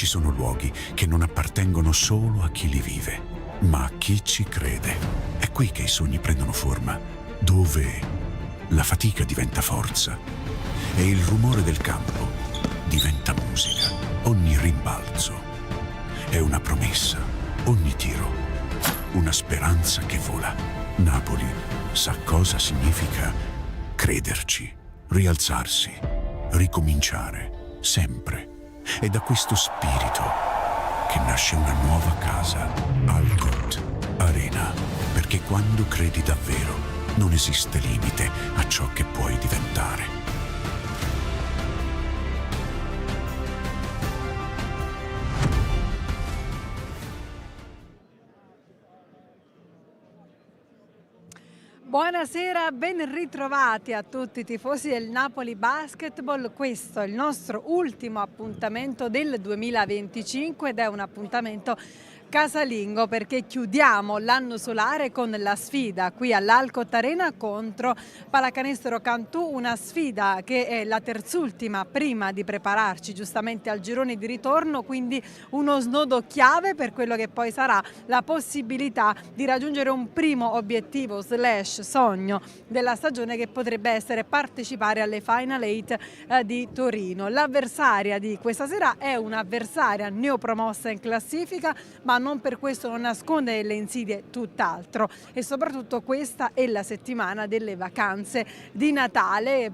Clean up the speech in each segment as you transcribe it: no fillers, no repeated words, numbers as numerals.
Ci sono luoghi che non appartengono solo a chi li vive, ma a chi ci crede. È qui che i sogni prendono forma, dove la fatica diventa forza e il rumore del campo diventa musica. Ogni rimbalzo è una promessa, ogni tiro una speranza che vola. Napoli sa cosa significa crederci, rialzarsi, ricominciare, sempre. È da questo spirito che nasce una nuova casa, ALCOTT Arena, perché quando credi davvero non esiste limite a ciò che puoi diventare. Buonasera, ben ritrovati a tutti i tifosi del Napoli Basketball. Questo è il nostro ultimo appuntamento del 2025 ed è un appuntamento casalingo perché chiudiamo l'anno solare con la sfida qui all'ALCOTT Arena contro Pallacanestro Cantù, una sfida che è la terzultima prima di prepararci giustamente al girone di ritorno, quindi uno snodo chiave per quello che poi sarà la possibilità di raggiungere un primo obiettivo / sogno della stagione, che potrebbe essere partecipare alle Final 8 di Torino. L'avversaria di questa sera è un'avversaria neopromossa in classifica, ma non per questo non nasconde delle insidie, tutt'altro, e soprattutto questa è la settimana delle vacanze di Natale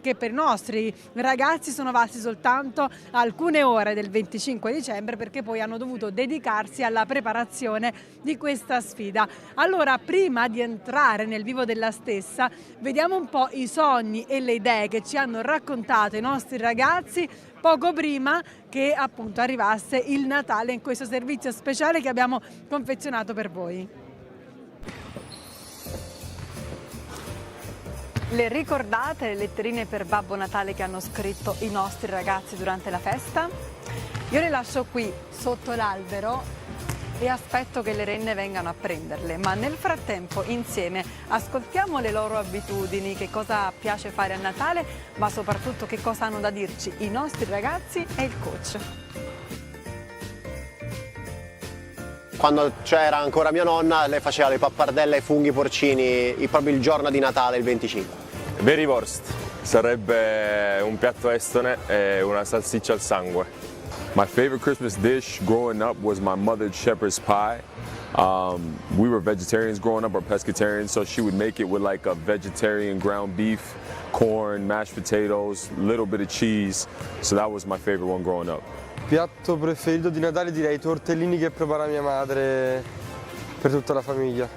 che per i nostri ragazzi sono valsi soltanto alcune ore del 25 dicembre, perché poi hanno dovuto dedicarsi alla preparazione di questa sfida. Allora, prima di entrare nel vivo della stessa, vediamo un po' i sogni e le idee che ci hanno raccontato i nostri ragazzi poco prima che appunto arrivasse il Natale, in questo servizio speciale che abbiamo confezionato per voi. Le ricordate le letterine per Babbo Natale che hanno scritto i nostri ragazzi durante la festa? Io le lascio qui sotto l'albero e aspetto che le renne vengano a prenderle, ma nel frattempo insieme ascoltiamo le loro abitudini, che cosa piace fare a Natale, ma soprattutto che cosa hanno da dirci i nostri ragazzi e il coach. Quando c'era ancora mia nonna, lei faceva le pappardelle ai funghi porcini proprio il giorno di Natale, il 25. Currywurst sarebbe un piatto estone e una salsiccia al sangue. My favorite Christmas dish growing up was my mother's shepherd's pie. We were vegetarians growing up, or pescatarians, so she would make it with like a vegetarian ground beef, corn, mashed potatoes, little bit of cheese. So that was my favorite one growing up. Piatto preferito di Natale direi i tortellini che prepara mia madre per tutta la famiglia.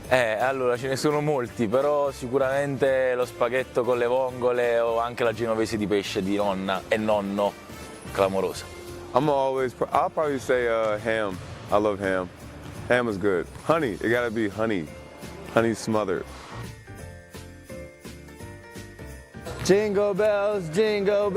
Allora ce ne sono molti, però sicuramente lo spaghetto con le vongole o anche la genovese di pesce di nonna e nonno, clamorosa. I'll probably say ham. I love ham. Ham is good. Honey, it gotta be honey. Honey smothered. Jingle bells, jingle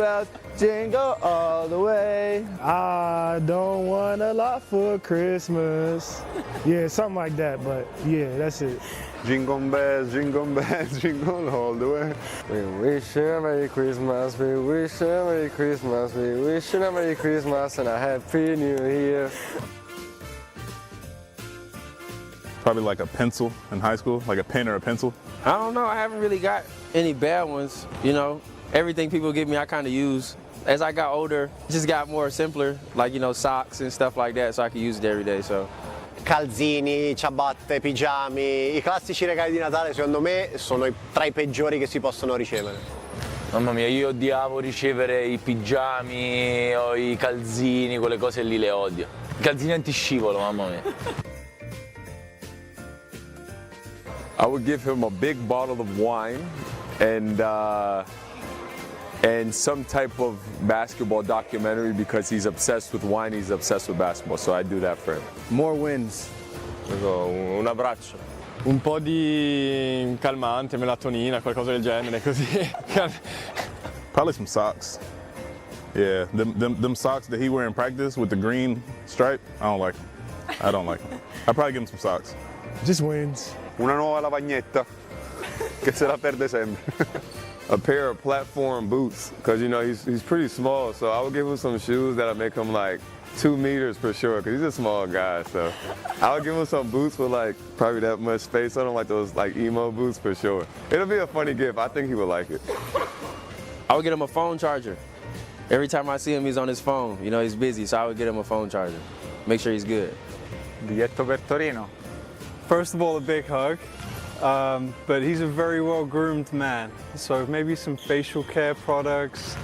all the way. I don't want a lot for Christmas. Yeah, something like that, but yeah, that's it. Jingle bells, jingle all the way. We wish you a Merry Christmas, we wish you a Merry Christmas, we wish you a Merry Christmas and a Happy New Year. Probably like a pencil in high school, like a pen or a pencil. I don't know, I haven't really got any bad ones, you know. Everything people give me I kind of use. As I got older, it just got more simpler, like, you know, socks and stuff like that, so I can use it every day, so. Calzini, ciabatte, pigiami, i classici regali di Natale secondo me sono tra i peggiori che si possono ricevere. Mamma mia, io odiavo ricevere i pigiami o i calzini, quelle cose lì le odio. I calzini antiscivolo, mamma mia. I would give him a big bottle of wine and some type of basketball documentary because he's obsessed with wine, he's obsessed with basketball, so I do that for him. More wins. Un abbraccio. Un po' di calmante, melatonina, qualcosa del genere, così. Probably some socks. Yeah, them socks that he wear in practice with the green stripe, I don't like them. I don't like them. I'd probably give him some socks. Just wins. Una nuova lavagnetta che se la perde sempre. A pair of platform boots, because you know he's pretty small, so I would give him some shoes that'll make him like 2 meters for sure, because he's a small guy, so I'll give him some boots with like probably that much space on them, like those like emo boots for sure. It'll be a funny gift. I think he would like it. I would get him a phone charger. Every time I see him, he's on his phone. You know, he's busy, so I would get him a phone charger. Make sure he's good. Biglietto per Torino. First of all, a big hug, but he's a very well-groomed man. So maybe some facial care products,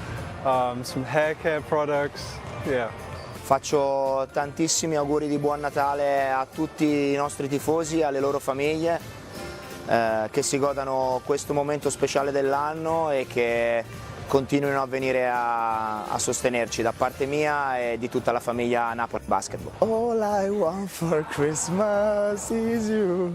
some hair care products, yeah. Faccio tantissimi auguri di buon Natale a tutti i nostri tifosi e alle loro famiglie, che si godano questo momento speciale dell'anno e che continuino a venire a sostenerci da parte mia e di tutta la famiglia Napoli Basketball. All I want for Christmas is you.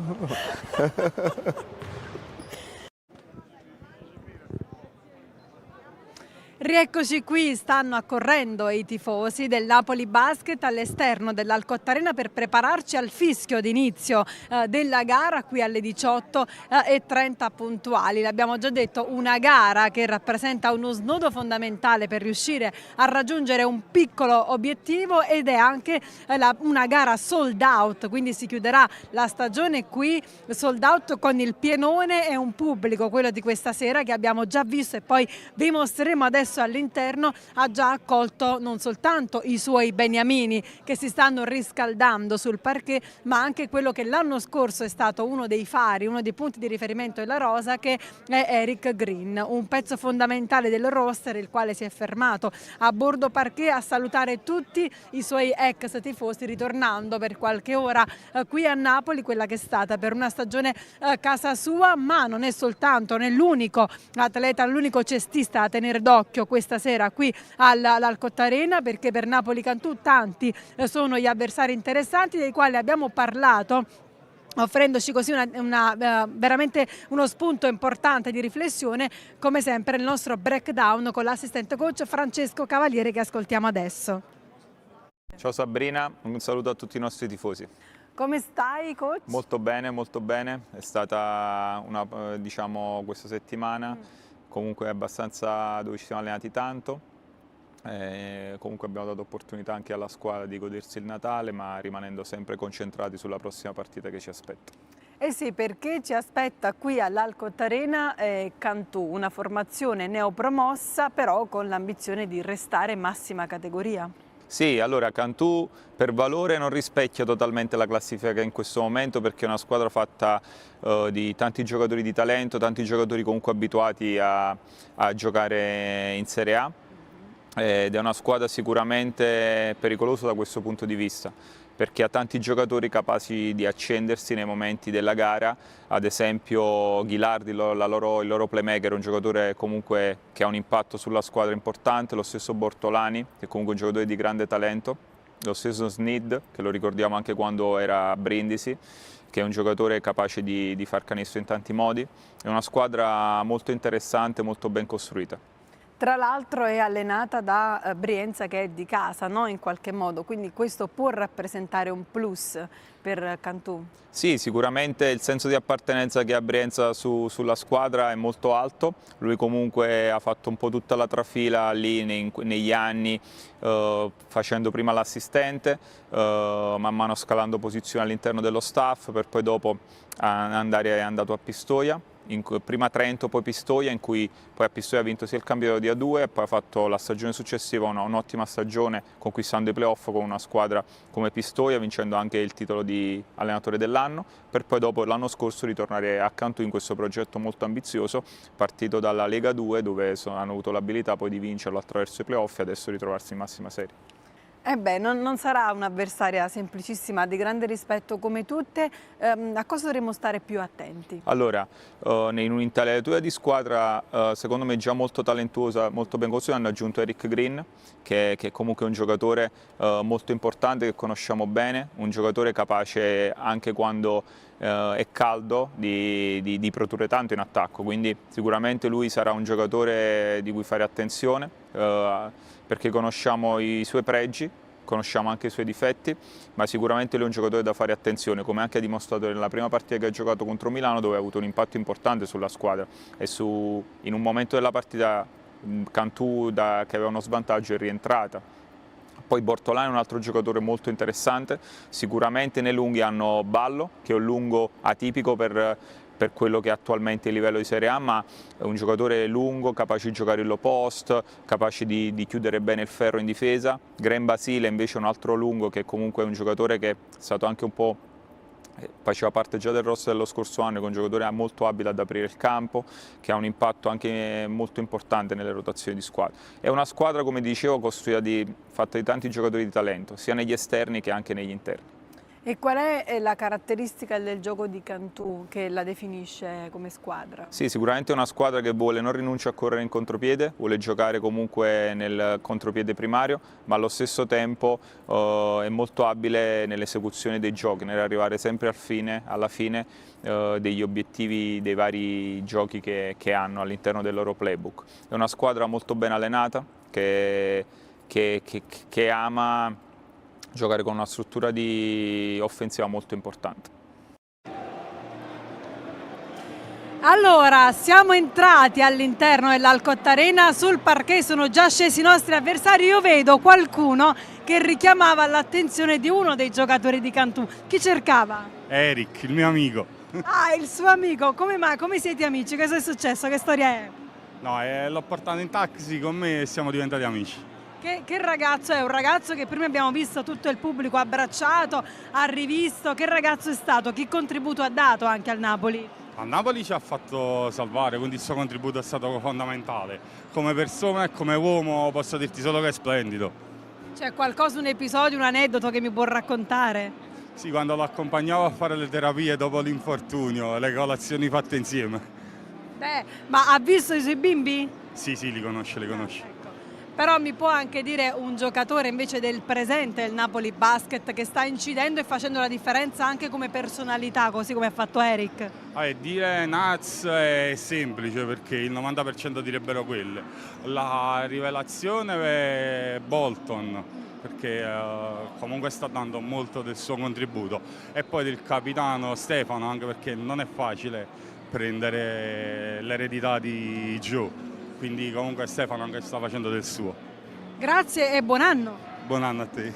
Rieccoci qui, stanno accorrendo i tifosi del Napoli Basket all'esterno dell'ALCOTT Arena per prepararci al fischio d'inizio della gara qui alle 18:30 puntuali. L'abbiamo già detto, una gara che rappresenta uno snodo fondamentale per riuscire a raggiungere un piccolo obiettivo ed è anche una gara sold out, quindi si chiuderà la stagione qui sold out con il pienone e un pubblico, quello di questa sera, che abbiamo già visto e poi vi mostreremo adesso all'interno, ha già accolto non soltanto i suoi beniamini che si stanno riscaldando sul parquet, ma anche quello che l'anno scorso è stato uno dei fari, uno dei punti di riferimento della rosa, che è Eric Green, un pezzo fondamentale del roster, il quale si è fermato a bordo parquet a salutare tutti i suoi ex tifosi, ritornando per qualche ora qui a Napoli, quella che è stata per una stagione casa sua. Ma non è soltanto, non è l'unico atleta, l'unico cestista a tenere d'occhio questa sera qui all'ALCOTT Arena, perché per Napoli Cantù tanti sono gli avversari interessanti dei quali abbiamo parlato, offrendoci così veramente uno spunto importante di riflessione, come sempre il nostro breakdown con l'assistente coach Francesco Cavaliere, che ascoltiamo adesso. Ciao Sabrina, un saluto a tutti i nostri tifosi. Come stai, coach? Molto bene, molto bene. È stata diciamo, questa settimana comunque abbastanza, dove ci siamo allenati tanto. Comunque abbiamo dato opportunità anche alla squadra di godersi il Natale, ma rimanendo sempre concentrati sulla prossima partita che ci aspetta. Eh sì, perché ci aspetta qui all'ALCOTT Arena Cantù, una formazione neopromossa, però con l'ambizione di restare massima categoria. Sì, allora Cantù per valore non rispecchia totalmente la classifica in questo momento, perché è una squadra fatta di tanti giocatori di talento, tanti giocatori comunque abituati a giocare in Serie A, ed è una squadra sicuramente pericolosa da questo punto di vista, perché ha tanti giocatori capaci di accendersi nei momenti della gara. Ad esempio Ghilardi, il loro playmaker, è un giocatore comunque che ha un impatto sulla squadra importante, lo stesso Bortolani, che è comunque un giocatore di grande talento, lo stesso 𝗠𝗔𝗧𝗖𝗛, che lo ricordiamo anche quando era a Brindisi, che è un giocatore capace di far canestro in tanti modi. È una squadra molto interessante, molto ben costruita. Tra l'altro è allenata da Brienza, che è di casa, no? In qualche modo, quindi questo può rappresentare un plus per Cantù. Sì, sicuramente il senso di appartenenza che ha Brienza sulla squadra è molto alto. Lui comunque ha fatto un po' tutta la trafila lì negli anni, facendo prima l'assistente, man mano scalando posizioni all'interno dello staff, per poi dopo è andato a Pistoia. Prima Trento, poi Pistoia, in cui poi a Pistoia ha vinto sia il campionato di A2 e poi ha fatto la stagione successiva un'ottima stagione, conquistando i playoff con una squadra come Pistoia, vincendo anche il titolo di allenatore dell'anno, per poi dopo l'anno scorso ritornare a Cantù in questo progetto molto ambizioso, partito dalla Lega 2, dove hanno avuto l'abilità poi di vincerlo attraverso i playoff e adesso ritrovarsi in massima serie. Non sarà un'avversaria semplicissima, di grande rispetto come tutte. A cosa dovremmo stare più attenti? Allora, in un'intelaiatura di squadra secondo me già molto talentuosa, molto ben costruita, hanno aggiunto Eric Green, che è comunque un giocatore molto importante, che conosciamo bene, un giocatore capace anche quando è caldo di produrre tanto in attacco, quindi sicuramente lui sarà un giocatore di cui fare attenzione, perché conosciamo i suoi pregi, conosciamo anche i suoi difetti, ma sicuramente lui è un giocatore da fare attenzione, come anche ha dimostrato nella prima partita che ha giocato contro Milano, dove ha avuto un impatto importante sulla squadra e in un momento della partita Cantù, che aveva uno svantaggio, è rientrata Poi Bortolano è un altro giocatore molto interessante, sicuramente nei lunghi hanno Ballo, che è un lungo atipico per quello che è attualmente il livello di Serie A, ma è un giocatore lungo, capace di giocare in low post, capace di chiudere bene il ferro in difesa. Graham Basile invece è un altro lungo che comunque è un giocatore che è stato anche un po', faceva parte già del roster dello scorso anno, che è un giocatore molto abile ad aprire il campo, che ha un impatto anche molto importante nelle rotazioni di squadra. È una squadra, come dicevo, fatta di tanti giocatori di talento, sia negli esterni che anche negli interni. E qual è la caratteristica del gioco di Cantù che la definisce come squadra? Sì, sicuramente è una squadra che non rinuncia a correre in contropiede, vuole giocare comunque nel contropiede primario, ma allo stesso tempo è molto abile nell'esecuzione dei giochi, nell'arrivare sempre alla fine degli obiettivi dei vari giochi che hanno all'interno del loro playbook. È una squadra molto ben allenata che ama giocare con una struttura offensiva molto importante. Allora, siamo entrati all'interno dell'ALCOTT Arena, sul parquet sono già scesi i nostri avversari, io vedo qualcuno che richiamava l'attenzione di uno dei giocatori di Cantù. Chi cercava? Eric, il mio amico. Ah, il suo amico, come siete amici? Cosa è successo? Che storia è? No, l'ho portato in taxi con me e siamo diventati amici. Che ragazzo è? Un ragazzo che prima abbiamo visto tutto il pubblico abbracciato, ha rivisto. Che ragazzo è stato? Che contributo ha dato anche al Napoli? A Napoli ci ha fatto salvare, quindi il suo contributo è stato fondamentale. Come persona e come uomo posso dirti solo che è splendido. C'è qualcosa, un episodio, un aneddoto che mi può raccontare? Sì, quando lo accompagnavo a fare le terapie dopo l'infortunio, le colazioni fatte insieme. Beh, ma ha visto i suoi bimbi? Sì, li conosce. Però mi può anche dire un giocatore invece del presente del Napoli Basket che sta incidendo e facendo la differenza anche come personalità, così come ha fatto Eric? Dire Naz è semplice perché il 90% direbbero quelle. La rivelazione è Bolton, perché comunque sta dando molto del suo contributo, e poi del capitano Stefano, anche perché non è facile prendere l'eredità di Joe. Quindi comunque Stefano anche sta facendo del suo. Grazie e buon anno. Buon anno a te.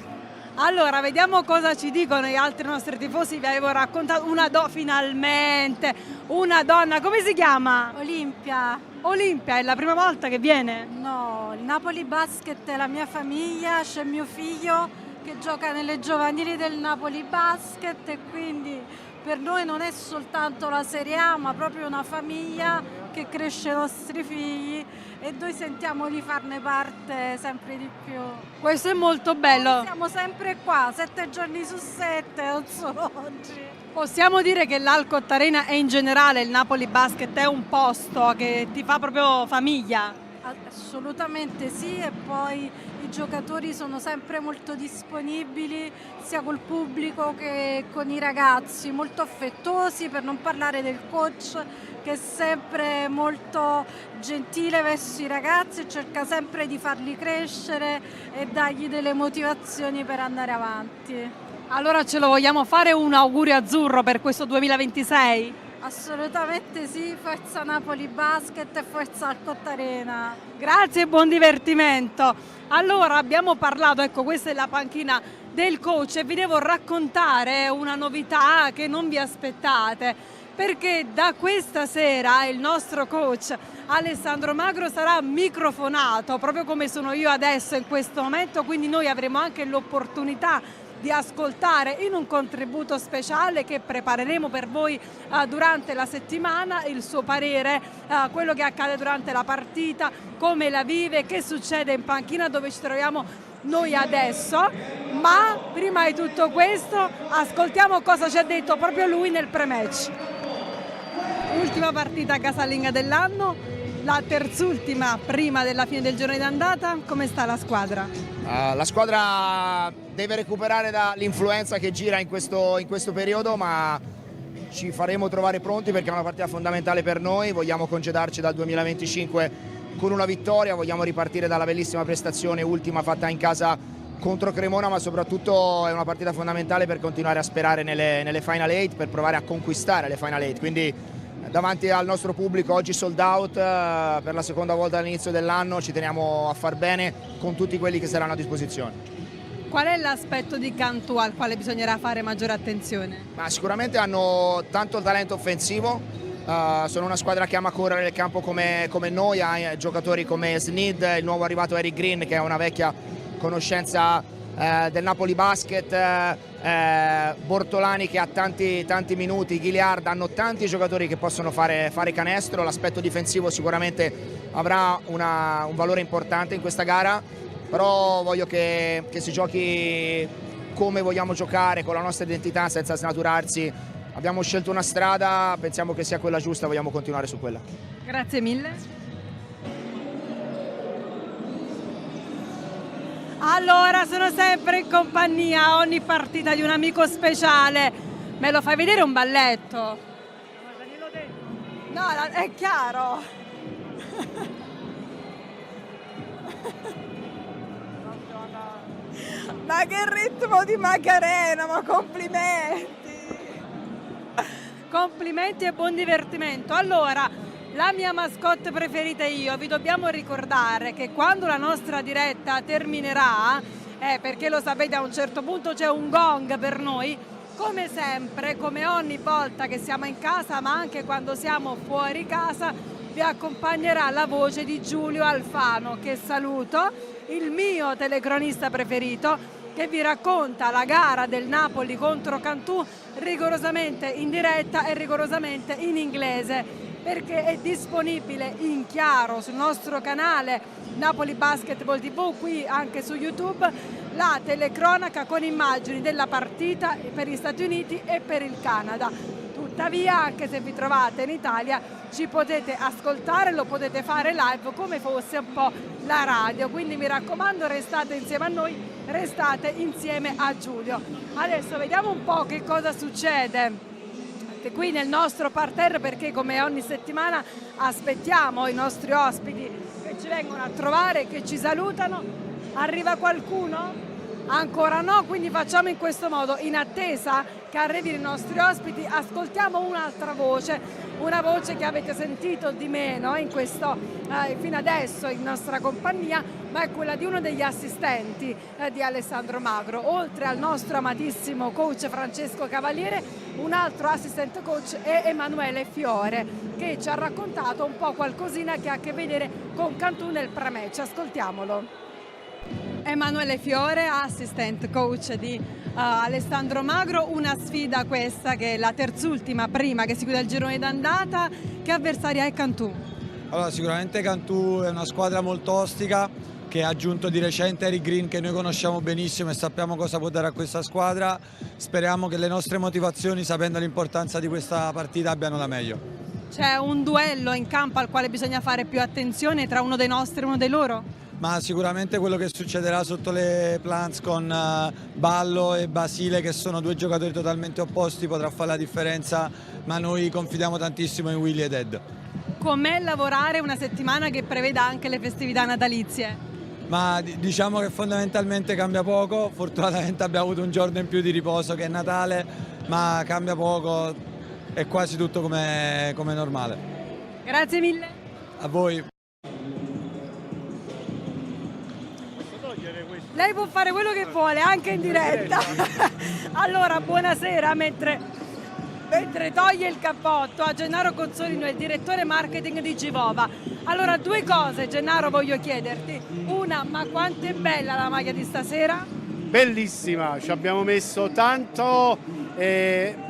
Allora, vediamo cosa ci dicono gli altri nostri tifosi. Vi avevo raccontato finalmente una donna. Come si chiama? Olimpia. Olimpia, è la prima volta che viene? No, il Napoli Basket è la mia famiglia, c'è mio figlio che gioca nelle giovanili del Napoli Basket e quindi per noi non è soltanto la Serie A, ma proprio una famiglia che cresce i nostri figli e noi sentiamo di farne parte sempre di più. Questo è molto bello. Noi siamo sempre qua, 7 giorni su 7, non solo oggi. Possiamo dire che l'ALCOTT Arena e in generale il Napoli Basket è un posto che ti fa proprio famiglia? Assolutamente sì, e poi i giocatori sono sempre molto disponibili sia col pubblico che con i ragazzi, molto affettuosi, per non parlare del coach che è sempre molto gentile verso i ragazzi e cerca sempre di farli crescere e dargli delle motivazioni per andare avanti. Allora ce lo vogliamo fare un augurio azzurro per questo 2026? Assolutamente sì, forza Napoli Basket e forza ALCOTT Arena. Grazie e buon divertimento. Allora abbiamo parlato, ecco, questa è la panchina del coach e vi devo raccontare una novità che non vi aspettate, perché da questa sera il nostro coach Alessandro Magro sarà microfonato proprio come sono io adesso in questo momento, quindi noi avremo anche l'opportunità di ascoltare in un contributo speciale che prepareremo per voi durante la settimana il suo parere, quello che accade durante la partita, come la vive, che succede in panchina dove ci troviamo noi adesso. Ma prima di tutto questo ascoltiamo cosa ci ha detto proprio lui nel pre-match. Ultima partita casalinga dell'anno, la terzultima prima della fine del girone d'andata. Come sta la squadra? La squadra deve recuperare dall'influenza che gira in questo periodo, ma ci faremo trovare pronti perché è una partita fondamentale per noi. Vogliamo congedarci dal 2025 con una vittoria, vogliamo ripartire dalla bellissima prestazione ultima fatta in casa contro Cremona, ma soprattutto è una partita fondamentale per continuare a sperare nelle Final 8, per provare a conquistare le Final 8. Quindi davanti al nostro pubblico oggi sold out per la seconda volta all'inizio dell'anno, ci teniamo a far bene con tutti quelli che saranno a disposizione. Qual è l'aspetto di Cantù al quale bisognerà fare maggiore attenzione? Ma sicuramente hanno tanto talento offensivo, sono una squadra che ama correre nel campo come noi, ha giocatori come 𝗠𝗔𝗧𝗖𝗛, il nuovo arrivato Eric Green che è una vecchia conoscenza del Napoli Basket, Bortolani che ha tanti minuti, Giliard, hanno tanti giocatori che possono fare canestro, l'aspetto difensivo sicuramente avrà un valore importante in questa gara, però voglio che si giochi come vogliamo giocare, con la nostra identità, senza snaturarsi. Abbiamo scelto una strada, pensiamo che sia quella giusta, vogliamo continuare su quella. Grazie mille. Allora, sono sempre in compagnia a ogni partita di un amico speciale. Me lo fai vedere un balletto? No, è chiaro. Ma che ritmo di Macarena, ma complimenti! Complimenti e buon divertimento. Allora, la mia mascotte preferita e io vi dobbiamo ricordare che quando la nostra diretta terminerà, perché lo sapete a un certo punto c'è un gong per noi, come sempre, come ogni volta che siamo in casa ma anche quando siamo fuori casa, vi accompagnerà la voce di Giulio Alfano, che saluto, il mio telecronista preferito, che vi racconta la gara del Napoli contro Cantù rigorosamente in diretta e rigorosamente in inglese, perché è disponibile in chiaro sul nostro canale Napoli Basketball TV, qui anche su YouTube, la telecronaca con immagini della partita per gli Stati Uniti e per il Canada. Tuttavia, anche se vi trovate in Italia, ci potete ascoltare, lo potete fare live come fosse un po' la radio, quindi mi raccomando, restate insieme a noi, restate insieme a Giulio. Adesso vediamo un po' che cosa succede qui nel nostro parterre, perché come ogni settimana aspettiamo i nostri ospiti che ci vengono a trovare, che ci salutano. Arriva qualcuno? Ancora no, quindi facciamo in questo modo, in attesa che arrivino i nostri ospiti, ascoltiamo un'altra voce, una voce che avete sentito di meno fino adesso in nostra compagnia, ma è quella di uno degli assistenti di Alessandro Magro. Oltre al nostro amatissimo coach Francesco Cavaliere, un altro assistant coach è Emanuele Fiore, che ci ha raccontato un po' qualcosina che ha a che vedere con Cantù nel pre-match. Ascoltiamolo. Emanuele Fiore, assistant coach di Alessandro Magro, una sfida questa che è la terzultima prima che si chiude il girone d'andata. Che avversaria è Cantù? Allora, sicuramente Cantù è una squadra molto ostica che ha aggiunto di recente Eric Green, che noi conosciamo benissimo e sappiamo cosa può dare a questa squadra. Speriamo che le nostre motivazioni, sapendo l'importanza di questa partita, abbiano la meglio. C'è un duello in campo al quale bisogna fare più attenzione tra uno dei nostri e uno dei loro? Ma sicuramente quello che succederà sotto le plants con Ballo e Basile, che sono due giocatori totalmente opposti, potrà fare la differenza, ma noi confidiamo tantissimo in Willy ed Ed. Com'è lavorare una settimana che preveda anche le festività natalizie? Ma diciamo che fondamentalmente cambia poco, fortunatamente abbiamo avuto un giorno in più di riposo che è Natale, ma cambia poco, è quasi tutto come normale. Grazie mille. A voi. Lei può fare quello che vuole, anche in diretta. Allora, buonasera, mentre toglie il cappotto a Gennaro Cozzolino, il direttore marketing di Givova. Allora, due cose, Gennaro, voglio chiederti. Una, ma quanto è bella la maglia di stasera? Bellissima, ci abbiamo messo tanto,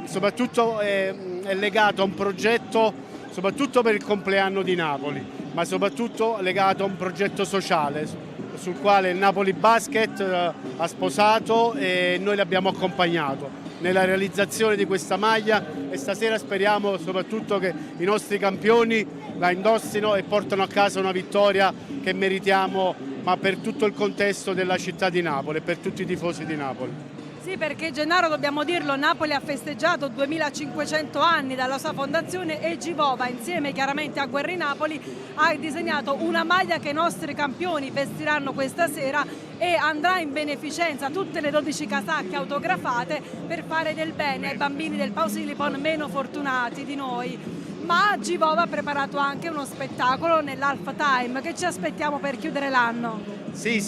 soprattutto è legato a un progetto, soprattutto per il compleanno di Napoli, ma soprattutto legato a un progetto sociale sul quale il Napoli Basket ha sposato e noi l'abbiamo accompagnato nella realizzazione di questa maglia, e stasera speriamo soprattutto che i nostri campioni la indossino e portano a casa una vittoria che meritiamo, ma per tutto il contesto della città di Napoli e per tutti i tifosi di Napoli. Sì, perché Gennaro, dobbiamo dirlo, Napoli ha festeggiato 2500 anni dalla sua fondazione e Givova, insieme chiaramente a Guerri Napoli, ha disegnato una maglia che i nostri campioni vestiranno questa sera e andrà in beneficenza, tutte le 12 casacche autografate, per fare del bene ai bambini del Pausilipon meno fortunati di noi. ma Givova ha preparato anche uno spettacolo nell'Half Time. Che ci aspettiamo per chiudere l'anno? Sì,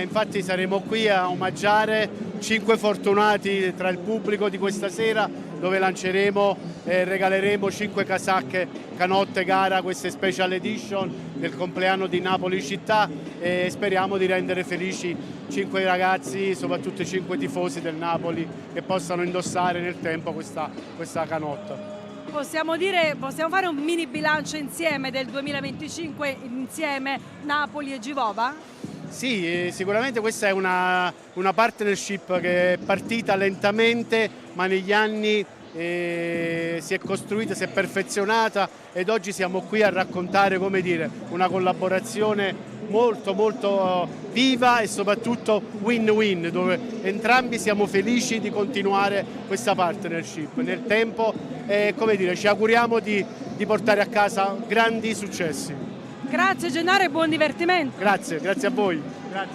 infatti saremo qui a omaggiare 5 fortunati tra il pubblico di questa sera, dove lanceremo e regaleremo 5 casacche, canotte gara, queste special edition del compleanno di Napoli città, e speriamo di rendere felici 5 ragazzi, soprattutto i 5 tifosi del Napoli, che possano indossare nel tempo questa canotta. Possiamo fare un mini bilancio insieme del 2025, insieme Napoli e Givova? Sì, sicuramente questa è una partnership che è partita lentamente, ma negli anni si è costruita, si è perfezionata, ed oggi siamo qui a raccontare, come dire, una collaborazione molto viva e soprattutto win-win, dove entrambi siamo felici di continuare questa partnership nel tempo, e come dire, ci auguriamo di portare a casa grandi successi. Grazie Gennaro e buon divertimento. Grazie a voi.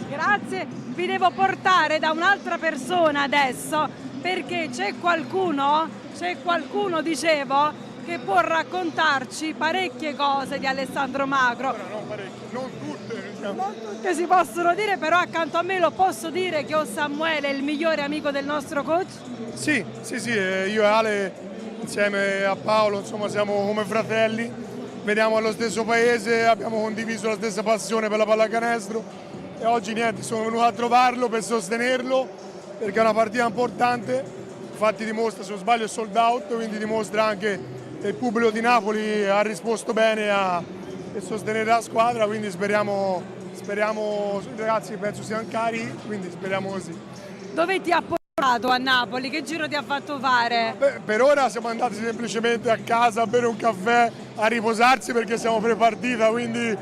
Grazie. Vi devo portare da un'altra persona adesso, perché c'è qualcuno, dicevo, che può raccontarci parecchie cose di Alessandro Magro. Non parecchie, non tutte, diciamo. Non tutte si possono dire, però accanto a me lo posso dire che Samuele è il migliore amico del nostro coach? Sì, io e Ale insieme a Paolo, insomma, siamo come fratelli, veniamo dallo stesso paese, abbiamo condiviso la stessa passione per la pallacanestro, e oggi niente, sono venuto a trovarlo per sostenerlo, perché è una partita importante. Infatti dimostra, se non sbaglio, è sold out, quindi dimostra anche che il pubblico di Napoli ha risposto bene a sostenere la squadra, quindi speriamo, i ragazzi penso siano cari, quindi speriamo così. Dove ti ha portato a Napoli? Che giro ti ha fatto fare? Per ora siamo andati semplicemente a casa a bere un caffè, a riposarsi, perché siamo pre-partita, quindi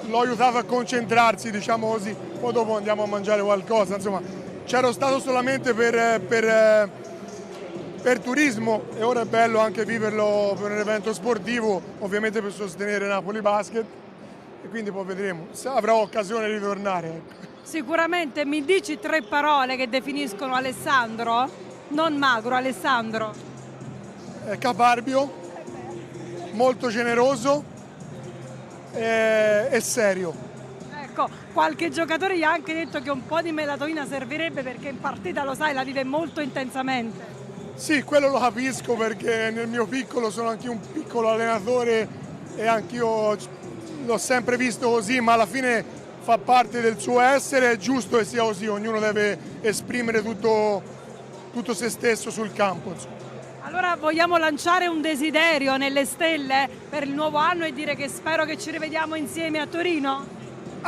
l'ho aiutato a concentrarsi, diciamo così, poi dopo andiamo a mangiare qualcosa, insomma c'ero stato solamente per turismo, e ora è bello anche viverlo per un evento sportivo, ovviamente per sostenere Napoli Basket, e quindi poi vedremo, avrò occasione di ritornare. Ecco. Sicuramente mi dici 3 parole che definiscono Alessandro? Non Magro, Alessandro. Caparbio, molto generoso e serio. Ecco, qualche giocatore gli ha anche detto che un po' di melatonina servirebbe, perché in partita, lo sai, la vive molto intensamente. Sì, quello lo capisco, perché nel mio piccolo sono anche un piccolo allenatore e anch'io l'ho sempre visto così, ma alla fine fa parte del suo essere, è giusto che sia così, ognuno deve esprimere tutto se stesso sul campo. Insomma. Allora vogliamo lanciare un desiderio nelle stelle per il nuovo anno e dire che spero che ci rivediamo insieme a Torino?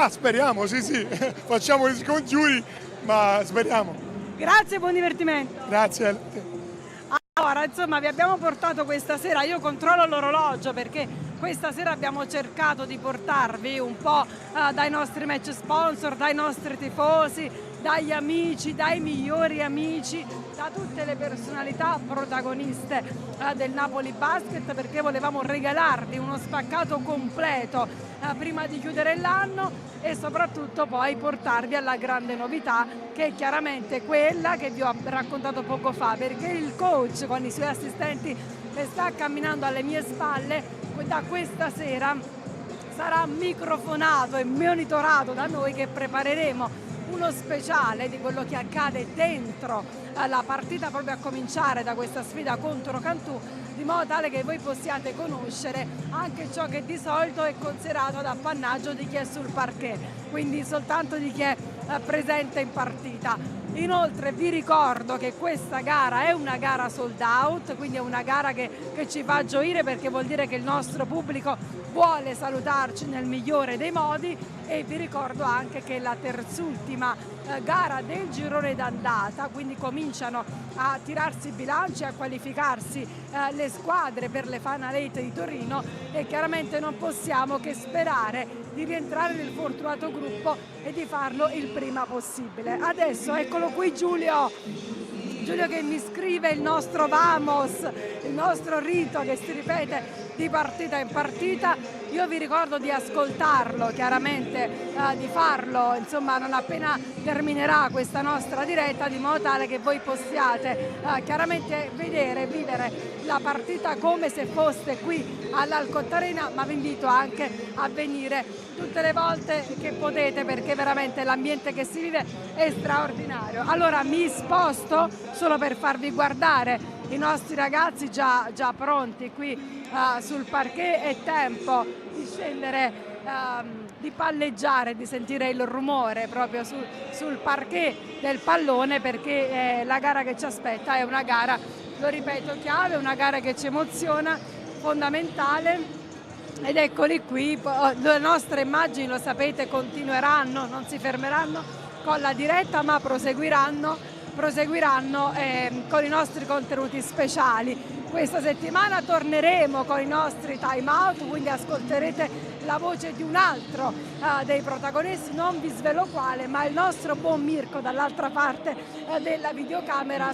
Speriamo, sì, facciamo gli scongiuri, ma speriamo. Grazie e buon divertimento. Grazie a te. Allora, insomma, vi abbiamo portato questa sera, io controllo l'orologio perché questa sera abbiamo cercato di portarvi un po' dai nostri match sponsor, dai nostri tifosi, dagli amici, dai migliori amici, da tutte le personalità protagoniste del Napoli Basket, perché volevamo regalarvi uno spaccato completo prima di chiudere l'anno, e soprattutto poi portarvi alla grande novità, che è chiaramente quella che vi ho raccontato poco fa, perché il coach con i suoi assistenti che sta camminando alle mie spalle da questa sera sarà microfonato e monitorato da noi, che prepareremo uno speciale di quello che accade dentro la partita, proprio a cominciare da questa sfida contro Cantù, di modo tale che voi possiate conoscere anche ciò che di solito è considerato ad appannaggio di chi è sul parquet, quindi soltanto di chi è presente in partita. Inoltre vi ricordo che questa gara è una gara sold out, quindi è una gara che ci fa gioire, perché vuol dire che il nostro pubblico vuole salutarci nel migliore dei modi, e vi ricordo anche che è la terzultima gara del girone d'andata, quindi cominciano a tirarsi i bilanci, a qualificarsi le squadre per le Final 8 di Torino, e chiaramente non possiamo che sperare di rientrare nel fortunato gruppo e di farlo il prima possibile. Adesso eccolo qui Giulio che mi scrive il nostro Vamos, il nostro rito che si ripete di partita in partita. Io vi ricordo di ascoltarlo, chiaramente di farlo insomma non appena terminerà questa nostra diretta, di modo tale che voi possiate chiaramente vedere e vivere la partita come se foste qui all'ALCOTT Arena, ma vi invito anche a venire tutte le volte che potete, perché veramente l'ambiente che si vive è straordinario. Allora mi sposto solo per farvi guardare i nostri ragazzi già pronti qui sul parquet. È tempo di scendere, di palleggiare, di sentire il rumore proprio sul parquet del pallone, perché la gara che ci aspetta è una gara, lo ripeto, chiave, una gara che ci emoziona, fondamentale. Ed eccoli qui, le nostre immagini, lo sapete, continueranno, non si fermeranno con la diretta, ma proseguiranno con i nostri contenuti speciali. Questa settimana torneremo con i nostri time out, quindi ascolterete la voce di un altro dei protagonisti, non vi svelo quale, ma il nostro buon Mirko dall'altra parte della videocamera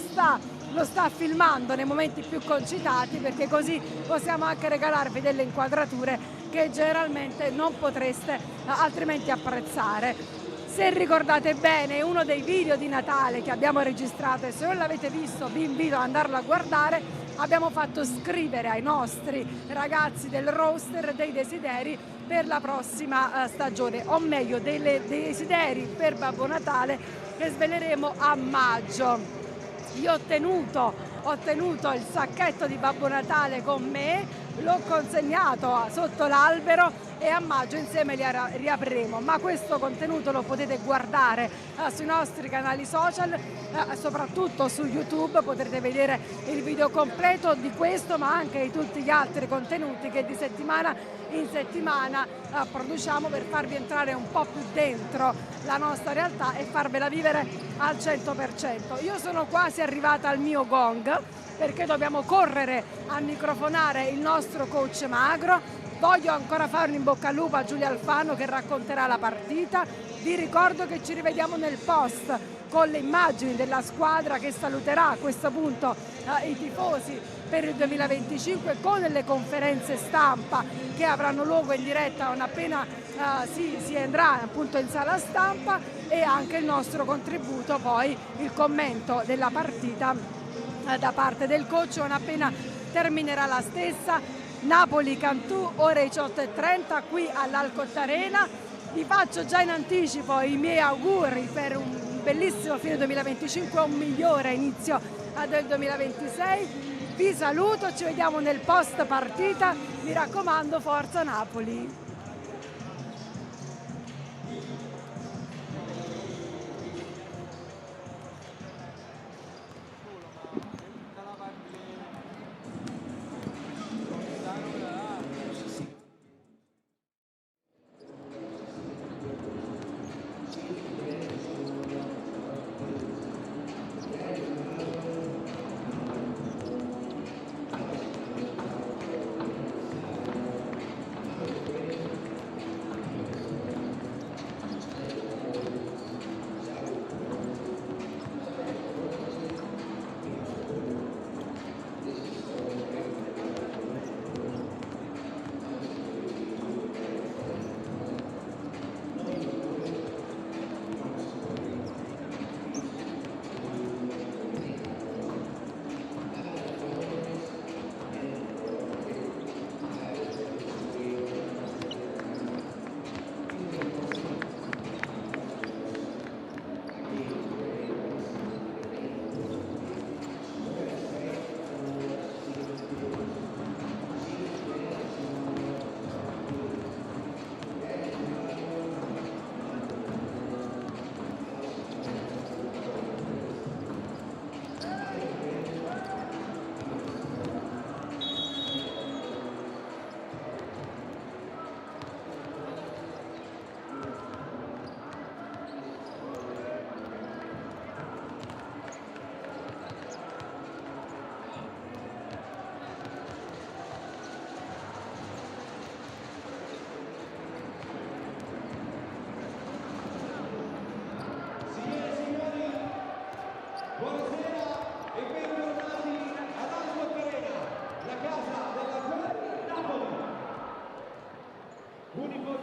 lo sta filmando nei momenti più concitati, perché così possiamo anche regalarvi delle inquadrature che generalmente non potreste altrimenti apprezzare. Se ricordate bene, uno dei video di Natale che abbiamo registrato, e se non l'avete visto vi invito ad andarlo a guardare, abbiamo fatto scrivere ai nostri ragazzi del roster dei desideri per la prossima stagione, o meglio dei desideri per Babbo Natale che sveleremo a maggio. Io ho tenuto il sacchetto di Babbo Natale con me, l'ho consegnato sotto l'albero e a maggio insieme li riapriremo, ma questo contenuto lo potete guardare sui nostri canali social, soprattutto su YouTube potrete vedere il video completo di questo, ma anche di tutti gli altri contenuti che di settimana in settimana produciamo per farvi entrare un po' più dentro la nostra realtà e farvela vivere al 100%. Io sono quasi arrivata al mio gong, perché dobbiamo correre a microfonare il nostro coach Magro. Voglio ancora fare un in bocca al lupo a Giulia Alfano che racconterà la partita. Vi ricordo che ci rivediamo nel post con le immagini della squadra che saluterà a questo punto i tifosi per il 2025, con le conferenze stampa che avranno luogo in diretta non appena si andrà appunto in sala stampa, e anche il nostro contributo, poi il commento della partita da parte del coach non appena terminerà la stessa. Napoli Cantù, ore 18:30 qui all'ALCOTT Arena. Vi faccio già in anticipo i miei auguri per un bellissimo fine 2025 e un migliore inizio del 2026. Vi saluto, ci vediamo nel post partita, mi raccomando, forza Napoli!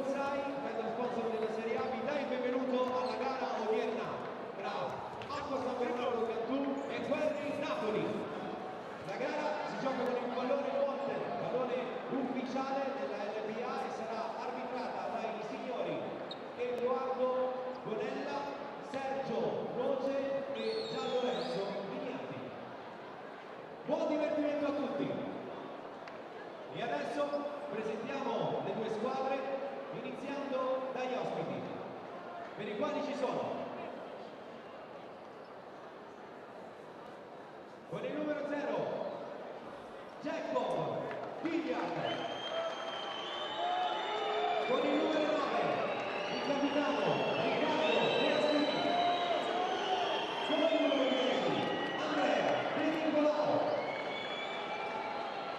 𝗠𝗔𝗧𝗖𝗛, bello sponsor della Serie A, vi dà il benvenuto alla gara odierna tra ALCOTT Cantù e Guerri Napoli. La gara si gioca con il pallone Monte, pallone ufficiale della LPA, e sarà arbitrata dai signori Edoardo Bonella, Sergio Noce e Gian Lorenzo Vignati. Buon divertimento a tutti! E adesso presentiamo le due squadre, iniziando dagli ospiti, per i quali ci sono con il numero 0 Jacob Vivian, con il numero 9 il capitano Riccardo Piastri, con il numero 10 Andrea De Nicolao,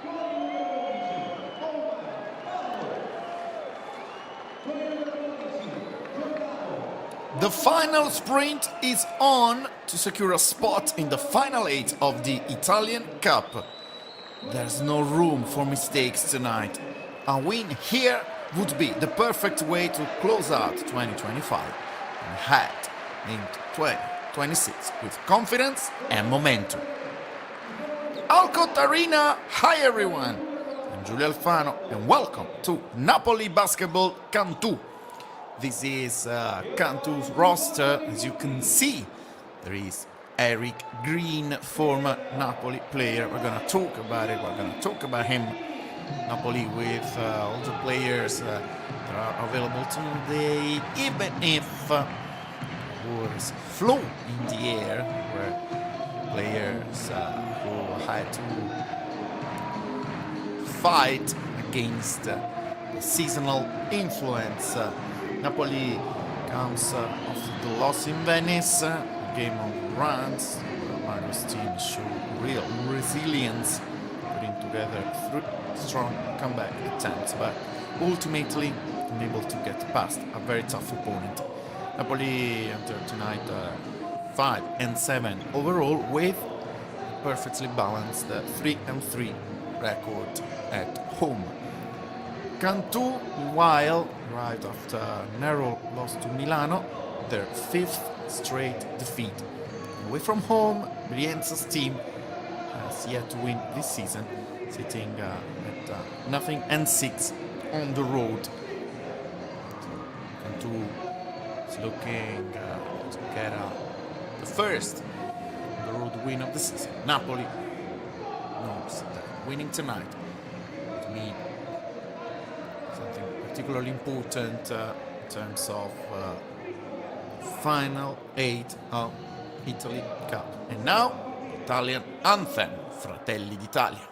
con il numero 11 Omar Pallo, con il numero 12 Giordano. The final sprint is on to secure a spot in the final 8 of the Italian Cup. There's no room for mistakes tonight. A win here would be the perfect way to close out 2025 and head into 2026 with confidence and momentum. ALCOTT Arena, hi everyone! I'm Giulio Alfano and welcome to Napoli Basketball Cantù. This is Cantú's roster. As you can see, there is Eric Green, former Napoli player. We're going to talk about it. We're going to talk about him. Napoli with all the players that are available today, even if there was flow in the air, where players who had to fight against the seasonal influence. Napoli comes after the loss in Venice, a game of runs, where Mario's team showed real resilience, putting together 3 strong comeback attempts, but ultimately unable to get past a very tough opponent. Napoli entered tonight 5-7 overall, with a perfectly balanced 3-3 record at home. Cantù, while arrived after a narrow loss to Milano, their 5th straight defeat. Away from home, Brienza's team has yet to win this season, sitting at 0-6 on the road. Cantù is looking to get the first on the road win of the season. Napoli knows that winning tonight would mean something particularly important in terms of final 8 of Italy Cup. And now, Italian anthem, Fratelli d'Italia.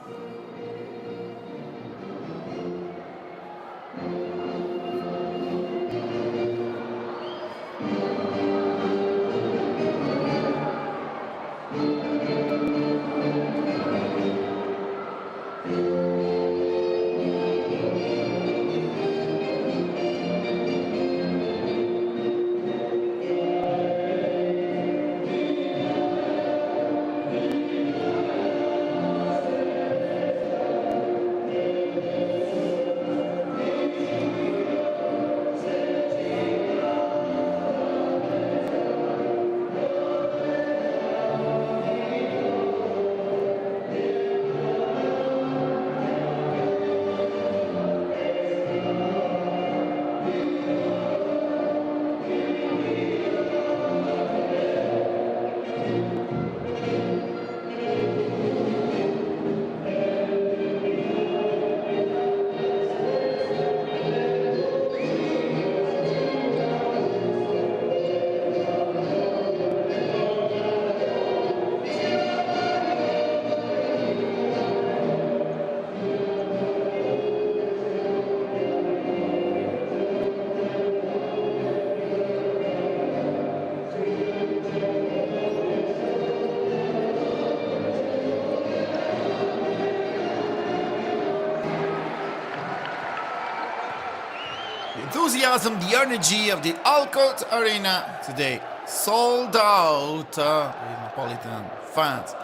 Enthusiasm, the energy of the ALCOTT Arena today sold out with Napolitan fans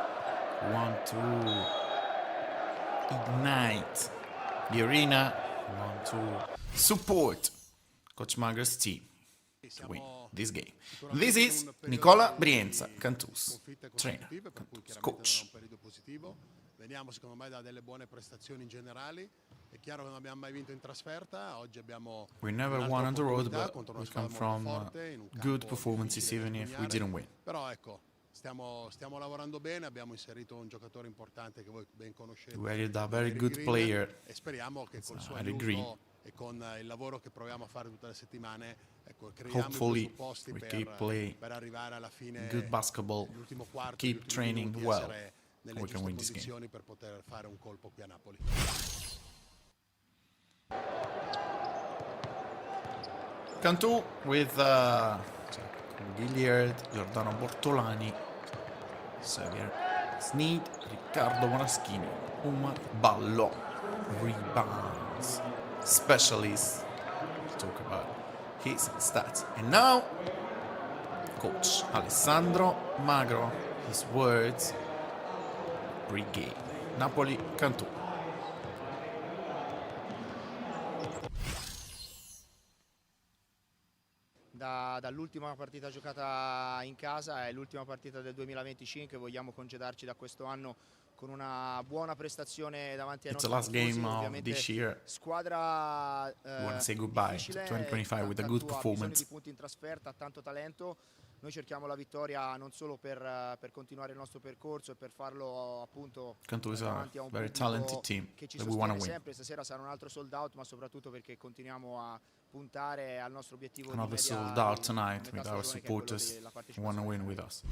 who want to ignite the arena, who want to support Coach Magro's team to win this game. This is Nicola Brienza, Cantù's trainer, Cantù's coach. Veniamo secondo me da delle buone prestazioni generali. È chiaro che non abbiamo mai vinto in trasferta, oggi abbiamo We never won on the road, but we come from good performances even if we didn't win. Però ecco, stiamo lavorando bene, abbiamo inserito un giocatore importante che voi ben conoscete. We added a very good player, e speriamo che col suo Green. aiuto e con il lavoro che proviamo a fare tutte le settimane, ecco, creiamo i Hopefully presupposti we keep playing per arrivare alla fine good basketball, l'ultimo quarto, keep training minuti, well. essere nelle We can giuste win this game. condizioni per poter fare un colpo qui a Napoli. Cantù with Gilliard, Giordano Bortolani, Xavier Sneed, Riccardo Moraschini, Umar Ballo, rebounds specialist. Let's talk about his stats. And now, Coach Alessandro Magro, his words, pregame. Napoli, Cantù. Dall'ultima partita giocata in casa è l'ultima partita del 2025, vogliamo congedarci da questo anno con una buona prestazione davanti ai It's the nostri last tifosi. game of Ovviamente this year. Squadra We want to say goodbye to 2025 with a good Cantù ha bisogno performance. di punti in trasferta, ha tanto talento. Noi cerchiamo la vittoria non solo per continuare il nostro percorso e per farlo appunto Cantù is a davanti a un very pubblico talented team che ci that we want sostiene to win. sempre. Stasera sarà un altro sold out, ma soprattutto perché continuiamo a puntare al nostro obiettivo di Another media sold out di tonight metà with our stagione, che è quello supporters della who partecipazione. want to win with us.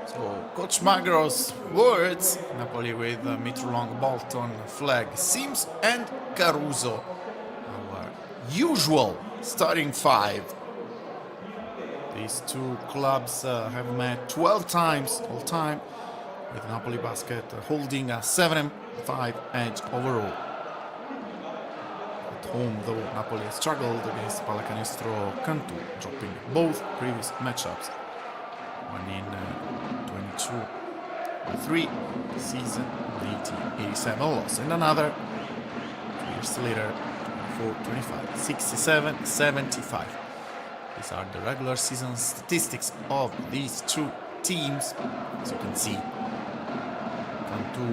So, Coach Magro's words, Napoli with Mitrolong, Bolton, Flag, Sims and Caruso. Our usual starting five. These two clubs have met 12 times all time, with Napoli Basket holding a 7-5 edge overall. At home, though, Napoli has struggled against Pallacanestro Cantù, dropping both previous matchups. One in 22-3 season, 18-87 loss, and another 2 years later, 24-25, 67-75. These are the regular season statistics of these two teams. As you can see, Cantù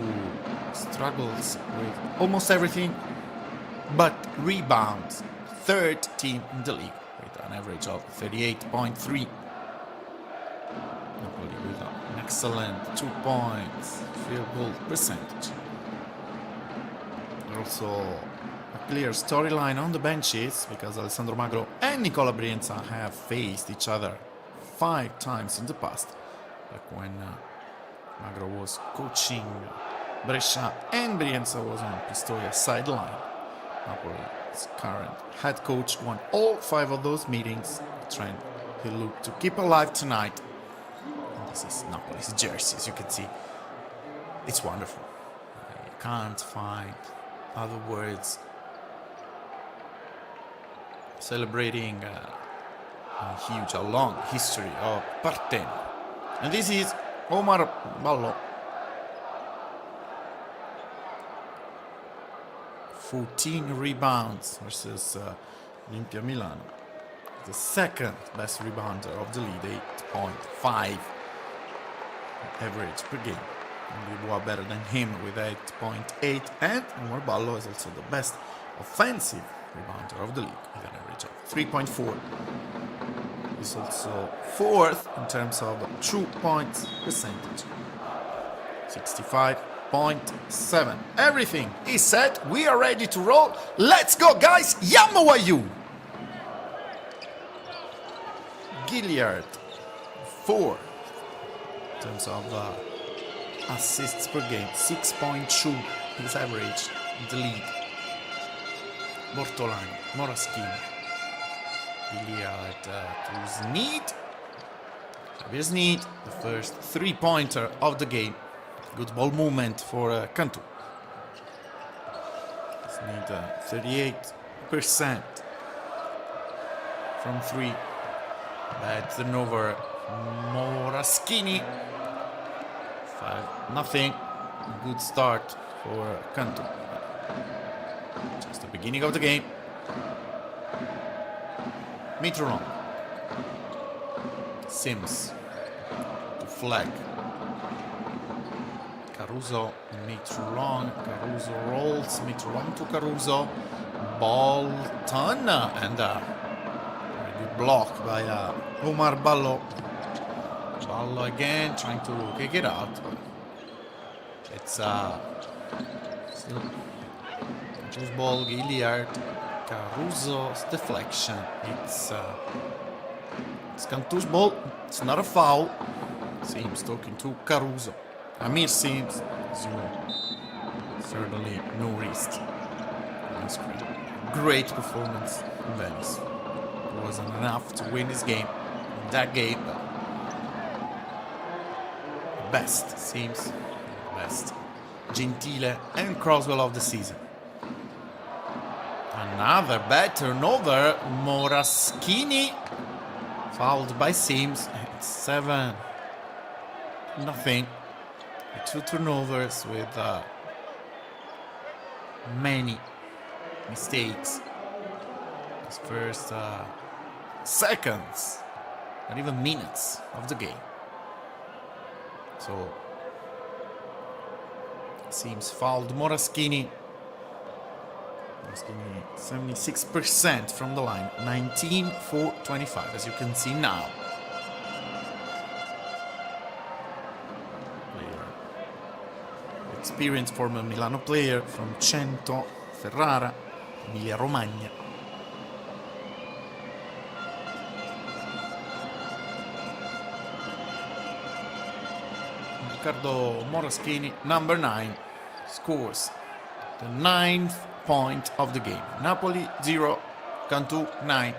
struggles with almost everything but rebounds. Third team in the league with an average of 38.3. Napoli with an excellent 2 points field goal percentage. Also a clear storyline on the benches because Alessandro Magro and Nicola Brienza have faced each other 5 times in the past, like when Magro was coaching Brescia and Brienza was on Pistoia's sideline. Napoli's current head coach won all 5 of those meetings, a trend he looked to keep alive tonight. And this is Napoli's jersey, as you can see. It's wonderful. You can't find other words celebrating a long history of Parteno. And this is Omar Ballo. 14 rebounds versus Olimpia Milano. The second best rebounder of the league, 8.5 average per game. Only Boa better than him with 8.8, and Omar Ballo is also the best offensive rebounder of the league with an average of 3.4. He's also fourth in terms of 2 points percentage, 65.7. Everything is set. We are ready to roll. Let's go, guys. Yamawayu. Gilliard, fourth in terms of assists per game, 6.2 his average in the league. Bortolani, Moraschini, Gilliard to Sneed. Xavier Sneed, the first 3-pointer of the game. Good ball movement for Cantù. Sneed 38% from 3. Bad turnover. Moraschini. 5-0. Good start for Cantù. Beginning of the game. Mitro. Sims to flag. Caruso, Mitro. Caruso rolls. Mitro to Caruso. Bolton and very good block by Omar Ballo. Ballo again trying to kick it out. It's still Cantu's ball. Gilliard. Caruso's deflection. It's Cantu's ball. It's not a foul. Sims talking to Caruso. Amir Sims. Certainly no wrist. Great performance in Venice. It wasn't enough to win this game. In that game, best Sims, best Gentile and Croswell of the season. Another bad turnover. Moraschini fouled by Sims. It's 7-0. Two turnovers with many mistakes. His first seconds, not even minutes of the game. So Sims fouled Moraschini. 76% from the line, 19-4-25, as you can see now. Experienced former Milano player from Cento, Ferrara, Emilia Romagna. Riccardo Moraschini, number 9, scores the 9th point of the game. Napoli 0, Cantù 9.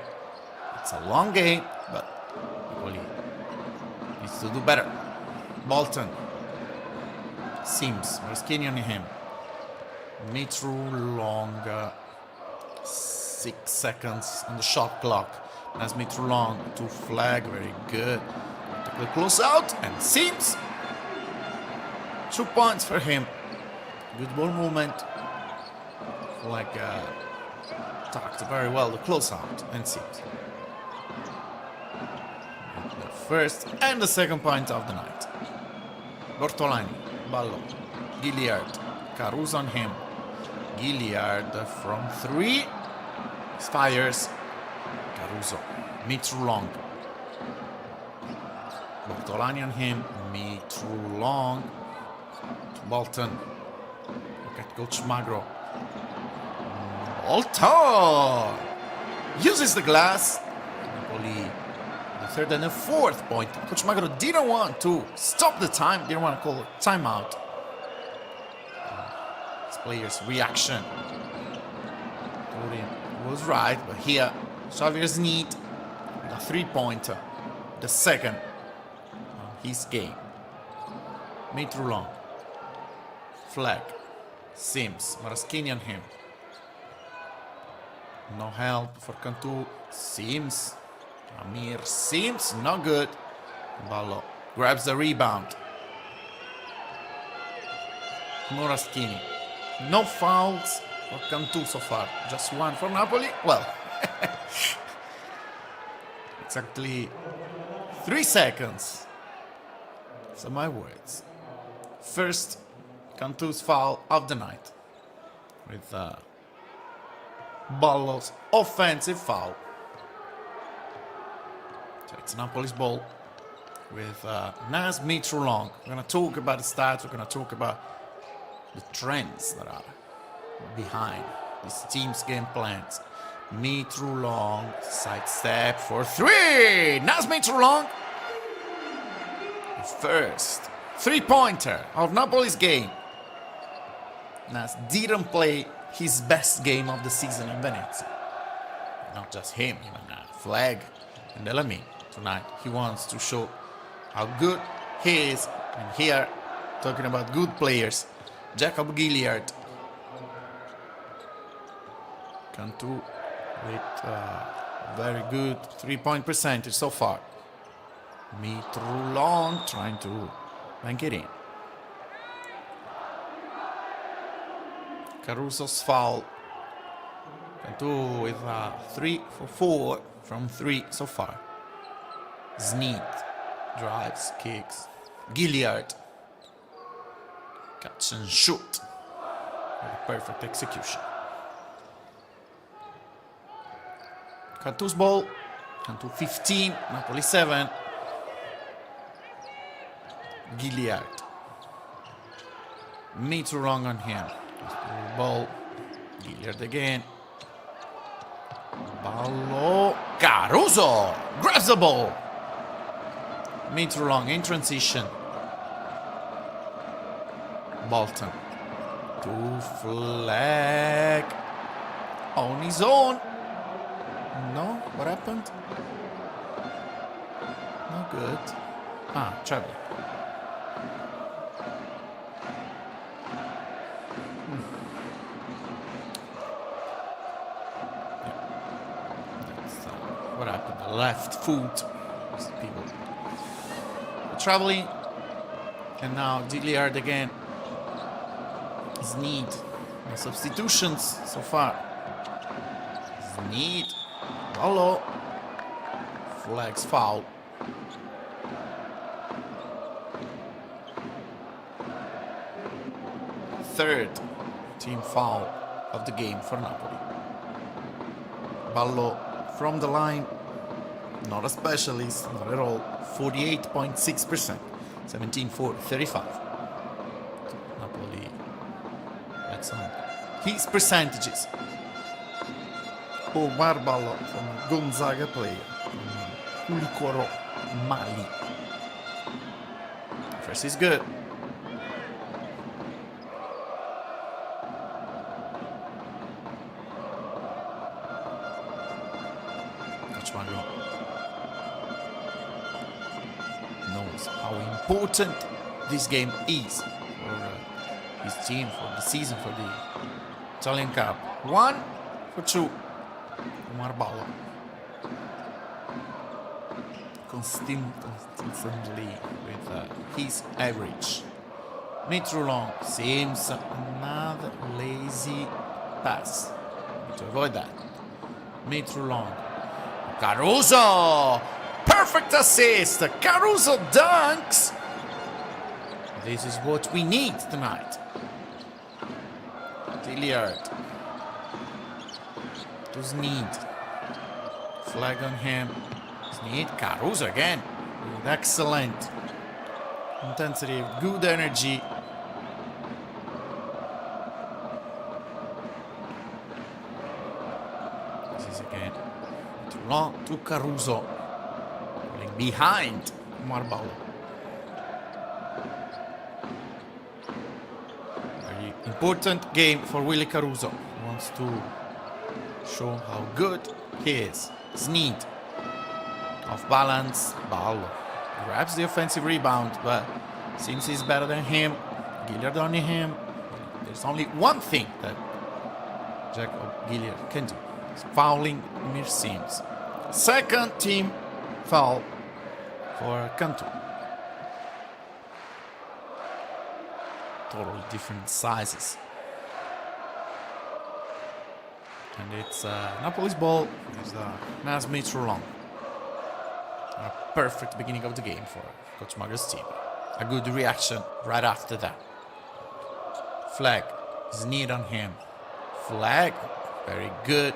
It's a long game, but Napoli needs to do better. Bolton. Sims, Moraschini on him. Mitro long, 6 seconds on the shot clock. That's Mitro long to flag, very good. Take the close out and Sims. 2 points for him. Good ball movement. Flag tucked very well the close out and Sims. The first and the second point of the night. Bortolani. Ballo, Gilliard, Caruso on him. Gilliard from 3, fires. Caruso, Mitro long. Bortolani on him. Mitro long. Bolton. Look at Coach Magro. Bolton uses the glass. Napoli. The third and the fourth point. Coach Magro didn't want to stop the time, didn't want to call a timeout. His players' reaction. Torian was right, but here Xavier's need a 3-pointer, the second on his game. Mitro long. Flag. Sims. Moraschini on him. No help for Cantù. Sims. Amir Sims, not good. Ballo grabs the rebound. Moraschini. No fouls for Cantù so far. Just one for Napoli. Well, exactly 3 seconds. So my words. First, Cantù's foul of the night. With Ballo's offensive foul. So it's Napoli's ball with Naz Mitro long. We're going to talk about the stats. We're going to talk about the trends that are behind this team's game plans. Mitro long, side step for 3. Naz Mitro long. The first 3-pointer of Napoli's game. Naz didn't play his best game of the season in Venezia. Not just him, even Flag and Elami. Tonight he wants to show how good he is. And here, talking about good players, Jacob Gilliard. Cantù with very good 3-point percentage so far. Mitro long, trying to bank it in. Caruso's foul. Cantù with 3 for 4 from 3 so far. Sneed drives, kicks. Gilliard. Catch and shoot. Perfect execution. Cantú's ball. Cantù 15, Napoli 7. Gilliard. Meter wrong on him. Ball. Gilliard again. Ballo. Caruso grabs the ball. Meter long in transition. Bolton. To Flag. On his own. No? What happened? No good. Travel. That's what happened. The left foot. People traveling. And now Gilliard again. Sneed. No substitutions so far. Sneed. Hello. Flags foul. Third team foul of the game for Napoli. Ballo from the line. Not a specialist, not at all. 48.6%. 17-4-35. Napoli. That's on his percentages. Omar Ballo from Gonzaga player. Ulicoro Mali. First is good. Knows how important this game is for his team, for the season, for the Italian Cup. 1 for 2. Omar Ballo. Consistently with his average. Meter long seems another lazy pass. Need to avoid that. Meter long. Caruso! Perfect assist! Caruso dunks! This is what we need tonight. Gilliard. To Sneed. Flag on him. Sneed. Caruso again. With excellent intensity, good energy. This is again too long to Caruso. Behind Omar Ballo. Very important game for Willy Caruso. He wants to show how good he is. Sneed. Off balance. Ballo grabs the offensive rebound, but since he's better than him, Gilliard on him, there's only one thing that Jacob Gilliard can do. It's fouling Mir Sims. Second team foul for Cantù. Totally different sizes. And it's Napoli's ball. It's Nas meter long. A perfect beginning of the game for Coach Mago's team. A good reaction right after that. Flag is neat on him. Flag, very good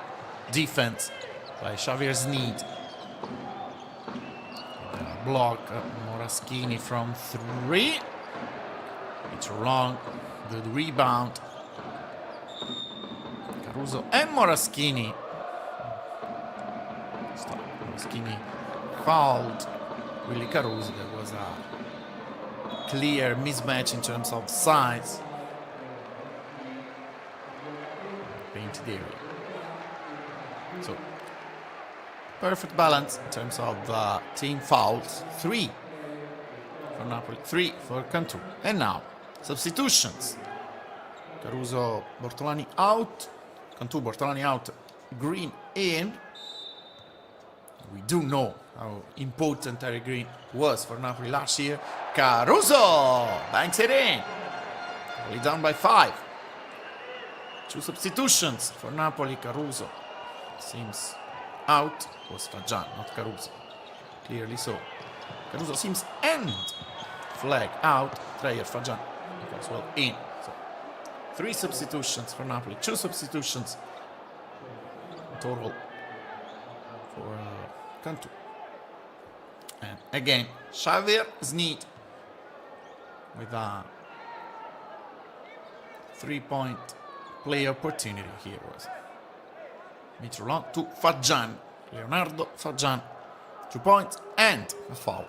defense by Xavier Sneed. Block Moraschini from 3. It's long. Good rebound. Caruso and Moraschini. Stop. Moraschini fouled Willy Caruso. There was a clear mismatch in terms of size. Painted area. So perfect balance in terms of team fouls. 3 for Napoli, 3 for Cantù. And now, substitutions. Caruso, Bortolani out. Cantù, Bortolani out. Green in. We do know how important Terry Green was for Napoli last year. Caruso banks it in. Only down by 5. 2 substitutions for Napoli. Caruso seems out. Was Fajan, not Caruso. Clearly so. Caruso seems end. Flag out. Treyer, Fajan as well in. So 3 substitutions for Napoli. 2 substitutions total for Cantù. And again, Xavier Sneed with a 3-point play opportunity here was. Mitrulan to Fajan. Leonardo Fajan. 2 points and a foul.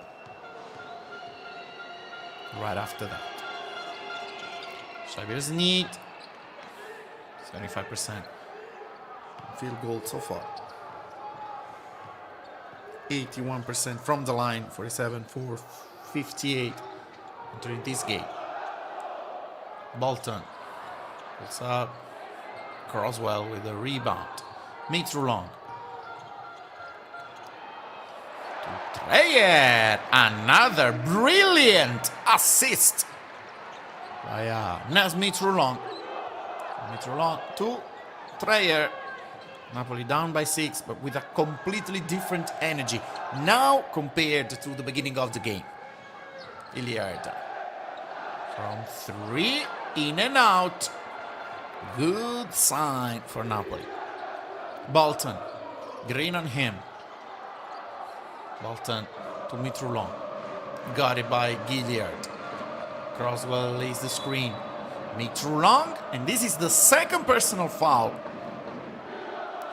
Right after that. Xavier Sneed. 75% field goal so far. 81% from the line, 47 for 58 during this game. Bolton pulls up. Croswell with a rebound. Mitrulan. To Treyer. Another brilliant assist by Naz Mitrulan. Mitrulan to Treyer. Napoli down by 6, but with a completely different energy now compared to the beginning of the game. Hilliard from 3, in and out. Good sign for Napoli. Bolton, green on him. Bolton to Mitrulan. Got it by Hilliard. Croswell lays the screen. Mitrulan, and this is the second personal foul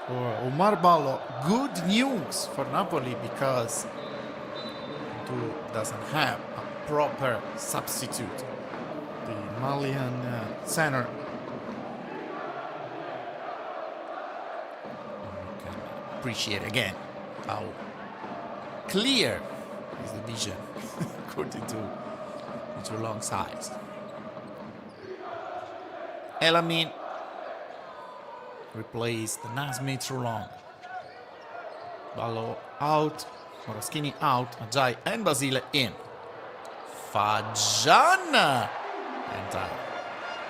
for Omar Ballo. Good news for Napoli because Cantù doesn't have a proper substitute. The Malian center. You can appreciate again how clear is the vision according to Mitrulan's size. Elamin replaced Naz Mitrulan. Ballo out, Moraschini out, Ajay and Basile in. Fajan and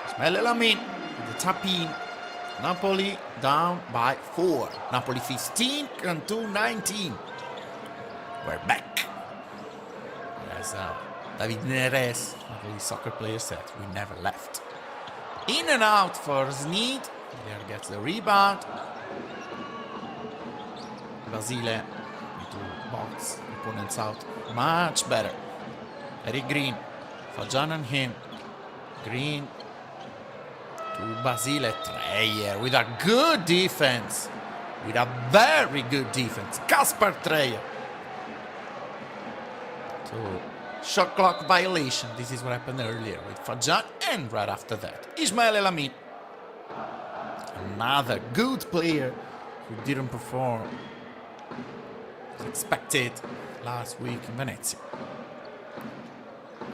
Ismail Elamin with the tap in. Napoli down by 4. Napoli 15, Cantù 19. We're back. As David Neres, Napoli soccer player, said, we never left. In and out for Sneed. There gets the rebound. Basile into box. Opponents out. Much better. Eric Green. Fajan and him. Green to Basile. Treyer with a good defense. With a very good defense. Kasper Treyer. So, shot clock violation. This is what happened earlier with Fajan, and right after that, Ismail Elamin. Another good player who didn't perform as expected last week in Venezia.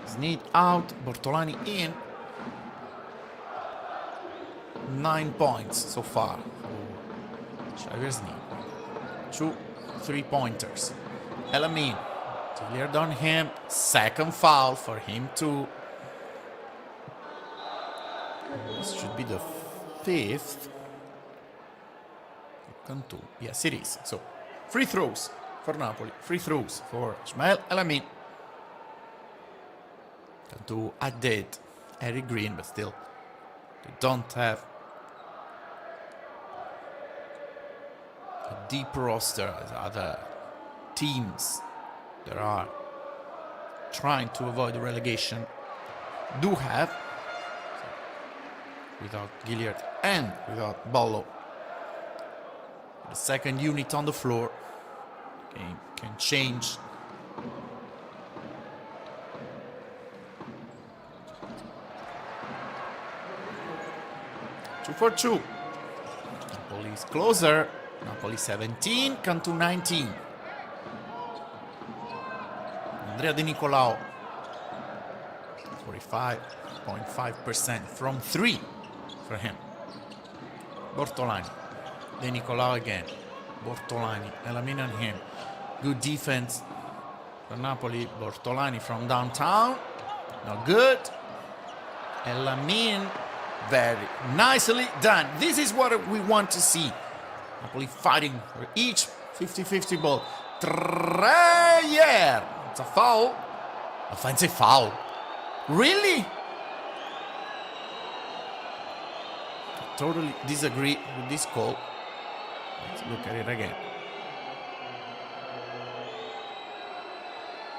Sneed out, Bortolani in. 9 points so far for Xavier Sneed. 2 3-pointers. Elamin. Hilliard on him. Second foul for him too. This should be the 5th. Cantù. Yes, it is. So, free throws for Napoli. Free throws for Ismail Elamin. Cantù added Eric Green, but still, they don't have a deep roster as other teams that are trying to avoid the relegation do have. So, without Hilliard and without Ballo, the second unit on the floor, game can change. Two for two. Napoli is closer. Napoli 17, Cantù 19. Andrea Di Nicolao, 45.5% from 3 for him. Bortolani, Di Nicolao again. Bortolani, Elamin on him. Good defense for Napoli. Bortolani from downtown, not good. Elamin Very nicely done. This is what we want to see. Napoli fighting for each 50-50 ball. Treyer. It's a foul. Offensive foul. Really? I totally disagree with this call. Let's look at it again.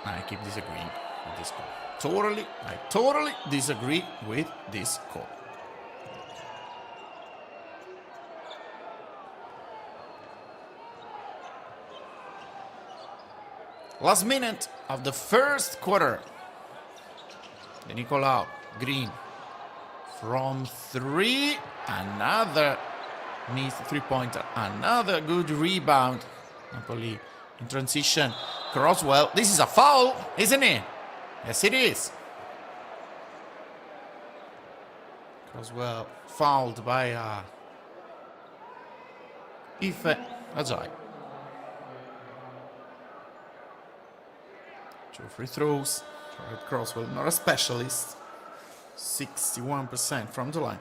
I keep disagreeing with this call. I totally disagree with this call. Last minute of the first quarter. De Nicolau, Green from 3. Another missed three-pointer. Another good rebound. Napoli in transition. Croswell. This is a foul, isn't it? Yes, it is. Croswell fouled by 𝗠𝗔𝗖𝗛. 2 free throws. Croswell, not a specialist. 61% from the line.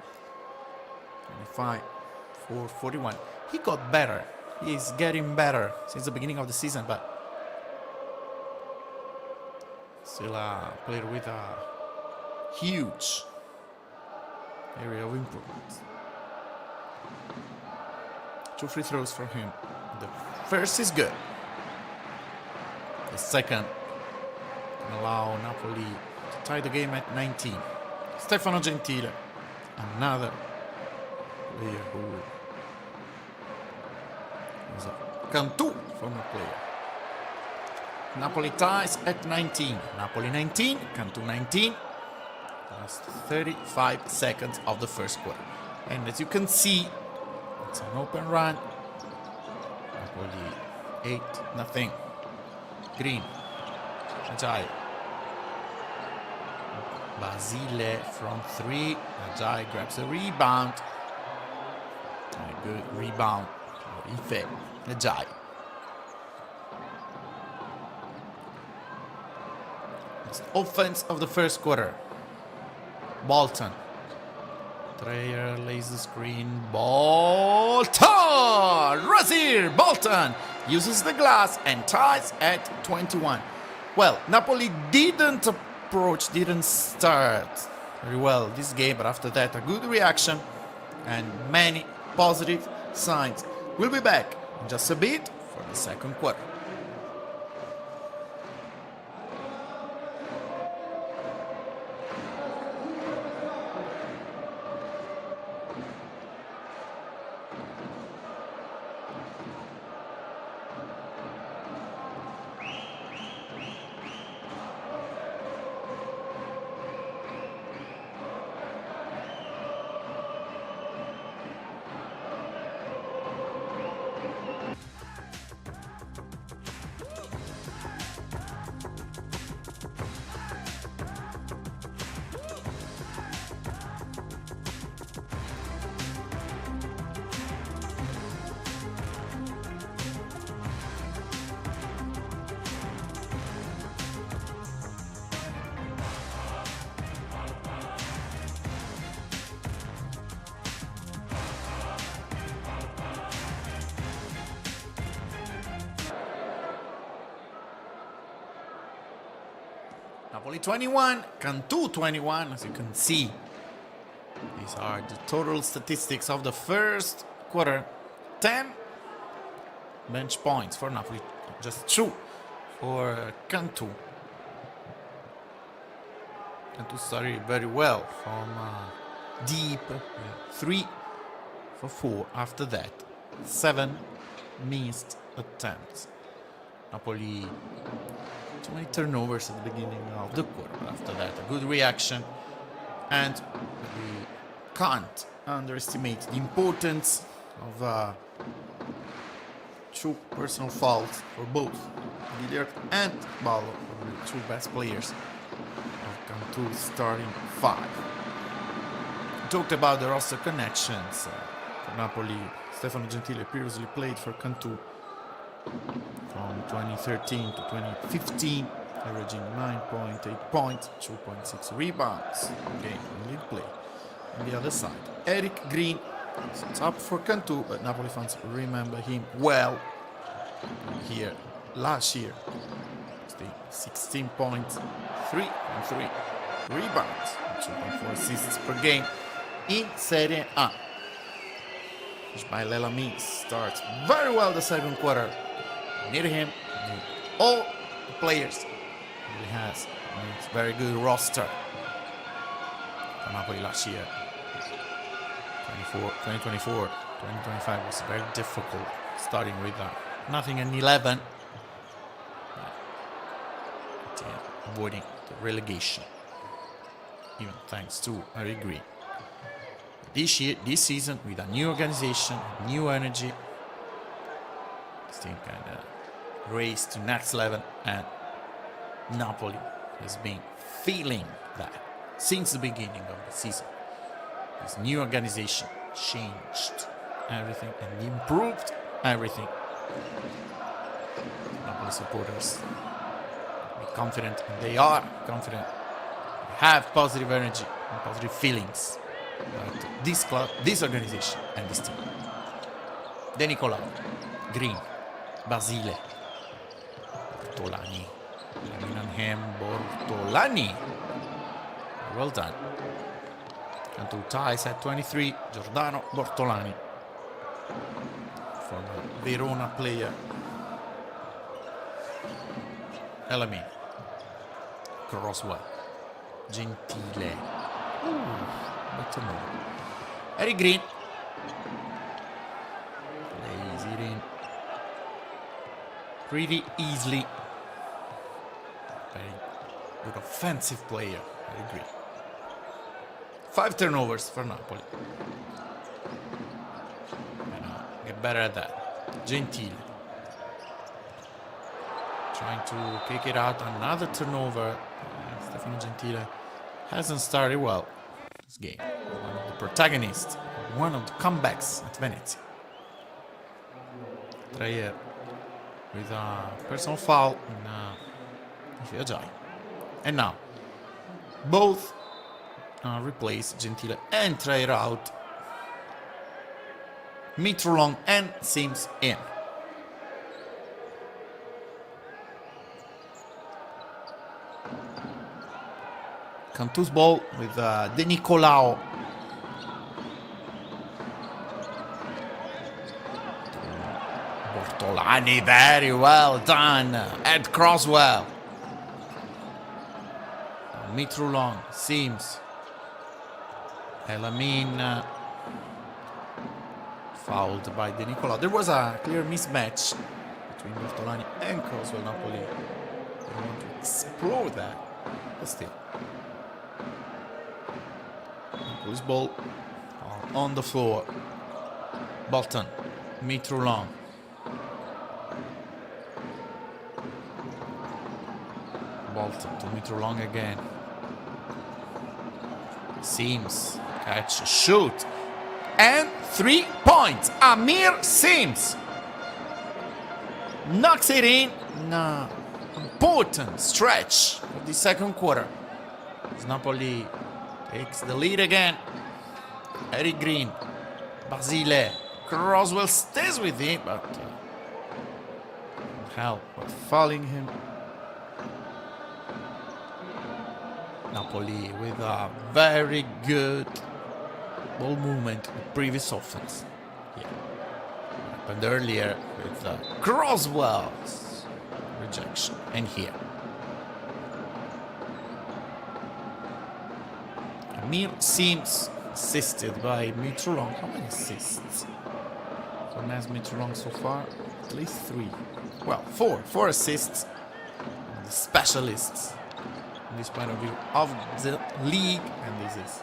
25-4-41. He got better. He's getting better since the beginning of the season, but still a player with a huge area of improvement. 2 free throws for him. The first is good. The second can allow Napoli to tie the game at 19. Stefano Gentile, another player who is a Cantù former player. Napoli ties at 19. Napoli 19, Cantù 19. Last 35 seconds of the first quarter. And as you can see, it's an open run. Napoli 8-0. Green. Ajay. Basile from 3. Ajay grabs a rebound. A good rebound for Ife. Ajay. Offense of the first quarter. Bolton. Treyer lays the screen. Bolton! Razir Bolton uses the glass and ties at 21. Well, Napoli didn't start very well this game, but after that, a good reaction and many positive signs. We'll be back in just a bit for the second quarter. Napoli 21, Cantù 21, as you can see. These are the total statistics of the first quarter. 10 bench points for Napoli, just 2 for Cantù. Cantù started very well from deep. 3 for 4 after that. 7 missed attempts. Napoli, too many turnovers at the beginning of the quarter. After that, a good reaction. And we can't underestimate the importance of 2 personal fouls for both Villiers and Ballo, the 2 best players of Cantù's starting 5. We talked about the roster connections. For Napoli, Stefano Gentile previously played for Cantù from 2013 to 2015, averaging 9.8 points, 2.6 rebounds, game in league play. on the other side. Eric Green sets up for Cantù, but Napoli fans remember him well here last year. 16 points, 3.3 rebounds, 2.4 assists per game in Serie A. Ismail El-Amin starts very well the second quarter. Near him, all the players he has. It's very good roster for Napoli last year. 2024, 2025 was very difficult, starting with nothing in 11, avoiding the relegation, even thanks to Eric Green. This season, with a new organization, new energy, this team can race to next level, and Napoli has been feeling that since the beginning of the season. This new organization changed everything and improved everything. Napoli supporters be confident, and they are confident. They have positive energy and positive feelings about this club, this organization, and this team. De Nicolao, Green, Basile, Bortolani, Minanhem, Bortolani. Well done. Cantù ties at 23. Giordano Bortolani, former Verona player. El-Amin, Croswell, Gentile. Eric Green plays it in pretty easily. Very good offensive player, Eric Green. 5 turnovers for Napoli. Get better at that. Gentile trying to kick it out. Another turnover. Stefano Gentile hasn't started well this game. One of the protagonists, one of the comebacks at Venezia. Trayer with a personal foul in Fiaggiai. And now, both replace Gentile and Trayer out. Mitrolong and Sims in. Cantú's ball with De Nicolao. Bortolani, very well done. Ed Croswell. Mitrolong, Sims. El-Amin fouled by De Nicolao. There was a clear mismatch between Bortolani and Croswell. Napoli, they want to explore that, but still. Napoli's ball on the floor. Bolton, Mitrolong. Bolton to Mitrolong again. Sims, catch, shoot, and 3 points. Amir Sims knocks it in. No, important stretch of the second quarter. As Napoli takes the lead again. Eric Green, Basile, Croswell stays with it, but help with fouling him. Napoli with a very good ball movement with previous offense. Yeah. Happened earlier with Croswell's rejection. And here. Amir Sims assisted by Mitrolong. How many assists from Mitrolong so far? At least 3. Well, 4. 4 assists. The specialists in this point of view of the league, and this is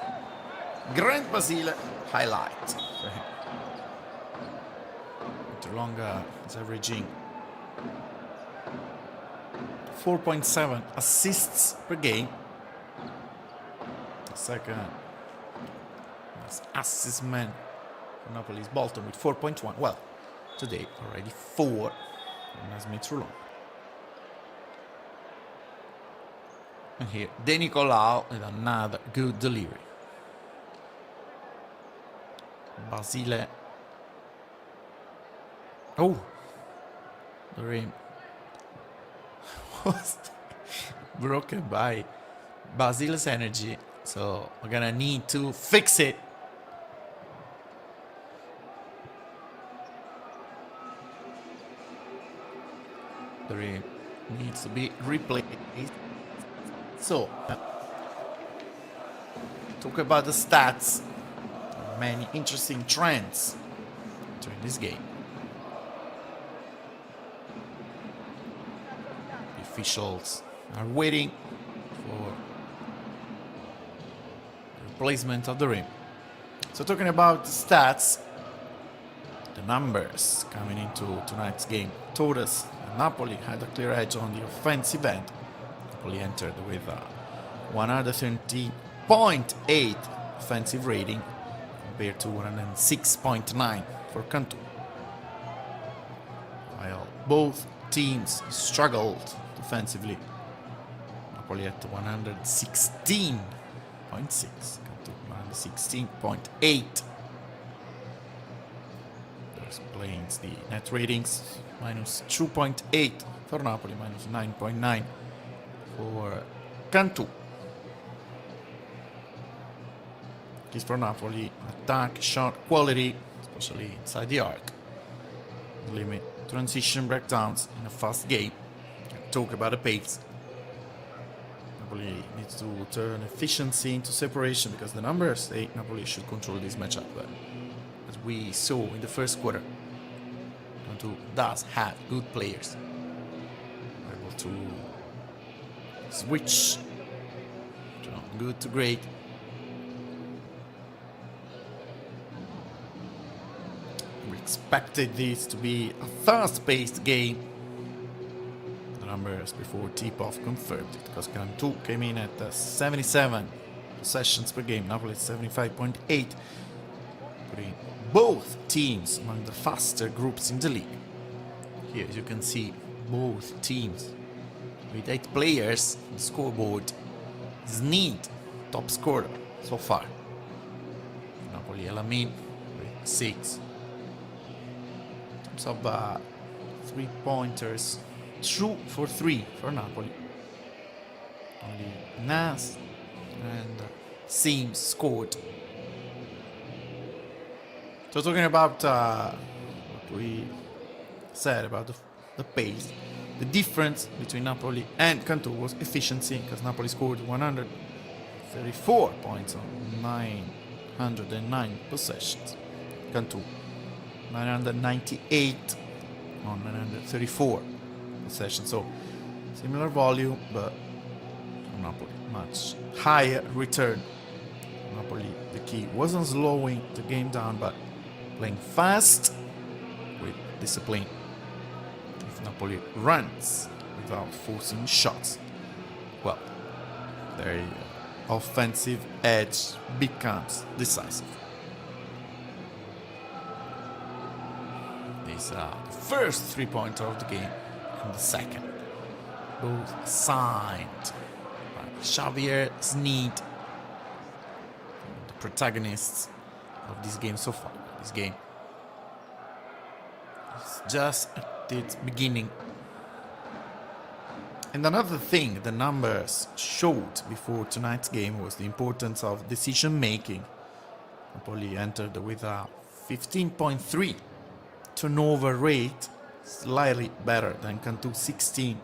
Grant Basile highlight for him. Mitrolong is averaging 4.7 assists per game. The second assist man for Napoli's Bolton with 4.1. Well, today already 4 as Mitrolong. And here, De Nicolao with another good delivery. Basile. Oh, the rim was broken by Basile's energy, so we're gonna need to fix it. The rim needs to be replaced. So, talk about the stats. Many interesting trends during this game. The officials are waiting for the replacement of the rim. So talking about the stats, the numbers coming into tonight's game told us that Napoli had a clear edge on the offensive end. Napoli entered with a 130.8 offensive rating compared to 106.9 for Cantù. While both teams struggled defensively, Napoli at 116.6, Cantù 116.8. That explains the net ratings, minus 2.8 for Napoli, minus 9.9 for Cantù. Keys for Napoli: attack, shot quality, especially inside the arc, limit transition breakdowns in a fast game. Talk about the pace. Napoli needs to turn efficiency into separation because the numbers say Napoli should control this matchup. But as we saw in the first quarter, Cantù does have good players. They're able to switch from good to great. We expected this to be a fast-paced game. The numbers before tip-off confirmed it because Cantù came in at 77 possessions per game. Napoli 75.8, putting both teams among the faster groups in the league. Here, as you can see, both teams with 8 players on the scoreboard. Snead, top scorer so far. Napoli Elamin with 6. In terms of 3-pointers, 2 for 3 for Napoli. Only Nas and Seams scored. So talking about what we said about the pace, the difference between Napoli and Cantù was efficiency, because Napoli scored 134 points on 909 possessions. Cantù 998 on 934 possessions. So similar volume, but Napoli much higher return. Napoli, the key wasn't slowing the game down, but playing fast with discipline. If Napoli runs without forcing shots, well, their offensive edge becomes decisive. This is the first 3-pointer of the game and the second. Both signed by Xavier Snead, the protagonists of this game so far. This game is just at its beginning. And another thing the numbers showed before tonight's game was the importance of decision making. Napoli entered with a 15.3 turnover rate, slightly better than Cantù 16.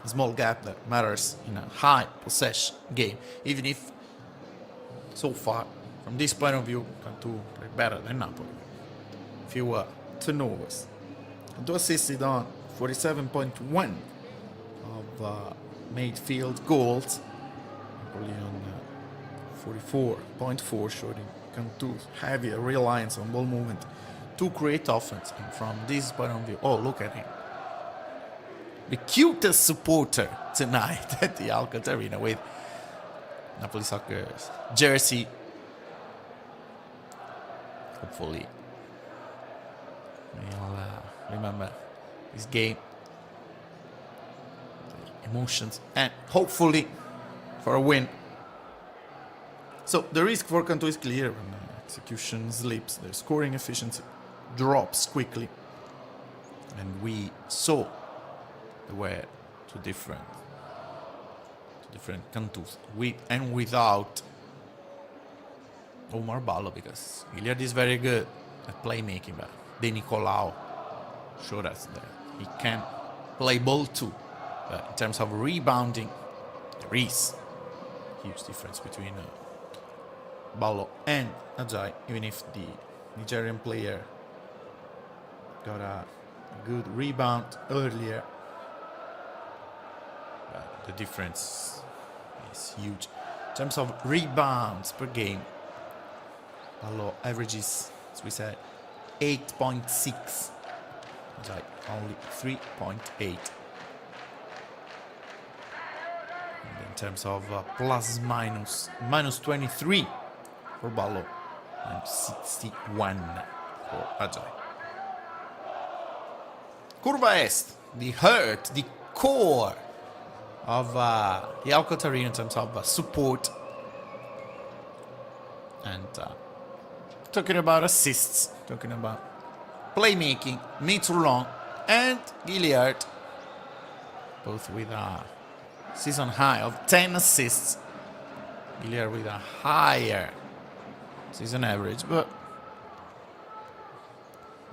A small gap that matters in a high possession game, even if so far, from this point of view, Cantù played better than Napoli. Fewer turnovers. Cantù assisted on 47.1 of made field goals. Napoli on 44.4, showing Cantú's heavier reliance on ball movement to create offense. And from this point of view, oh, look at him. The cutest supporter tonight at the ALCOTT Arena with Napoli Soccer's jersey. Hopefully, we'll remember this game, the emotions, and hopefully for a win. So the risk for Cantù is clear. execution slips, their scoring efficiency drops quickly. And we saw there were two different Cantùs, with and without Omar Ballo, because Iliad is very good at playmaking, but De Nicolau showed us that he can play ball too. But in terms of rebounding, there is a huge difference between Ballo and Ajayi, even if the Nigerian player got a good rebound earlier. But the difference is huge. In terms of rebounds per game, Ballo averages, as we said, 8.6. Ajayi only 3.8. In terms of plus minus, minus 23 for Ballo and 61 for Ajayi. Curva Est, the heart, the core of the ALCOTT Arena in terms of support. And talking about assists, talking about playmaking, Mitroulon and Gilliard, both with a season high of 10 assists. Gilliard with a higher season average, but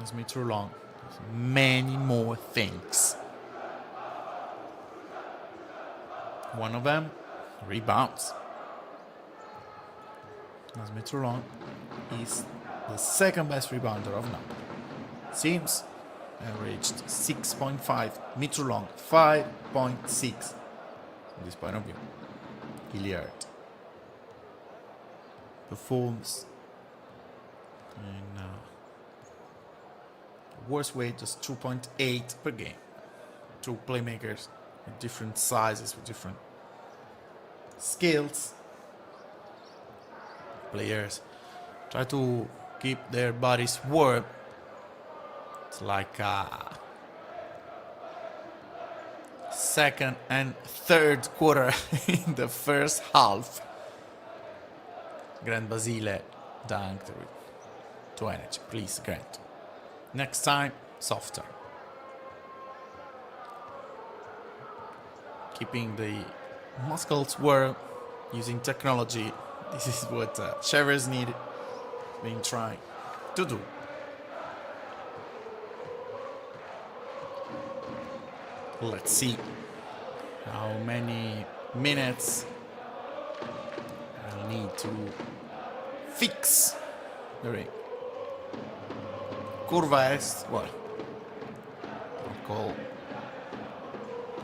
as Mitroulon, many more things. One of them, rebounds. As Mitroulon is the second best rebounder of Napoli. Seems averaged 6.5, Mitroulon 5.6. From this point of view, Gilliard performs in worst way, just 2.8 per game. Two playmakers with different sizes, with different skills. Players try to keep their bodies warm. It's like second and third quarter in the first half. Grant Basile dunked with 2 energy. Please, Grant. Next time, softer. Keeping the muscles warm, using technology. This is what Shevers needed, been trying to do. Let's see how many minutes I'll need to fix the ring. Curva Est, well, I'll call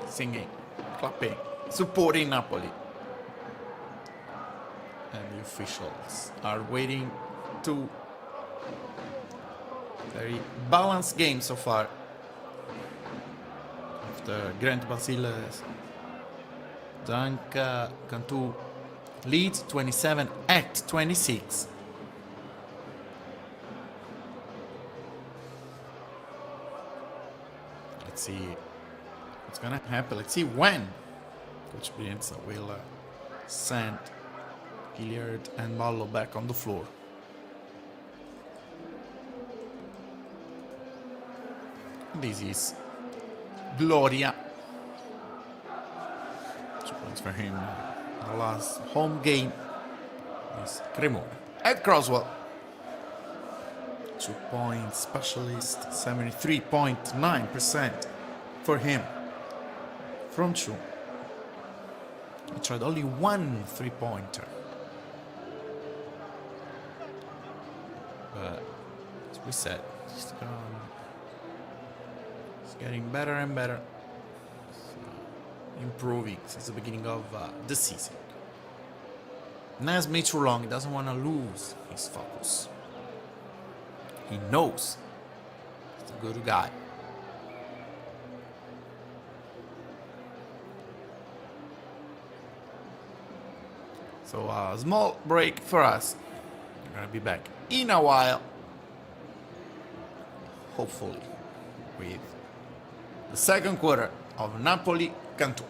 singing, clapping, supporting Napoli. And the officials are waiting to very balanced game so far. After Grant Basile's dunk, Cantù leads 27 at 26. Let's see what's gonna happen. Let's see when Coach Brienza will send Gilliard and Ballo back on the floor. This is Gloria. 2 points for him. The last home game is Cremona. At Croswell. 2 point specialist, 73.9% for him. From 2. He tried only 1 3-pointer. But as we said, he's getting better and better. Improving since the beginning of the season. Nas Mitroulon doesn't want to lose his focus. He knows he's a good guy. So a small break for us. We're gonna be back in a while. Hopefully with the second quarter of Napoli Cantù.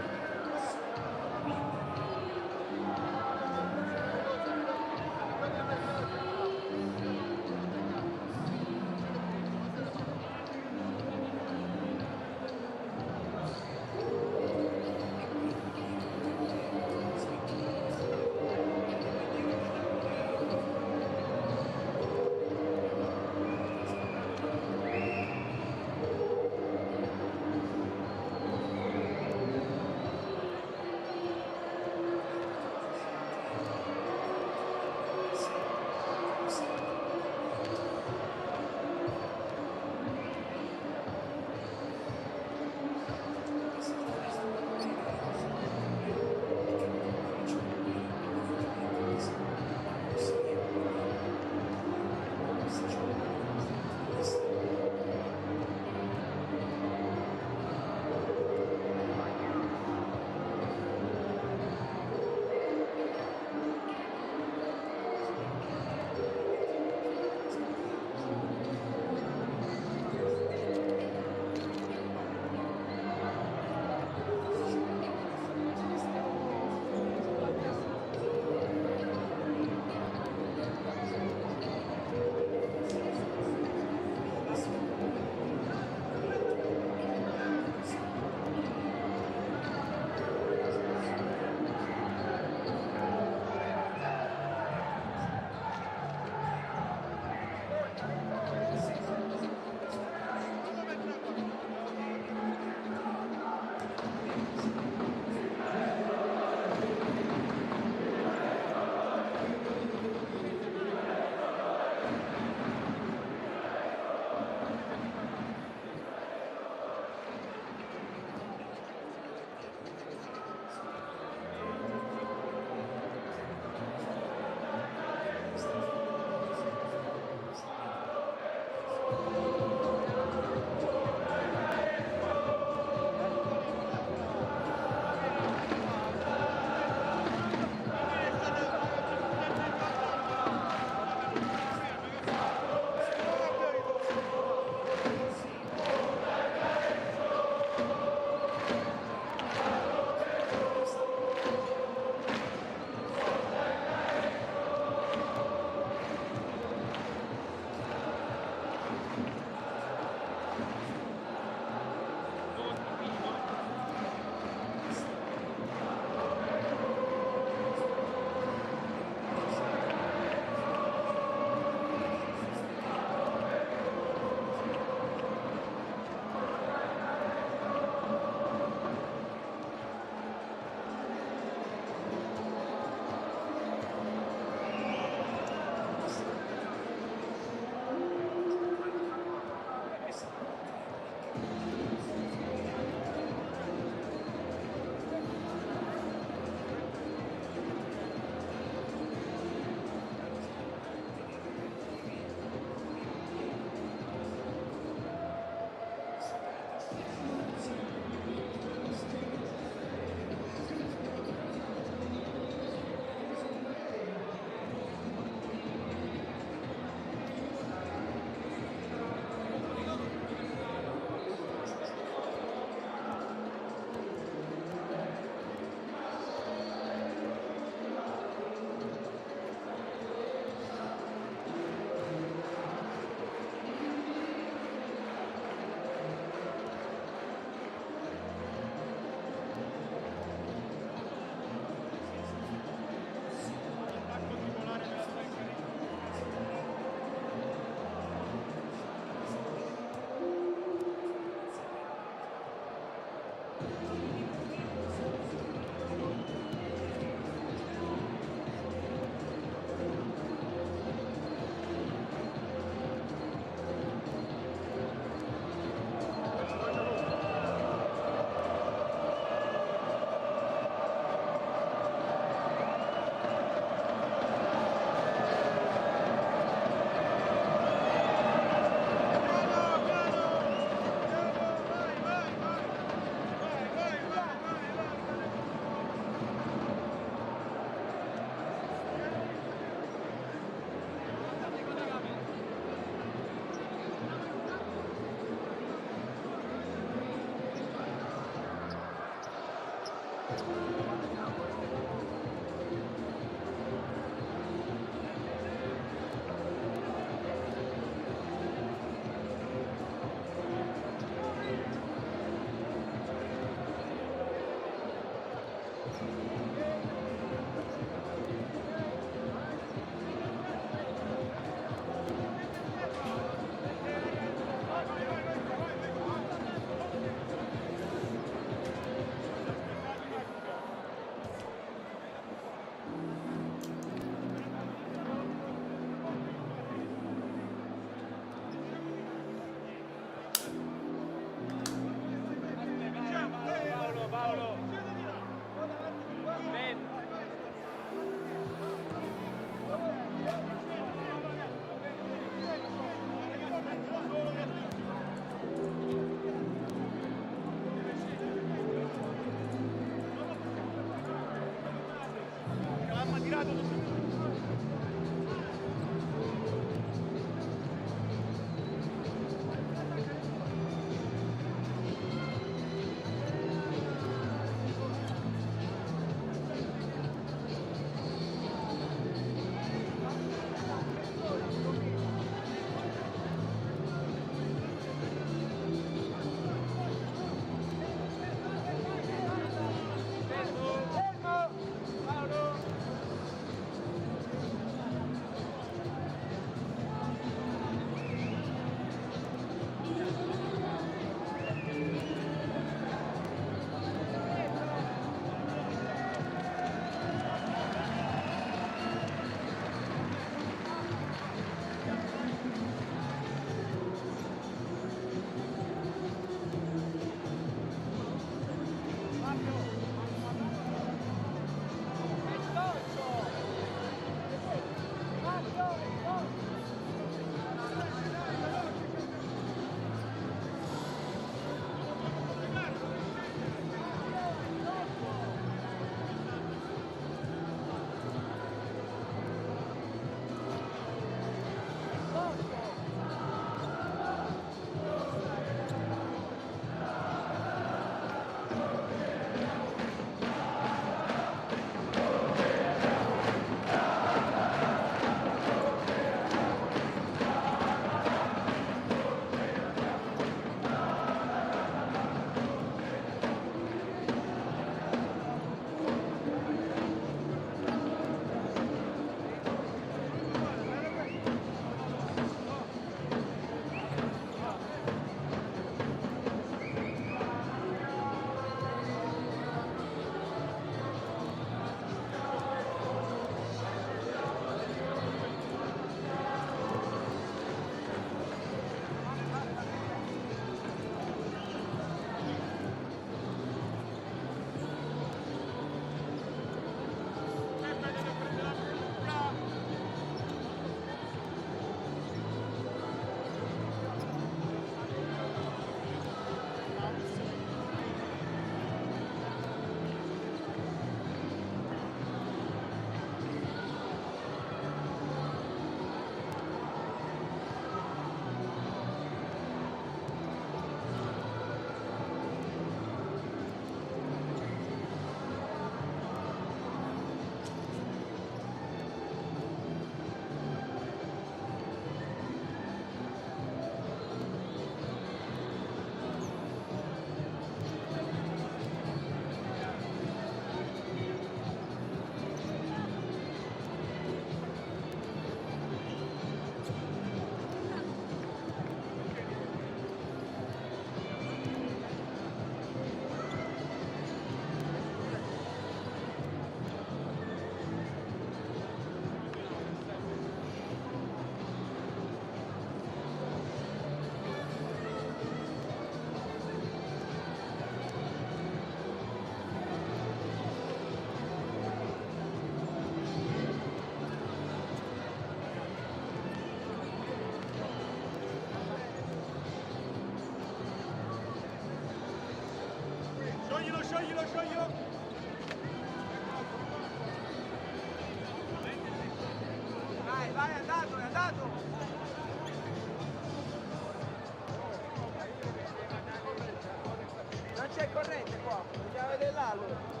Non c'è corrente qua, bisogna vedere là allora.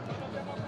Non abbiamo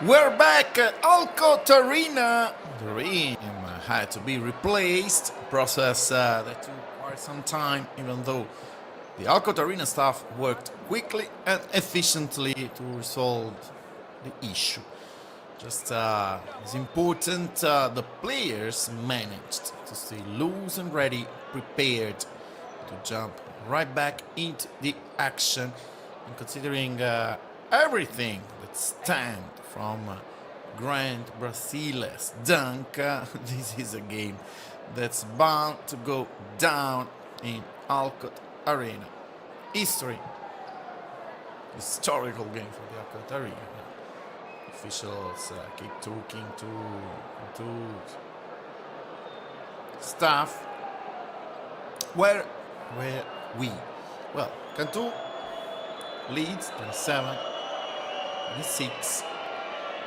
We're back at ALCOTT Arena. The ring had to be replaced. Process that took quite some time, even though the ALCOTT Arena staff worked quickly and efficiently to resolve the issue. Just as important, the players managed to stay loose and ready, prepared to jump right back into the action. And considering everything that stands from 𝗠𝗔𝗧𝗖𝗛's dunk, this is a game that's bound to go down in ALCOTT Arena. Historical game for the ALCOTT Arena. Officials keep talking to staff. Where were we? Well, Cantù leads 27-26.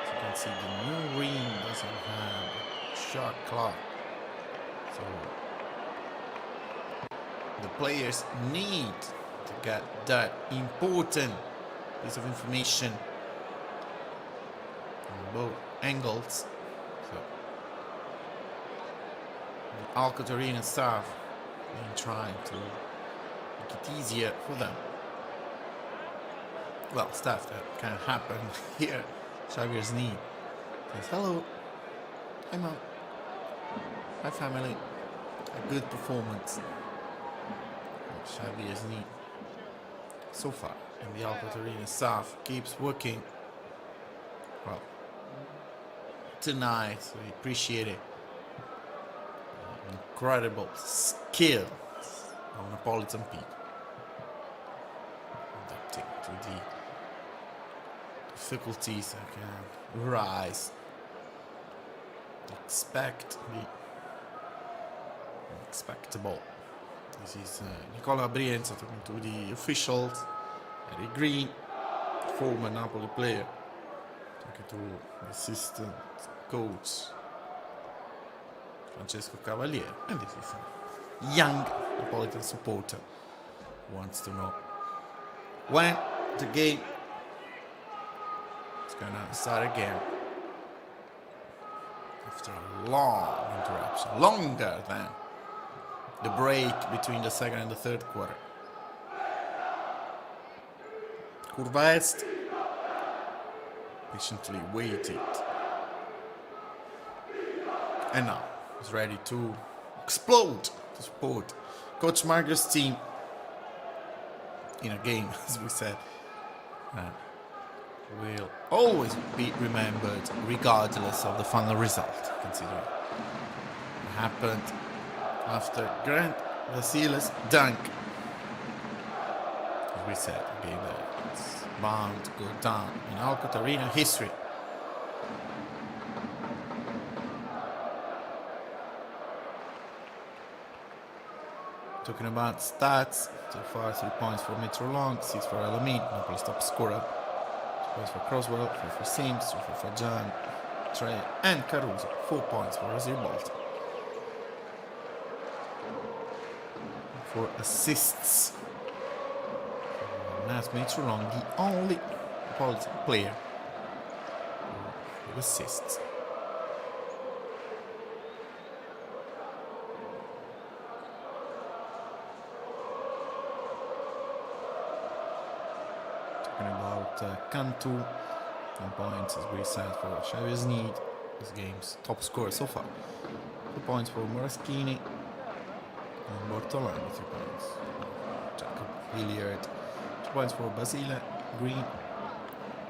You can see the new ring doesn't have a shot clock, so the players need to get that important piece of information on both angles. So the ALCOTT Arena staff been trying to make it easier for them. Well, stuff that can happen here. 𝗠𝗔𝗧𝗖𝗛 says, hello, hi mom, hi family, a good performance. 𝗠𝗔𝗧𝗖𝗛 so far, and the ALCOTT Arena staff keeps working well tonight, so we appreciate it. Incredible skill of Napolitan people, adapting to the difficulties that can arise. Expect the unexpectable. This is Nicola Brienza talking to the officials. Harry Green, former Napoli player, talking to the assistant coach Francesco Cavaliere. And this is a young Napolitan supporter who wants to know when the game is going to start again after a long interruption, longer than the break between the second and the third quarter. Curva Est patiently waited, and now is ready to explode to support Coach Margaret's team in a game, as we said, will always be remembered regardless of the final result, considering what happened after 𝗠𝗔𝗧𝗖𝗛's dunk. As we said, a game that's bound to go down in ALCOTT Arena history. Talking about stats, so far 3 points for Metro Long, 6 for Alamin, Napoli's top scorer, 2 points for Croswell, 4 for Sims, 2 for Fajan, Trey, and Caruso, 4 points for Rosir Bolton. 4 assists. And that's Metro Long, the only Napolitan player with assists. About Cantù, 1 point as we said for 𝗠𝗔𝗧𝗖𝗛, this game's top scorer so far. 2 points for Moraschini and Bortolani, 3 points. Jacob Hilliard, 2 points for Basile, Green,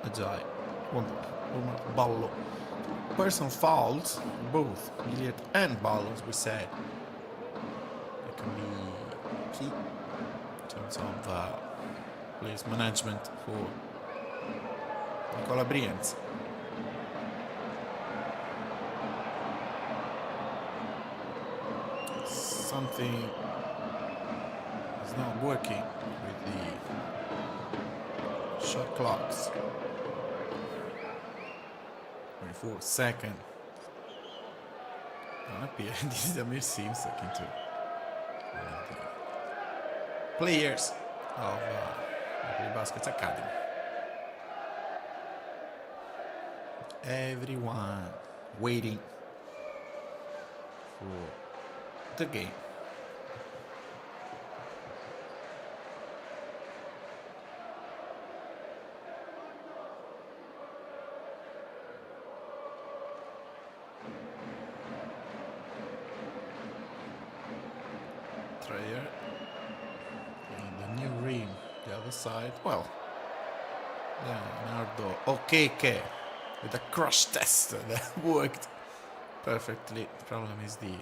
Ajay, 1 point for Ballo. Personal fouls, both Hilliard and Ballo, as we said. That can be key in terms of place management for Nicola Brienza. Something is not working with the shot clocks. 24 seconds. Don't appear. This is Amir Sims talking to the players of Napoli Basket's Academy. Everyone waiting for the game. Trayer. And the new ring, the other side. Well, Leonardo Okeke with a crush test that worked perfectly. The problem is the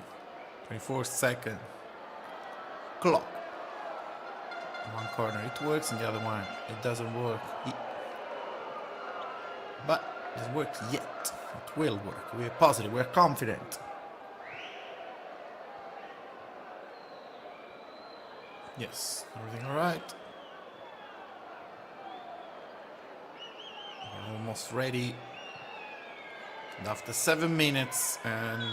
24-second clock. In one corner it works, in the other one it doesn't work. But it doesn't work yet. It will work. We're positive, we're confident. Yes, everything alright. We're almost ready. And after 7 minutes and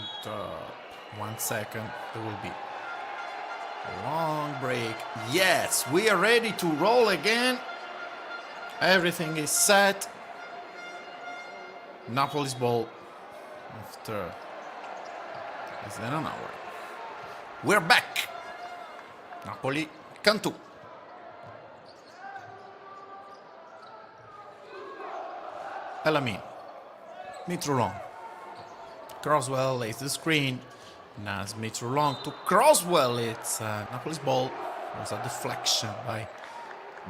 1 second, there will be a long break. Yes, we are ready to roll again. Everything is set. Napoli's ball after less than an hour. We're back. Napoli, Cantù. Elamin. Mitrulong. Croswell lays the screen. Nas Mitrulong to Croswell. It's Napoli's ball. It was a deflection by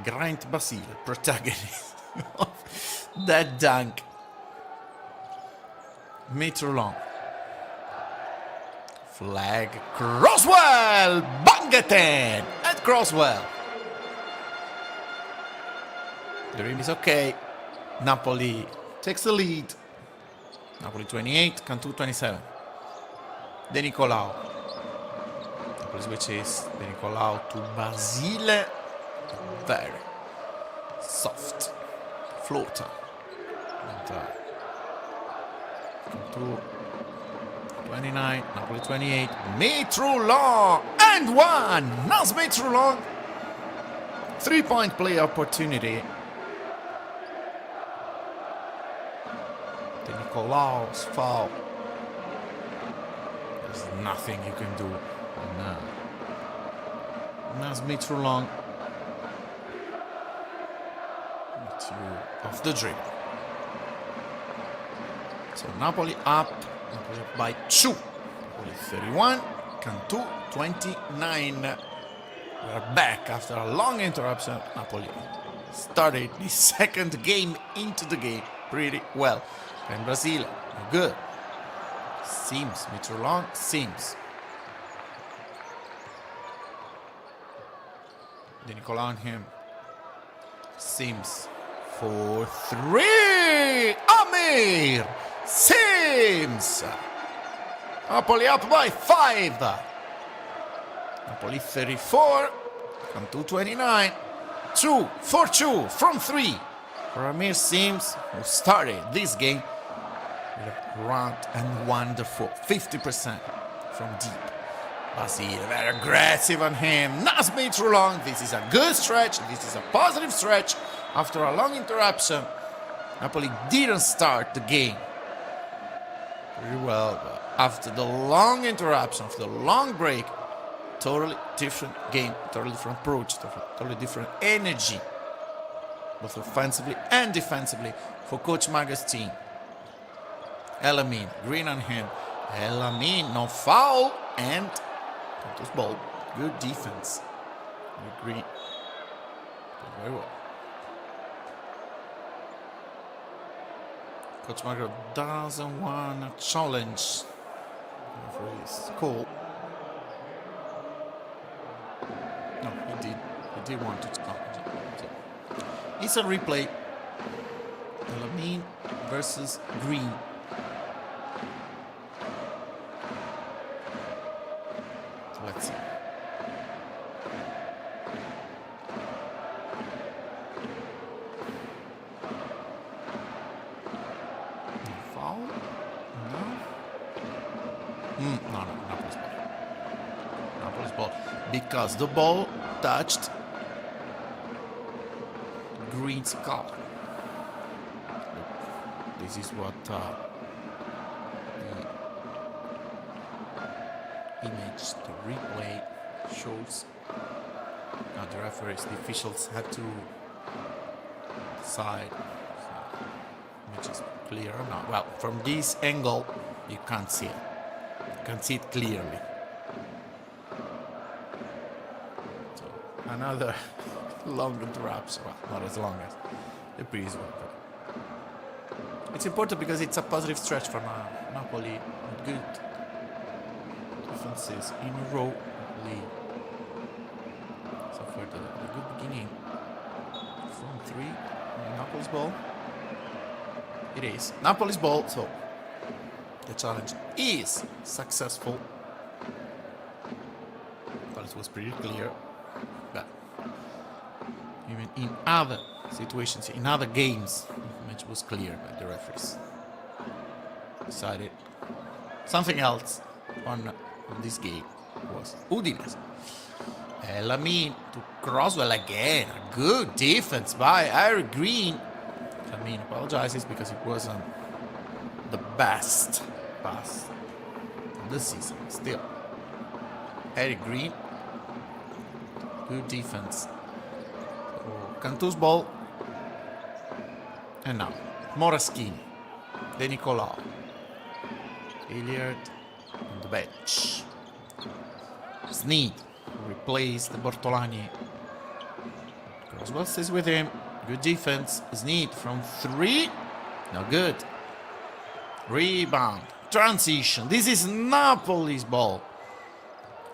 Grant Basile, protagonist of that dunk. Mitrulong. Flag. Croswell! Bangaten! At Croswell. The rim is okay. Napoli takes the lead. Napoli 28, Cantù 27. De Nicolau. Napoli switches. De Nicolau to Basile. Very soft floater. And Cantù 29, Napoli 28. Mitrulong and one. Nas Mitrulong. 3-point play opportunity. De Nicolau's foul. There's nothing you can do. No. Nas Mitrulong. Off the dribble. So Napoli up. Napoli up by 2. Napoli 31. Cantù 29. We're back after a long interruption. Napoli started the second game into the game pretty well. And Brazil, good. Seems, Mitrulong, seems. De Nicolau on him. Seems. 4-3. Amir. Seems. Napoli up by 5. Napoli 34. Cantù 29. 2-4-2 from 3. For Amir Seems, who started this game with a round and wonderful 50% from deep. Basile very aggressive on him. Nas Mitrulong. This is a good stretch. This is a positive stretch. After a long interruption, Napoli didn't start the game very well. But after the long interruption, after the long break, totally different game, totally different approach, totally different energy, both offensively and defensively for Coach Maga's team. Elamin, green on him. Elamin, no foul, and Cantú's ball. Good defense. Green. Very well. Coach Maga doesn't want a challenge for his call. No, he did want to challenge. It's a replay. Elamin versus Green. Let's see. Foul? No. No, Napoli's ball. Napoli's ball. Because the ball touched Green's collar. This is what the image, the replay shows. Now the referees, the officials had to decide which is clear or not. Well, from this angle, you can't see it. You can see it clearly. So another long interruption. Well, not as long as the previous one. It's important because it's a positive stretch for Napoli. Good defenses in a row. So for the good beginning from 3, Napoli's ball. It is Napoli's ball, so the challenge is successful. But it was pretty clear. But even in other situations, in other games, the match was clear, but the referees decided something else on this game. Was Udinese. Lamin to Croswell again. A good defense by Eric Green. Lamin apologizes because it wasn't the best pass of the season. Still, Eric Green. Good defense. Cantú's ball. And now, Moraschini. De Nicolao. Hilliard on the bench. Sneed replaced Bortolani. Croswell stays with him. Good defense. Sneed from 3. No good. Rebound. Transition. This is Napoli's ball.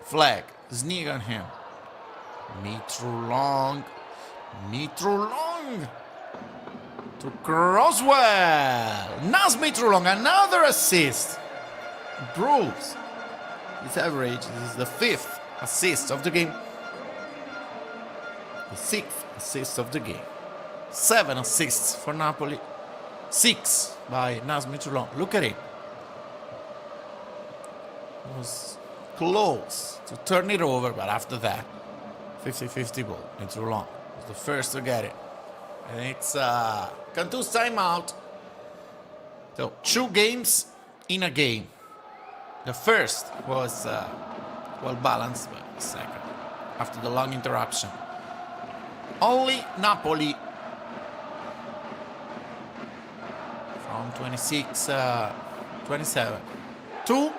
Flag. Sneed on him. Mitrulong. To Croswell. Naz Mitrulong. Another assist. Improves his average. This is the 5th assist of the game. The 6th assist of the game. 7 assists for Napoli. 6 by Naz Mitrulong. Look at him. Was close to turn it over, but after that, 50-50 ball. Mitrulong was the first to get it. And it's Cantú's timeout. So 2 games in a game. The first was well balanced, but the second, after the long interruption, only Napoli from 26-27 to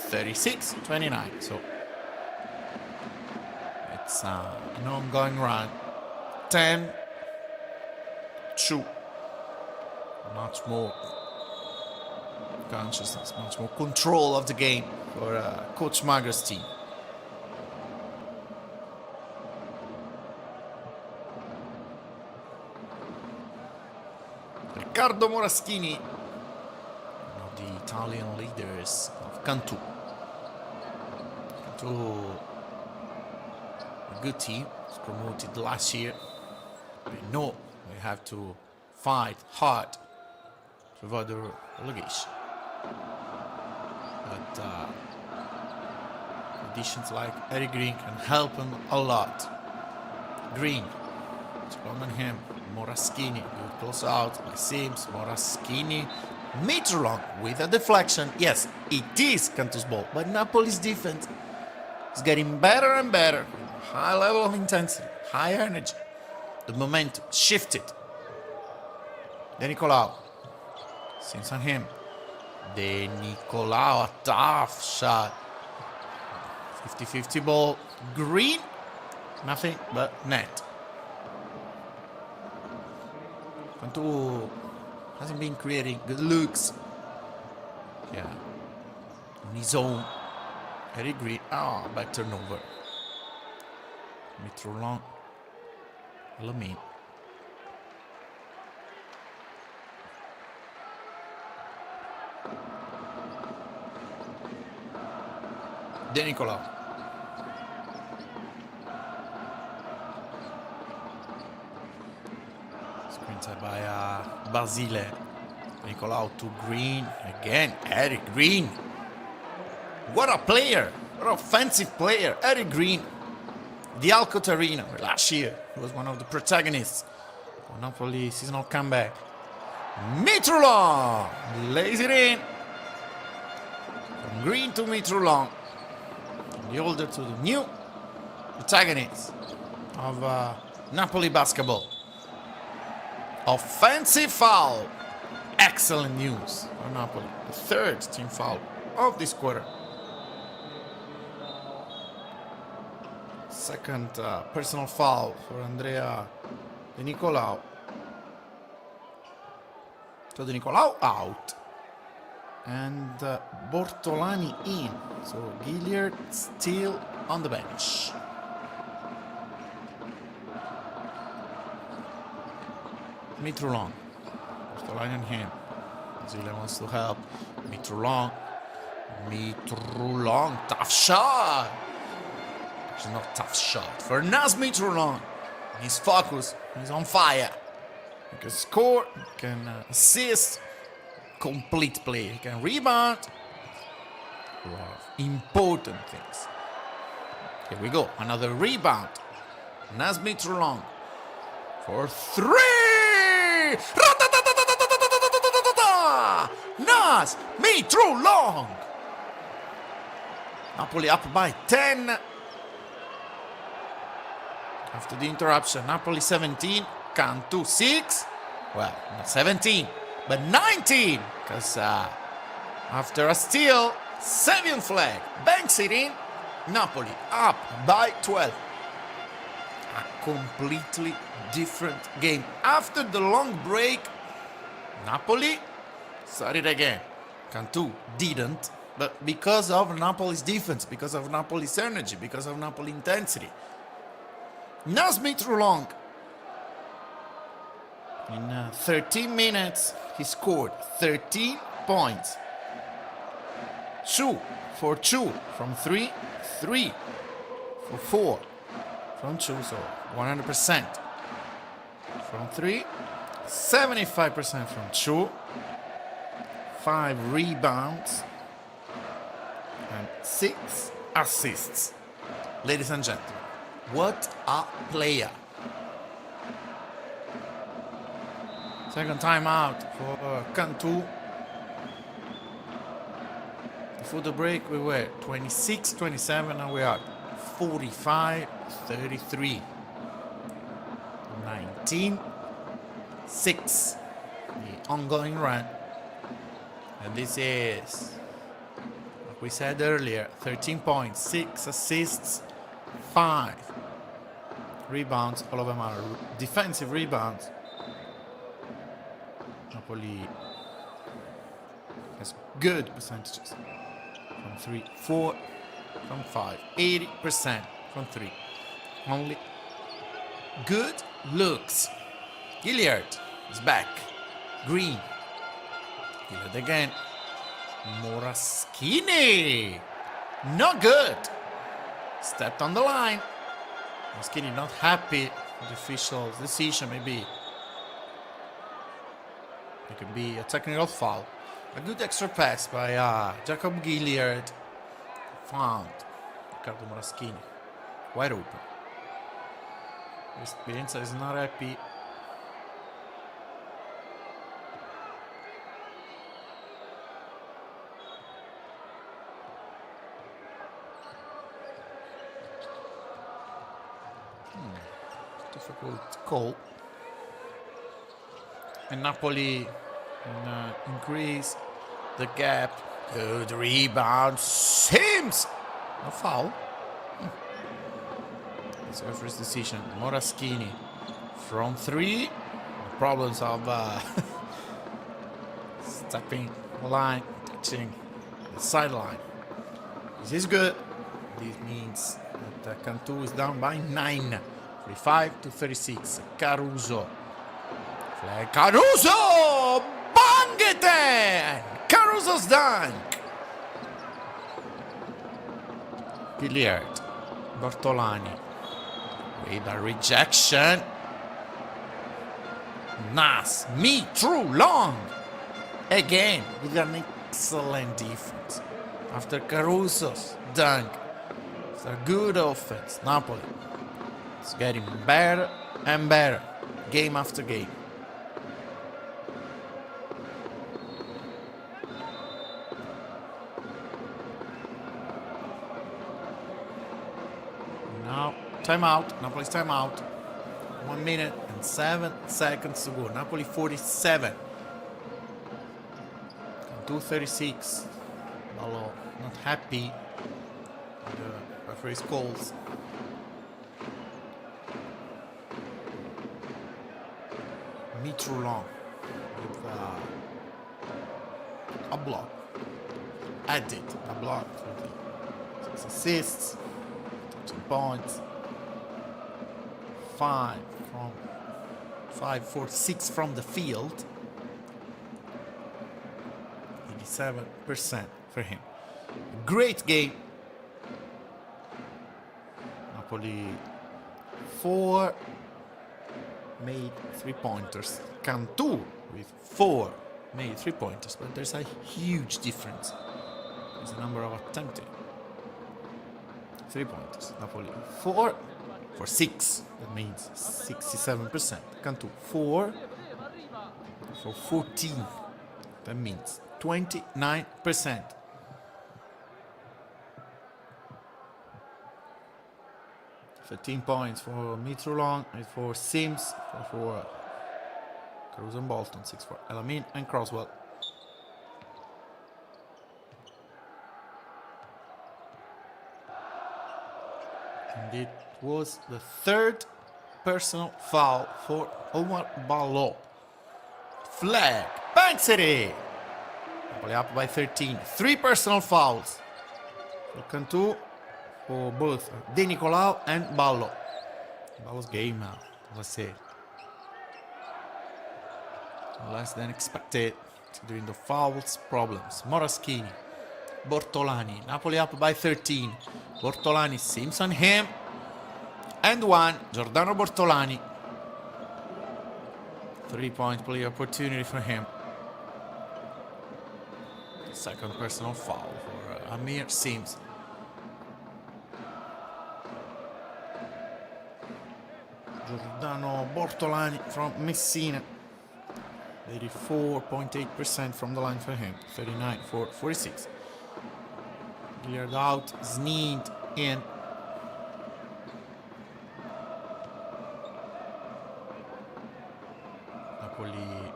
36-29. So it's an ongoing run. 10-2. Much more consciousness, much more control of the game for Coach Magra's team. Riccardo Moraschini, one of the Italian leaders of Cantù. Cantù, a good team, was promoted last year. We know we have to fight hard to avoid the relegation. But additions like Eric Green can help him a lot. Green, it's on him. Moraschini, good close out by Sims. Moraschini, Mitrulong with a deflection. Yes, it is Cantú's ball, but Napoli's defense is getting better and better. High level of intensity, high energy. The momentum shifted. De Nicolao. Sims on him. De Nicolao, a tough shot. 50-50 ball. Green, nothing but net. Cantù hasn't been creating good looks. Yeah. On his own. Eric Green. Bad turnover. Mitrulong. Lamin. De Nicolao. Screen by Basile. De Nicolao to Green. Again, Eric Green. What a player. What an offensive player. Eric Green. The ALCOTT Arena last year. He was one of the protagonists of Napoli seasonal comeback. Mitrulong lays it in. From green to Mitrulong. The older to the new protagonist of Napoli basketball. Offensive foul. Excellent news for Napoli. The third team foul of this quarter. Second personal foul for Andrea De Nicolau. So De Nicolau out. And Bortolani in. So Gilliard still on the bench. Mitrulong. Bortolani on him. Zile wants to help. Mitrulong. Mitrulong. Tough shot. It's not tough shot. For Naz Mitrulong. He's focused. He's on fire. He can score. He can assist. Complete play. He can rebound. A lot of important things. Here we go. Another rebound. Naz Mitrulong. For three. Naz Mitrulong. Napoli up by 10. After the interruption, Napoli 17, Cantù 6. Well, not 17, but 19. Because after a steal, Savion flag banks it in. Napoli up by 12. A completely different game. After the long break, Napoli started again. Cantù didn't, but because of Napoli's defense, because of Napoli's energy, because of Napoli intensity. Naz Mitrulong. In 13 minutes, he scored 13 points. 2 for 2 from 3, 3 for 4 from 2, so 100%. From 3, 75% from 2, 5 rebounds, and 6 assists. Ladies and gentlemen, what a player. Second time out for Cantù. Before the break, we were 26-27, now we are 45-33. 19-6. The ongoing run. And this is, like we said earlier, 13 points, 6 assists, 5 rebounds. All of them are defensive rebounds. Napoli has good percentages. From 3, 4, from 5, 80% from 3. Only good looks. Gilliard is back. Green. Gilliard again. Moraschini. Not good. Stepped on the line. Moraschini not happy with the official's decision. Maybe it could be a technical foul. A good extra pass by Jacob Gilliard. Found Riccardo Moraschini. Wide open. Esperienza is not happy. Difficult call. And Napoli increase the gap. Good rebound. Sims! No foul. That's the referee's decision. Moraschini from 3. The problems of stepping the line, touching the sideline. This is good. This means that Cantù is down by 9. 45-36. Caruso. Flag. Caruso! Bang it in! Caruso's dunk. Gilliard. Bortolani. With a rejection. Naz Mitrulong. Again with an excellent defense. After Caruso's dunk. After good offense. Napoli. It's getting better and better. Game after game. Timeout. Napoli's timeout. 1 minute and 7 seconds to go. Napoli 47. Cantù 36. Ballo not happy with the referee's calls. Mitroulon with a block. Added a block with 6 assists, 2 points. 5 for 6 from the field. 87% for him. Great game. Napoli 4 made 3-pointers. Cantù with 4 made 3-pointers, but there's a huge difference. There's a number of attempted 3-pointers. Napoli 4 for 6. That means 67%. Cantù 4 for 14. That means 29%. $13 points for Mitroulon, 8 for Sims, 4 for Caruso and Bolton, 6 for Elamin and Croswell. And it was the 3rd personal foul for Omar Ballo. Flag, Banksity! Napoli up by 13. 3 personal fouls for Cantù, for both De Nicolau and Ballo. Ballo's game now, as I said. Less than expected, considering the fouls problems. Moraschini, Bortolani, Napoli up by 13. Bortolani, Sims on him. And 1, Giordano Bortolani. 3-point play opportunity for him. Second personal foul for Amir Sims. Giordano Bortolani from Messina. 84.8% from the line for him. 39 for 46. Cleared out, Sneed in. Napoli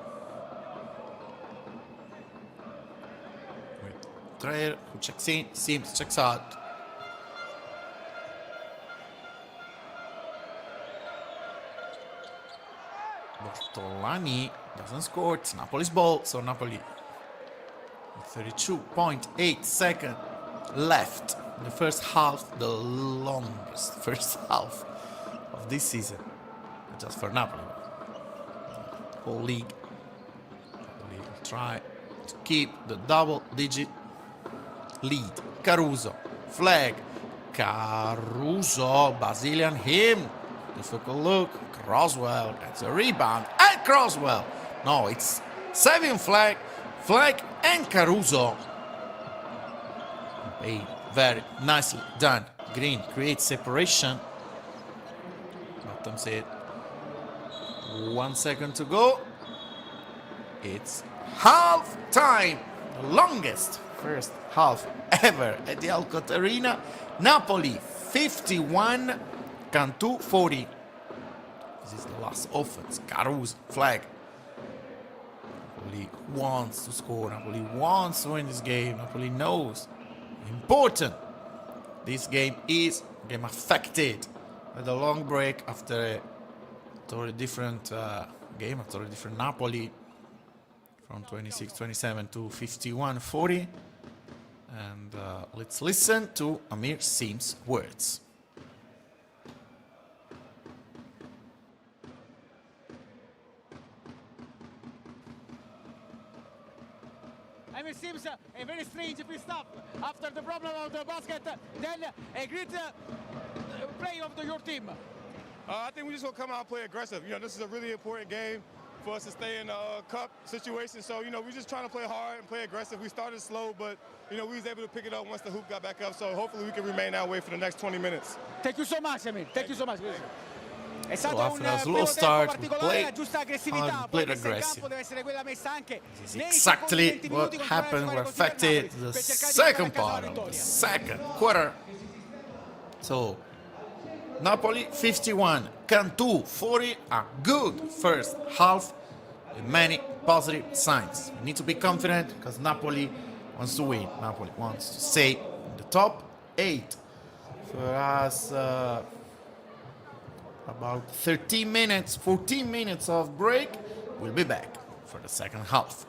with Dreyer, who checks in, Sims checks out. Bortolani doesn't score, it's Napoli's ball, so Napoli 32.8 seconds left in the first half, the longest first half of this season, not just for Napoli, the whole league. Napoli will try to keep the double-digit lead. Caruso, flag, Caruso, Basilian him, difficult look, Croswell gets a rebound, and Croswell, no, it's 7 flag and Caruso. Hey, very nicely done. Green creates separation. Bottom said 1 second to go. It's half time, the longest first half ever at the ALCOTT Arena. Napoli 51, Cantù 40. This is the last offense. Caruso, flag. Napoli wants to score. Napoli wants to win this game. Napoli knows important this game is. Game affected by the long break after a totally different game, a totally different Napoli from 26-27 to 51-40. And let's listen to Amir Sims' words. It seems a very strange stuff after the problem of the basket, then a great play of your team. I think we just going to come out and play aggressive. You know, this is a really important game for us to stay in a cup situation. So, you know, we're just trying to play hard and play aggressive. We started slow, but, you know, we was able to pick it up once the hoop got back up. So hopefully we can remain that way for the next 20 minutes. Thank you so much, Amir. Thank you so much. È stato after a slow start, we played hard, played aggressive. This is exactly what happened. We're affected the second part of the second quarter. So Napoli 51, Cantù 40, a good first half with many positive signs. We need to be confident because Napoli wants to win. Napoli wants to stay in the top 8. For us, about 13 minutes, 14 minutes of break. We'll be back for the second half.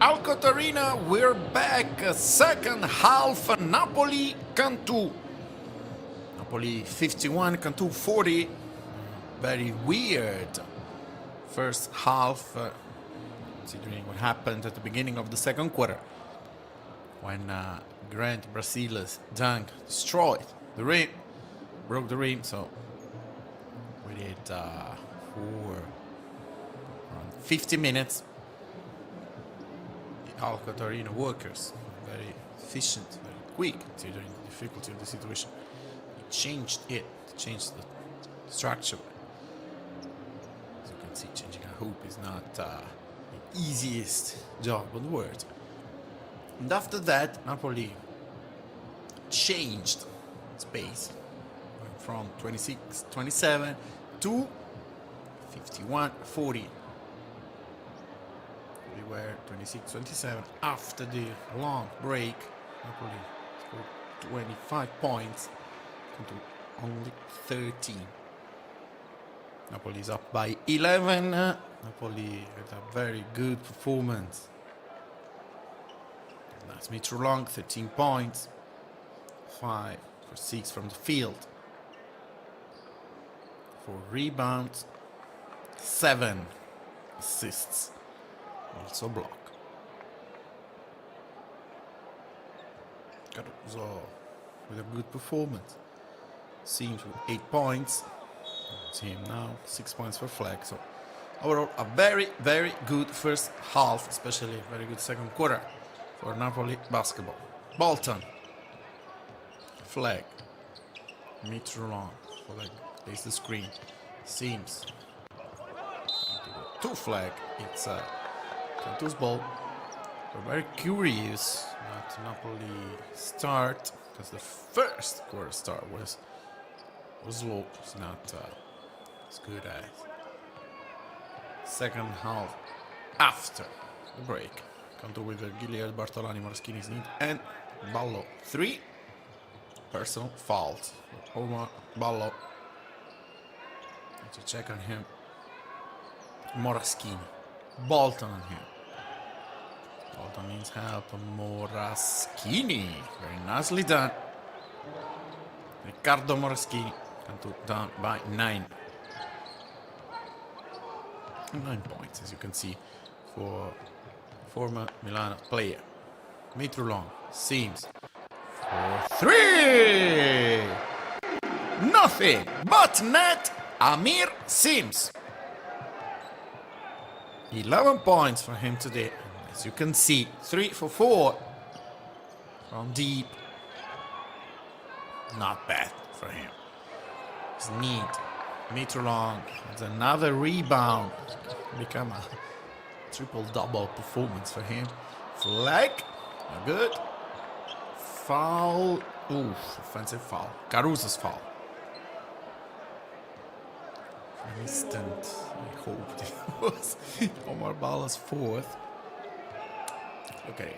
ALCOTT Arena, we're back. Second half, Napoli Cantù. Napoli 51, Cantù 40. Very weird first half, considering what happened at the beginning of the second quarter when Grant Brasile's dunk destroyed the rim, broke the rim. So we did for around 50 minutes. The ALCOTT Arena workers, very efficient, very quick, considering the difficulty of the situation. It changed the structure. As you can see, changing a hoop is not the easiest job on the world. And after that, Napoli changed its pace, went from 26-27 to 51-40. We were 26-27 after the long break. Napoli scored 25 points Cantù only 13. Napoli is up by 11. Napoli had a very good performance. That's Mitro Long, 13 points. 5 for 6 from the field. 4 rebounds. 7 assists. Also block. Caruso with a good performance. Seems with 8 points. See him now, 6 points for flag. So overall, a very, very good first half, especially a very good second quarter for Napoli basketball. Bolton. Flag. Mitro Long. Flag. Plays the screen. Seems. Two flag. It's Cantù's ball. We're very curious that Napoli start, because the first quarter start was low. It's not as good as second half after the break. Cantù with Gilliard, Bartolani, Moraschini, Sneed, and Ballo. 3 personal fouls. Omar Ballo. To check on him. Moraschini. Bolton on him. Bolton needs help. Moraschini. Very nicely done. Riccardo Moraschini. Cantù down by 9. 9 points, as you can see, for former Milan player. Mitro Long. Seems. For 3! Nothing but net. Amir Sims. 11 points for him today. As you can see, 3 for 4 from deep. Not bad for him. It's neat. Mitro Long has another rebound. Become a triple-double performance for him. Flag. Good. Foul. Oof, offensive foul. Caruso's foul. For an instant, I hoped it was Omar Ballo's 4th. Okay.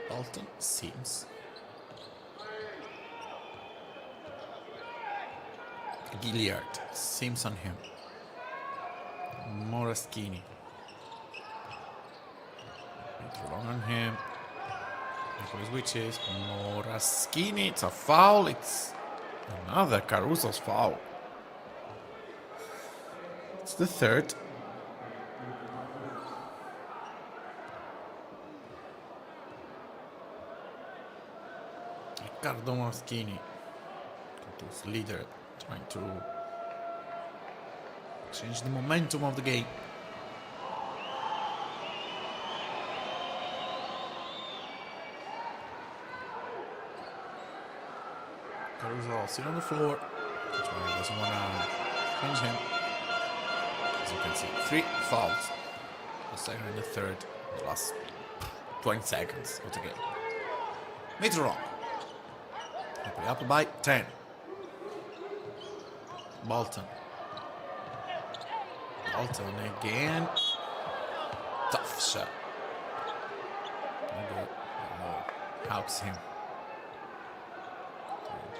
Bolton seems. Gilliard. Seems on him. Moraschini. Mitro Long on him. Napoli switches. Moraschini. It's a foul. It's another Caruso's foul. It's the 3rd. Riccardo Moraschini, Cantù's leader, trying to change the momentum of the game. Caruso sitting on the floor. That's why he doesn't want to change him. As you can see, 3 fouls. The second and the third, the last 20 seconds of the game. Mitro Long. Napoli up by 10. Bolton. Bolton again. Tough shot. Okay. Helps him.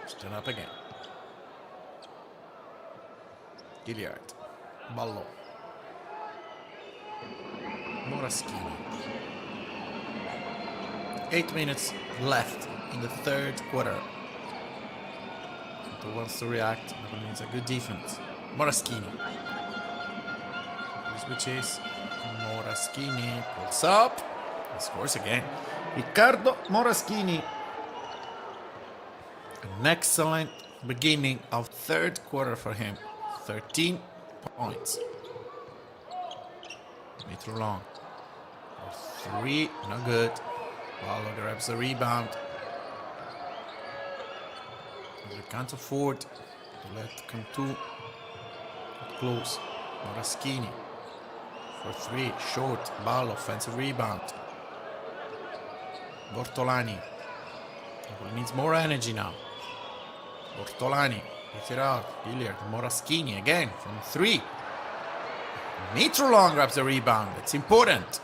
Stand up again. Gilliard. Ballo. Moraschini. 8 minutes left in the 3rd quarter. Cantù wants to react. Napoli needs a good defense. Moraschini. Switches. Moraschini pulls up. He scores again. Riccardo Moraschini. An excellent beginning of 3rd quarter for him. 13 points. Mitro Long. 3, no good. Ballo grabs the rebound. They can't afford to let Cantù get close. Moraschini for 3, short. Ballo, offensive rebound. Bortolani. He needs more energy now. Bortolani, gets it out. Gilliard, Moraschini again from 3. Mitro Long grabs the rebound. It's important.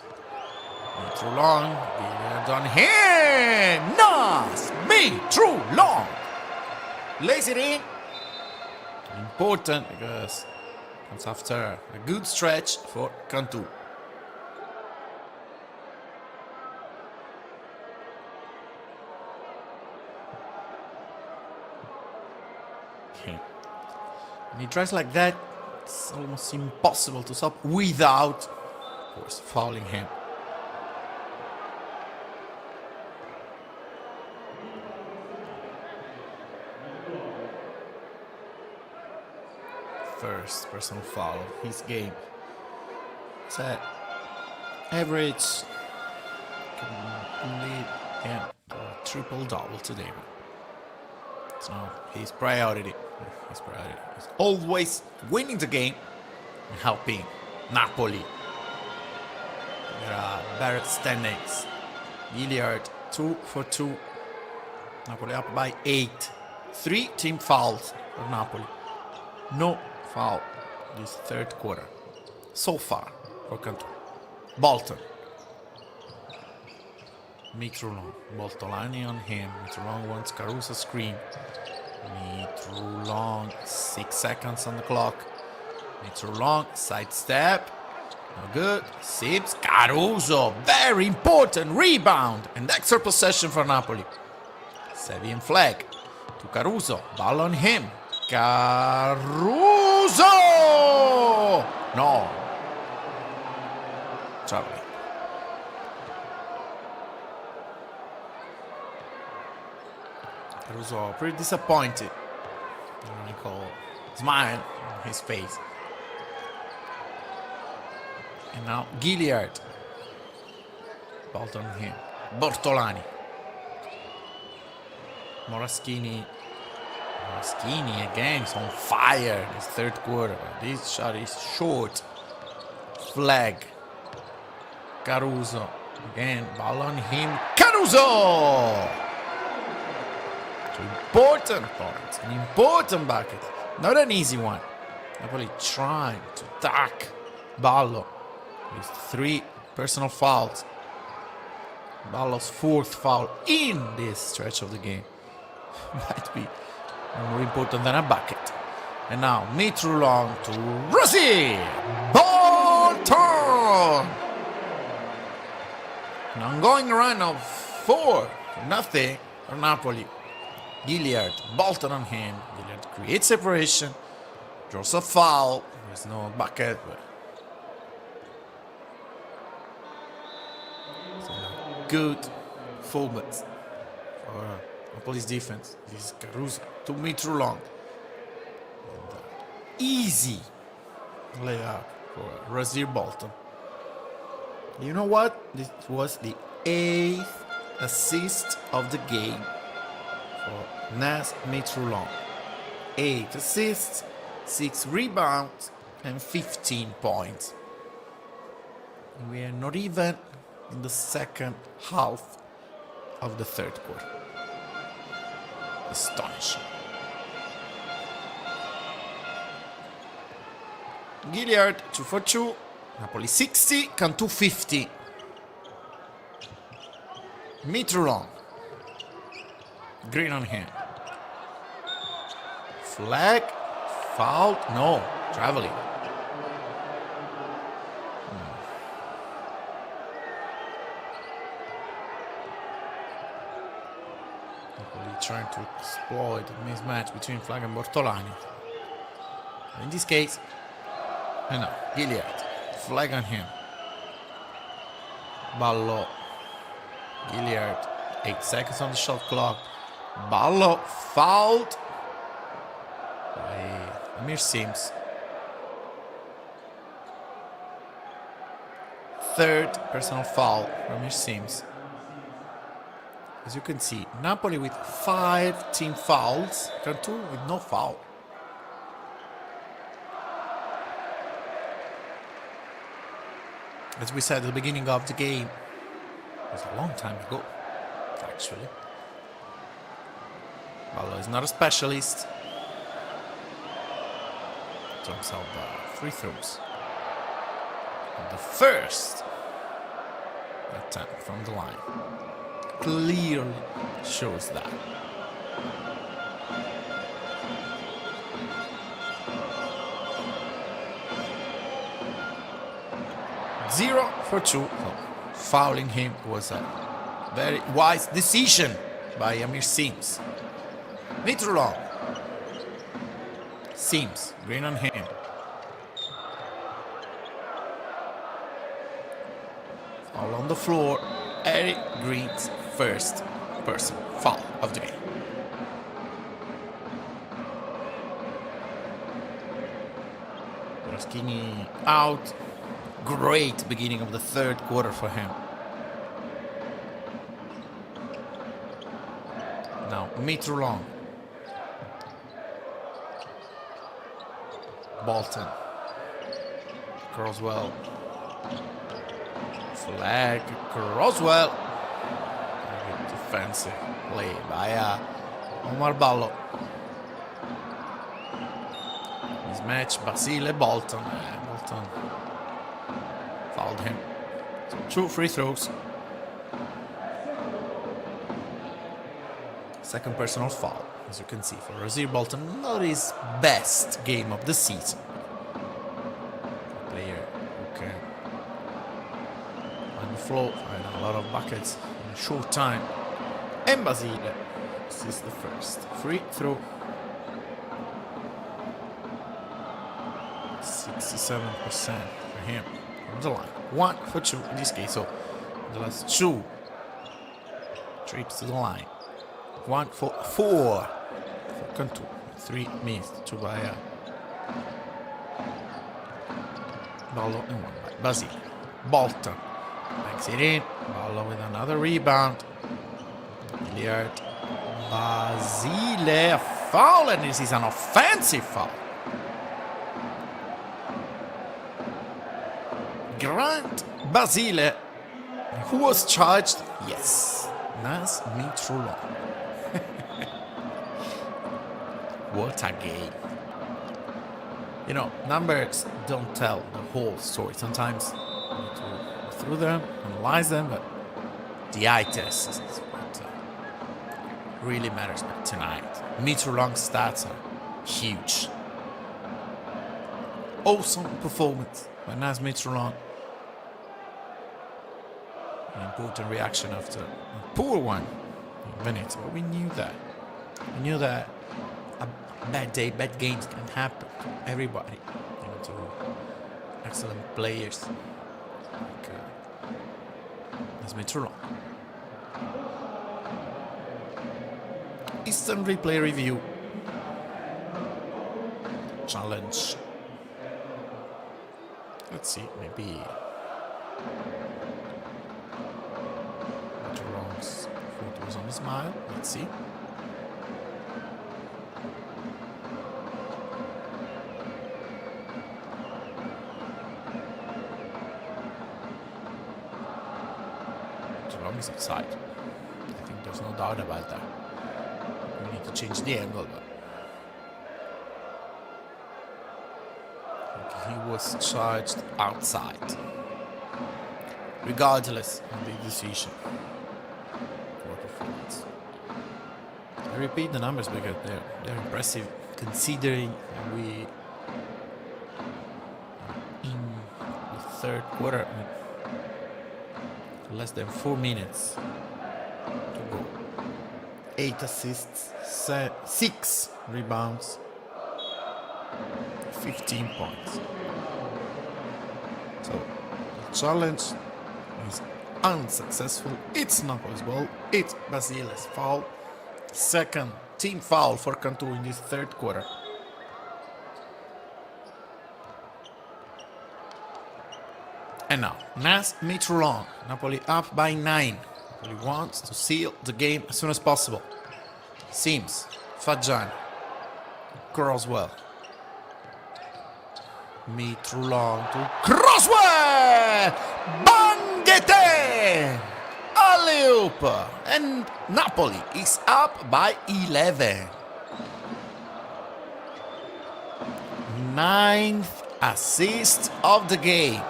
Mitro Long, Gilliard on him. Nice! Mitro Long. lays it in. Important because it comes after a good stretch for Cantù. When he tries like that, it's almost impossible to stop without, of course, fouling him. First personal foul of his game. It's an average can lead him to a triple-double today. It's not his priority. His priority is always winning the game and helping Napoli. There are better standings. Gilliard 2 for 2. Napoli up by 8. 3 team fouls for Napoli. No foul this third quarter so far for Cantù. Bolton. Mitrulong. Boltolani on him. Mitrulong wants Caruso screen. Mitrulong, 6 seconds on the clock. Mitrulong, sidestep. No good. Sips. Caruso. Very important rebound and extra possession for Napoli. Sevian flag to Caruso. Ball on him. Caruso! No. Traveling. Caruso pretty disappointed. Ironical smile on his face. And now Gilliard. Ball on him. Bortolani. Moraschini again is on fire this third quarter. This shot is short. Flag. Caruso. Again, ball on him. Caruso! Important points. An important bucket. Not an easy one. Napoli trying to attack Ballo with 3 personal fouls. Ballo's 4th foul in this stretch of the game. Might be more important than a bucket. And now Mitrulong to Rossi. Bolton. An ongoing run of 4-0 for Napoli. Gilliard, Bolton on him. Gilliard creates separation. Draws a foul. There's no bucket. But good fullbacks for Napoli's defense. This is Caruso to Mitrulong. Easy layup for Rasir Bolton. You know what? This was the 8th assist of the game for Nas Mitrulong. 8 assists, 6 rebounds, and 15 points. We are not even in the second half of the third quarter. Astonishing. Gilliard 2 for 2. Napoli 60, Cantù 50. Mitrulong. Green on him. Flag. Foul. No. Traveling. Napoli trying to exploit the mismatch between Flag and Bortolani. In this case, no, Gilliard. Flag on him. Ballo. Gilliard. 8 seconds on the shot clock. Ballo fouled by Amir Sims. 3rd personal foul from Amir Sims. As you can see, Napoli with 5 team fouls. Cantù with no foul. As we said at the beginning of the game, it was a long time ago, actually. Ballo is not a specialist in terms of free throws. And the first attempt from the line clearly shows that. 0 for 2. So fouling him was a very wise decision by Amir Sims. Metro long. Sims, green on him. Foul on the floor. Eric Green's first person foul of the game. Roschini out. Great beginning of the third quarter for him. Now, Metro long. Bolton. Croswell. Flag. Croswell. Very defensive play by Omar Ballo. Mismatch. Basile. Bolton. Bolton fouled him. So 2 free throws. Second personal foul, as you can see, for Rasir Bolton. Not his best game of the season. A player who can on the floor find a lot of buckets in a short time. And Basile, this is the first free throw. 67% for him from the line. 1 for 2 in this case. So the last 2 trips to the line. 1 for 4 for Cantù. 3 missed. 2 by Ballo and 1 by Basile. Bolton backs it in. Ballo with another rebound. Hilliard. Basile. A foul, and this is an offensive foul. Grant Basile, who was charged? Yes. Nas Mitrulon. What a game. You know, numbers don't tell the whole story. Sometimes you need to go through them, analyze them, but the eye test is what really matters. But tonight, Mitrulon's stats are huge. Awesome performance by Nas Mitrulon. An important reaction after a poor one in Venice, but we knew that. We knew that a bad day, bad games can happen to everybody, to excellent players like Mitrulon. Instant replay review. Challenge. Let's see, maybe Mitrulon's foot was on a smile. Let's see. Is outside. I think there's no doubt about that. We need to change the angle, but I think he was charged outside. Regardless of the decision for performance. I repeat the numbers because they're impressive considering we in the third quarter. Less than 4 minutes to go. 8 assists, 6 rebounds, 15 points. So the challenge is unsuccessful. It's Napoli's ball. It's Basile's foul. Second team foul for Cantù in this third quarter. And now, Nas Mitrulon. Napoli up by 9. Napoli wants to seal the game as soon as possible. Sims, Fajan, Croswell. Mitrulon to Croswell! Banghete! Alley-oop! And Napoli is up by 11. 9th assist of the game.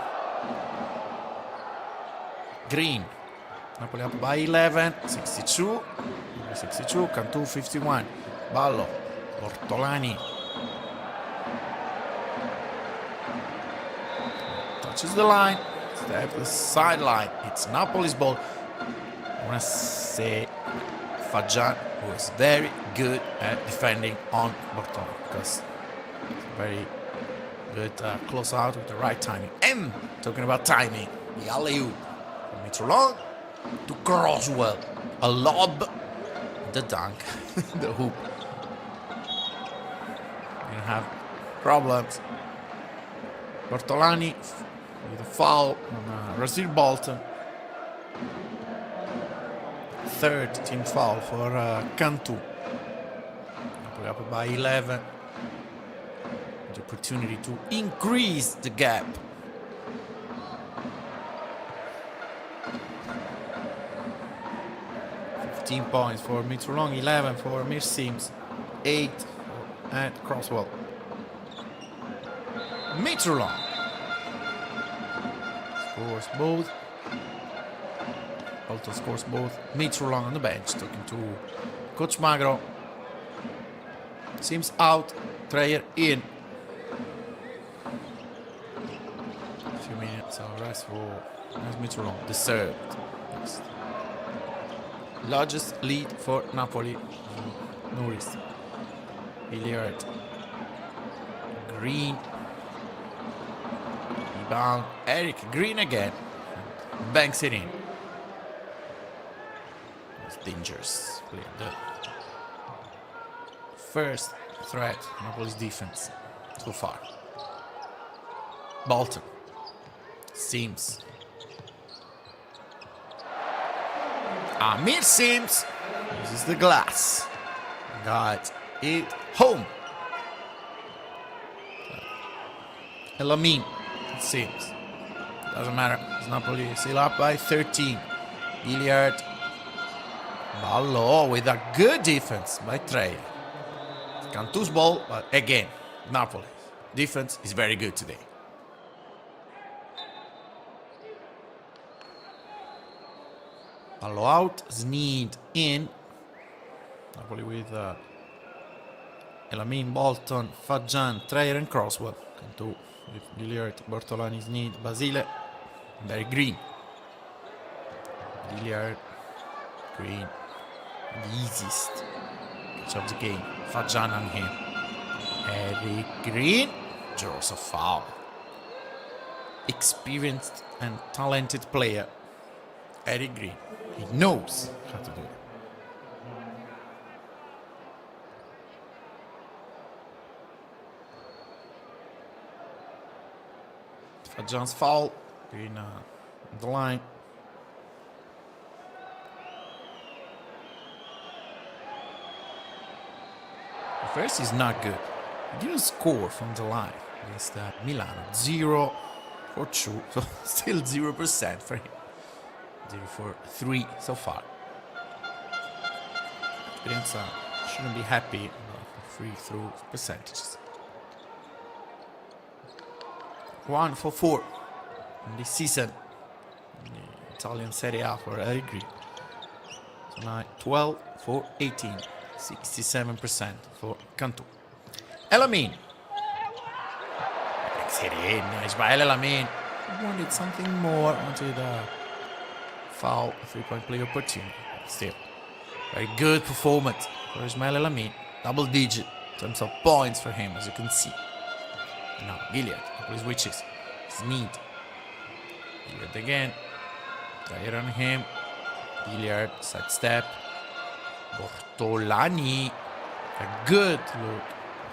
Green. Napoli up by 11, 62, Cantù 51, Ballo, Ortolani. Touches the line, Step to the sideline. It's Napoli's ball. I want to say 𝗠𝗛𝗧𝗖𝗛, who is very good at defending on Bortone, because very good close out with the right timing. And talking about timing, the alley-oop from Mitrolong to Croswell. A lob, the dunk, the hoop. You have problems. Bortolani with a foul on Rasir Bolton. Third team foul for Cantù. Napoli up by 11. The opportunity to increase the gap. 15 points for Mitrolong, 11 for 𝗠𝗔𝗧𝗖𝗛, 8 at Croswell. Mitrolong scores both. Bolton scores both. Mitrolong on the bench, talking to Coach Magro. Seems out, Treyer in. A few minutes of rest for Mitrolong, deserved. Next. Largest lead for Napoli. Norris. Hilliard. Green. Rebound. Eric Green again. Banks it in. It's dangerous. The first threat, Napoli's defense so far. Bolton. Sims. 𝗠𝗔𝗧𝗖𝗛 uses the glass. Got it home. Elamin, it seems. Doesn't matter. It's Napoli still up by 13. Hilliard. Ballo with a good defense by Treyer. Cantú's ball, but again, Napoli. Defense is very good today. Ballo out, Sneed in. Napoli with Elamin, Bolton, 𝗠𝗛𝗧𝗖𝗛, Treyer and Croswell. Cantù with Hilliard, Bortolani, Sneed, Basile, very Green. Hilliard, Green, the easiest catch of the game. 𝗠𝗛𝗧𝗖𝗛 on him. Eric Green draws a foul. Experienced and talented player. Eric Green. He knows how to do it. 𝗠𝗛𝗧𝗖𝗛's foul. Green on the line. The first is not good. He didn't score from the line against Milano. 0 for 2, so still 0% for him. 0 for 3 so far. Experienza shouldn't be happy about free throw percentages. 1 for 4 in this season in the Italian Serie A for Eric Green. Tonight 12 for 18, 67% for Cantù. Elamin. It in, Ismael Elamin wanted something more, wanted a foul, 3-point play opportunity. Still, very good performance for Ismael Elamin. Double digit in terms of points for him, as you can see. Now, Hilliard, Napoli's witches. Sneed. Hilliard again. Treyer on him. Hilliard, side step. Bortolani. A good look.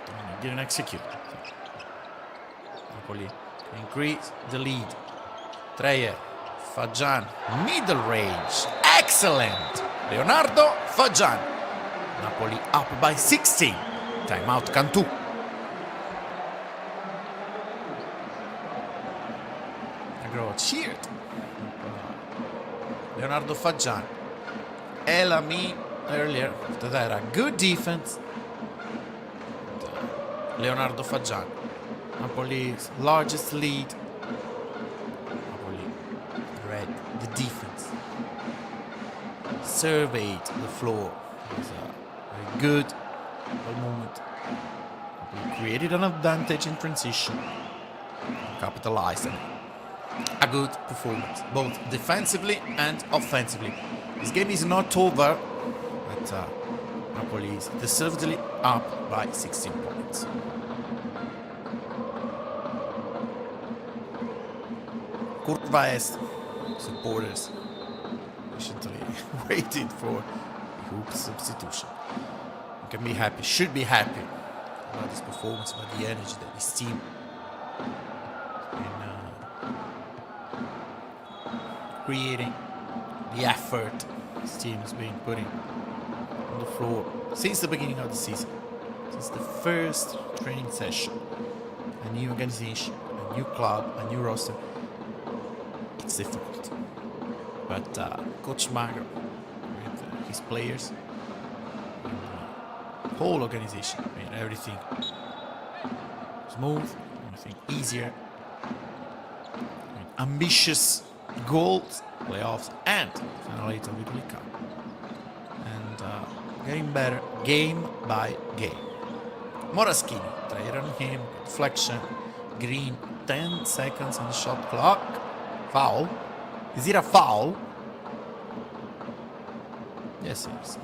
Bortolani didn't execute. Napoli increase the lead. Treyer. 𝗠𝗛𝗧𝗖𝗛. Middle range. Excellent. Leonardo 𝗠𝗛𝗧𝗛. Napoli up by 16. Timeout Cantù. Agro cheered. Leonardo 𝗠𝗛𝗧𝗛. Elamin earlier. After that, a good defense. Leonardo 𝗠𝗛𝗀. Napoli's largest lead. Napoli read the defense. Surveyed the floor. It was a very good moment. Napoli created an advantage in transition. Capitalized on it. a good performance, both defensively and offensively. This game is not over, but Napoli is deservedly up by 16 points. Curva Est supporters patiently waited for the hoop substitution. You can be happy, should be happy about this performance, about the energy that this team creating, the effort this team has been putting on the floor since the beginning of the season, since the first training session. A new organization, a new club, a new roster. It's difficult. But Coach Magro, with his players, and the whole organization, made everything smooth, everything easier. Ambitious goals, playoffs, and final 8 of the Italy Cup. And getting better game by game. Moraschini, trade on him, deflection. Green, 10 seconds on the shot clock. Foul. Is it a foul? Yes, it is.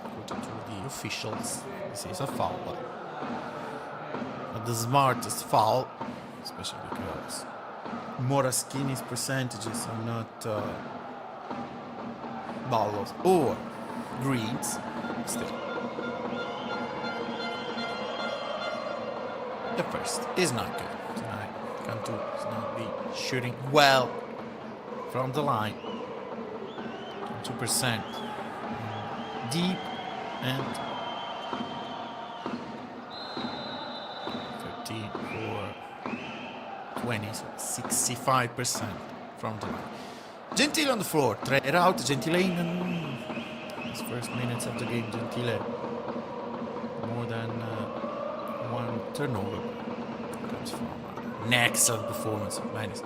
According to the officials, this is a foul. But the smartest foul, especially because Moraschini's percentages are not Ballos or Greens. Still, the first is not good tonight. Cantù is not be shooting well from the line. 2% deep and 13 for 20, so 65% from the line. Gentile on the floor, trade out, Gentile in his first minutes of the game. Gentile more than one turnover. Comes from an excellent performance. Venice,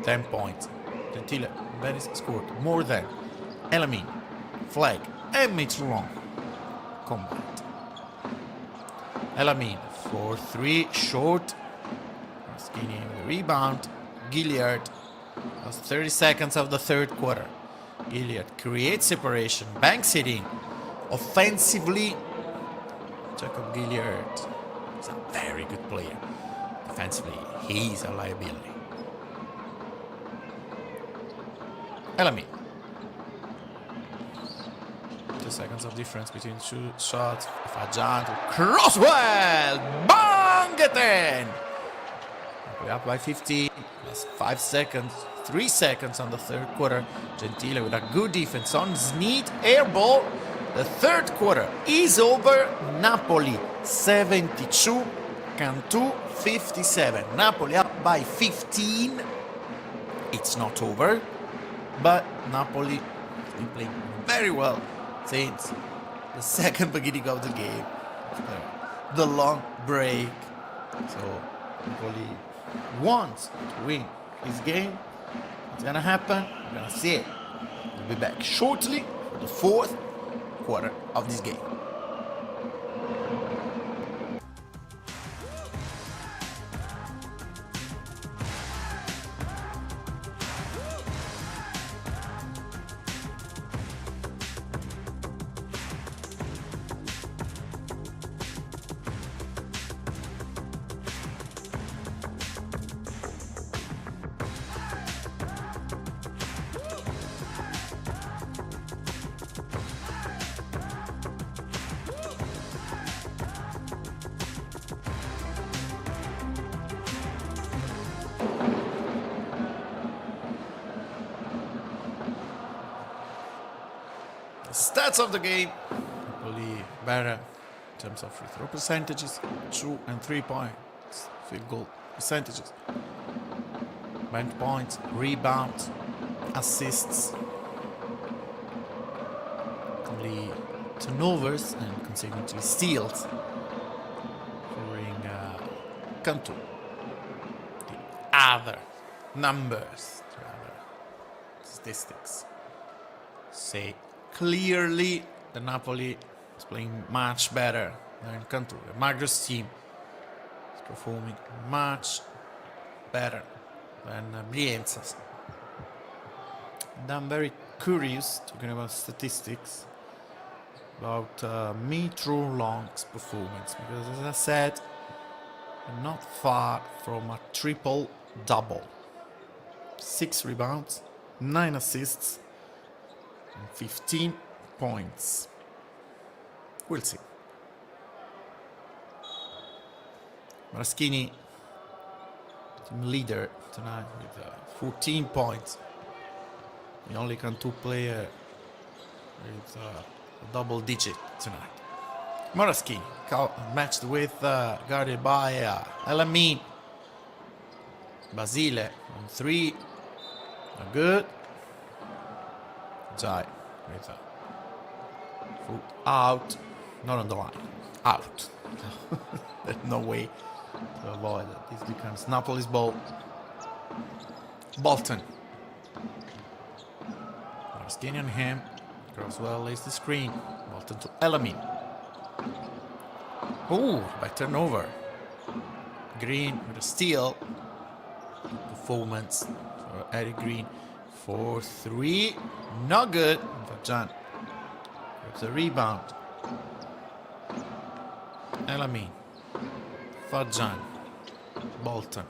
10 points. Gentile, Venice scored more than Elamin, flag, and makes long combat. Elamin for 3, short. Moraschini with the rebound. Gilliard, was 30 seconds of the third quarter. Gilliard creates separation, banks it in. Offensively, Jacob Gilliard is a very good player. Defensively, he's a liability. Elamin. 2 seconds of difference between two shots. Fagiano to Crosswell. Bang! 10. We're up by 15. Plus 5 seconds. 3 seconds on the third quarter. Gentile with a good defense on Snead. Air ball. The third quarter is over. Napoli 72. Cantù 57. Napoli up by 15. It's not over. But Napoli has been playing very well since the second beginning of the game, after the long break. So Napoli wants to win this game. It's gonna happen. We're gonna see it. We'll be back shortly for the fourth quarter of this game. Stats of the game. Napoli better in terms of free throw percentages, 2 and 3 points, field goal percentages, bank points, rebounds, assists, only turnovers and consequently steals favoring Cantù. The other numbers, the other statistics say clearly the Napoli is playing much better than Cantù. The Magro's team is performing much better than Brienza. And I'm very curious, talking about statistics, about Mitro Long's performance, because as I said, I'm not far from a triple-double. 6 rebounds, 9 assists, and 15 points. We'll see. Moraschini, team leader tonight with 14 points. The only Cantù player with a double digit tonight. Moraschini matched with guarded by 𝗠𝗛𝗓. Basile on 3. Not good. Jai with a foot out. Not on the line. Out. There's no way to avoid it. This becomes Napoli's ball. Bolton. Moraschini on him. Croswell lays the screen. Bolton to 𝗠𝗛𝗓. Ooh, by turnover. Green with a steal. Performance for Eric Green. 4-3. Not good. 𝗠𝗛𝗓. Grabs a rebound. 𝗠𝗛𝗓. 𝗠𝗛𝗓. Bolton.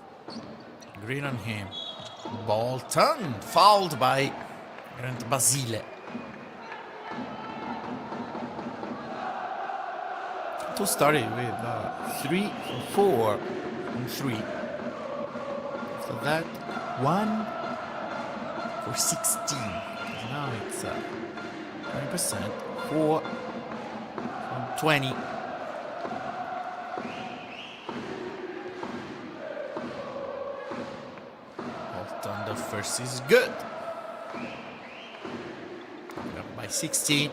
Green on him. Bolton fouled by Grant Basile. To started with 3 for 4 and 3. After that, 1 for 16. Now it's 20%. 4 from 20. Bolton, the first is good. Up by 16.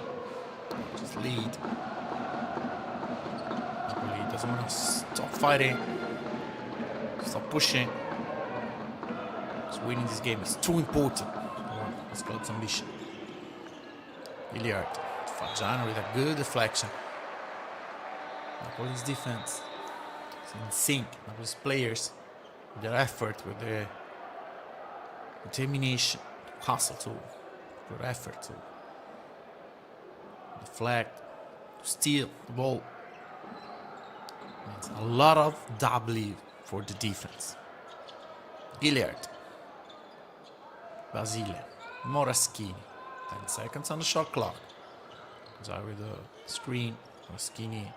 Just lead. Doesn't want to stop fighting, stop pushing. Because winning this game is too important for this club's ambition. Hilliard, 𝗠𝗛𝗓 with a good deflection. Napoli's defense is in sync. Napoli's players, with their effort, with their determination, hustle to put effort to deflect, to steal the ball. It's a lot of W for the defense. Hilliard. Basile. Moraschini. 10 seconds on the shot clock. Jai with the screen. Moraschini.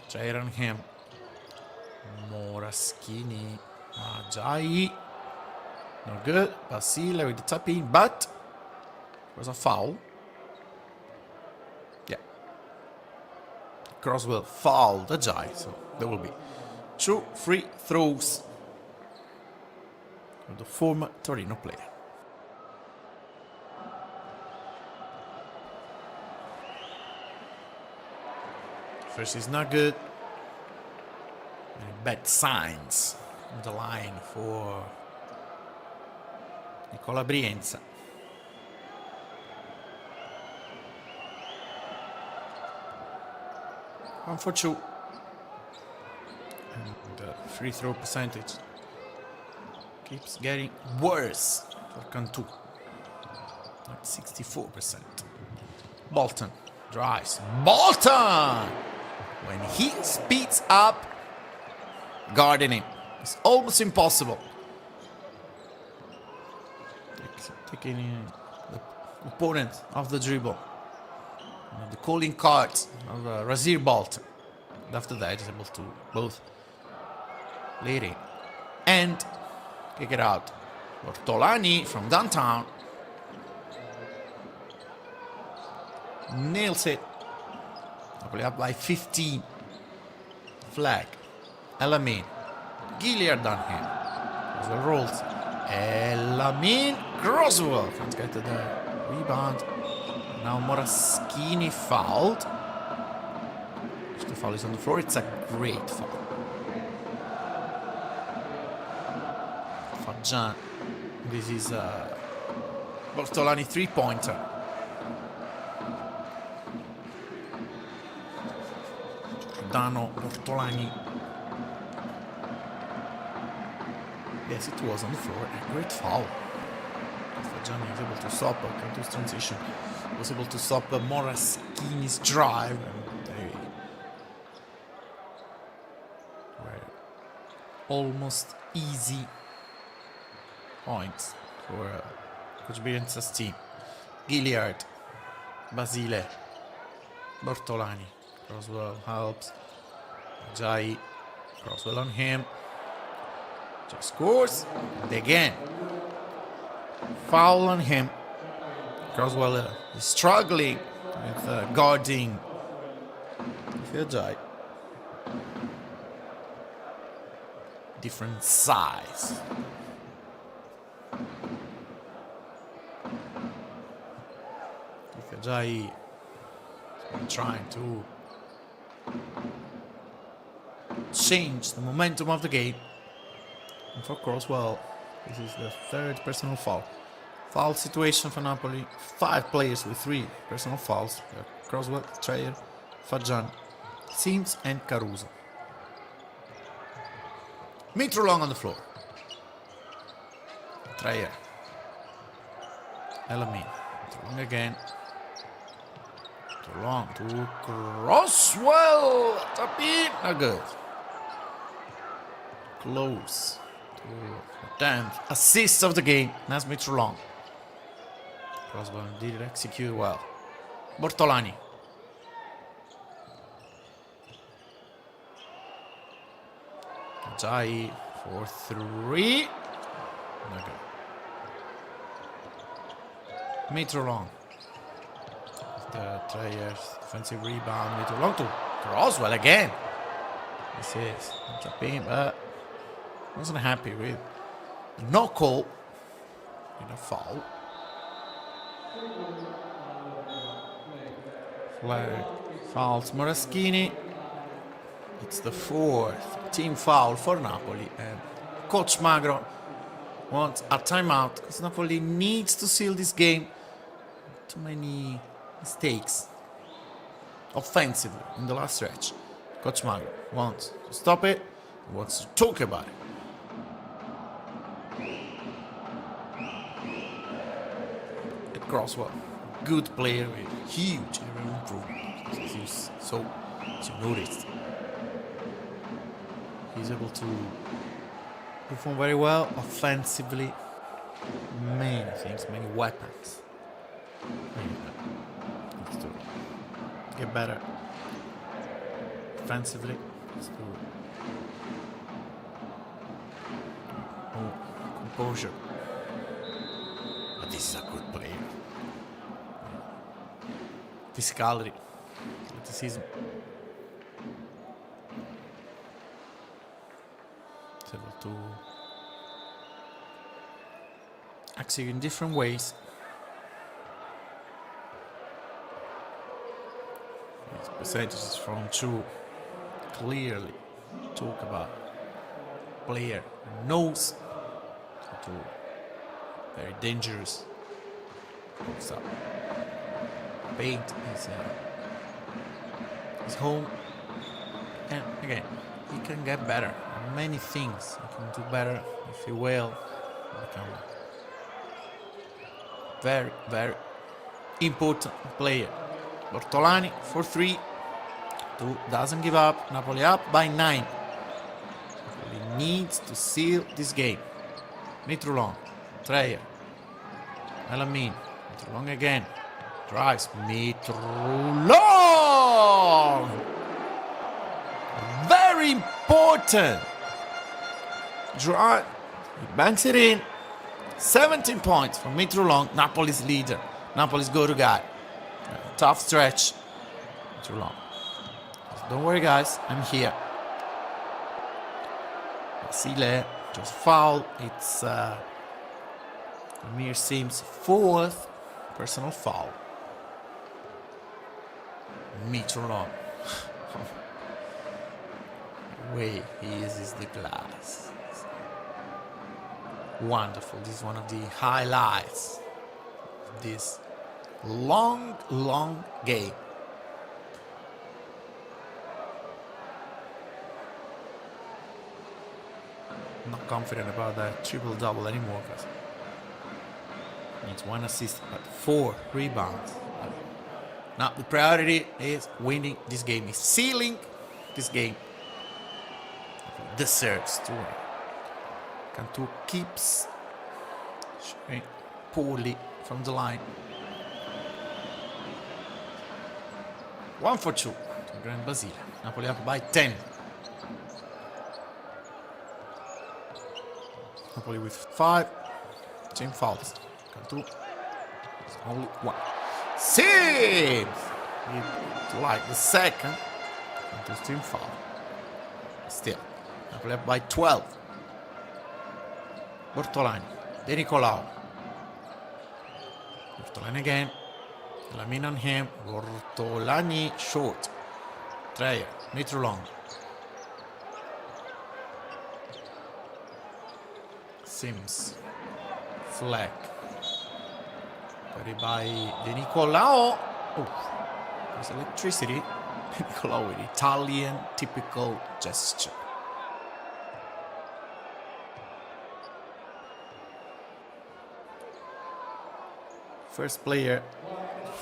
Jai on him. Moraschini. Jai. No good. Basile with the tap in, but it was a foul. Yeah. Croswell fouled Jai, so there will be 2 free throws of the former Torino player. First is not good. And bad signs on the line for Nicola Brienza. One for 2. And the free throw percentage keeps getting worse for Cantù. At 64%. Bolton drives. Bolton! When he speeds up, guarding him. It's almost impossible. Taking the opponent off the dribble. The calling cards of Rasir Bolton. And after that, he's able to both lead it and kick it out. Ortolani from downtown nails it. Napoli up by 15. Flag. 𝗠𝗛𝗓. Hilliard on him. Croswell rolls. 𝗠𝗛𝗓. Croswell can't get to the rebound. Now Moraschini fouled. If the foul is on the floor, it's a great foul. 𝗠𝗛𝗓. This is Ortolani 3-pointer. Dano Ortolani. Yes, it was on the floor. A great foul. Fagiani was able to stop Cantù's transition. Was able to stop Moraschini's drive. And they were almost easy points for Coach Birenza's team. Gilliard, Basile, Bortolani. Croswell helps. Jai, Croswell on him. Just scores. And again, foul on him. Croswell is struggling with guarding Jai. Different size. Jai trying to change the momentum of the game. And for Croswell, this is the third personal foul. Foul situation for Napoli. 5 players with 3 personal fouls. Croswell, Treyer, Fagian, Sims and Caruso. Mitrolong on the floor. Treyer. Elamin. Mitrolong again. Too long to Croswell. Tap in. Not good. Close to the 10th assist of the game. That's Mitrolong. Croswell did execute well. Bortolani. Jai for 3. Okay. Mitrolong. The Treyer's defensive rebound. Mitrolong to Croswell again. This is jumping, but wasn't happy with no call in a foul. Flag fouls Moraschini. It's the 4th team foul for Napoli, and Coach Magro wants a timeout because Napoli needs to seal this game. Too many mistakes offensively in the last stretch. Coach Magro wants to stop it, wants to talk about it. Croswell, good player with huge improvement. As you noticed, he's able to perform very well offensively. Many things, many weapons. Let's do it. Get better offensively. Let's do it. Oh, composure. But this is a good player. Physicality, athleticism. It's able to execute in different ways. His percentages from 2 clearly talk about player who knows how to very dangerous. So, paint his home, and again he can get better on many things. He can do better if he will become a very, very important player. Bortolani for 3. 2 doesn't give up. Napoli up by 9. Napoli needs to seal this game. Mitrolong, Treyer, Elamin, Mitrolong again. Drives Mitrolong. Very important drive. He banks it in. 17 points for Mitrolong, Napoli's leader, Napoli's go-to guy. Tough stretch. Mitrolong. So don't worry, guys. I'm here. Basile just foul. It's Amir Sim's 4th personal foul. Mitrolong. The way he uses the glass. Wonderful. This is one of the highlights of this long, long game. not confident about that triple-double anymore because needs 1 assist but 4 rebounds. Now the priority is winning this game, is sealing this game. Deserves to win. Cantù keeps shooting poorly from the line. 1 for 2 to 𝗠𝗔𝗧𝗖𝗛. Napoli up by 10. Napoli with 5 team fouls. Cantù is only 1. Seems like the second. Cantù's team foul. Still, Napoli up by 12. Bortolani, De Nicolao. Bortolani again. Lamin on him. Bortolani short. Dreyer, meter long. Sims. Fleck. Carried by De Nicolao. Oh, there's electricity. De Nicolao with Italian typical gesture. First player,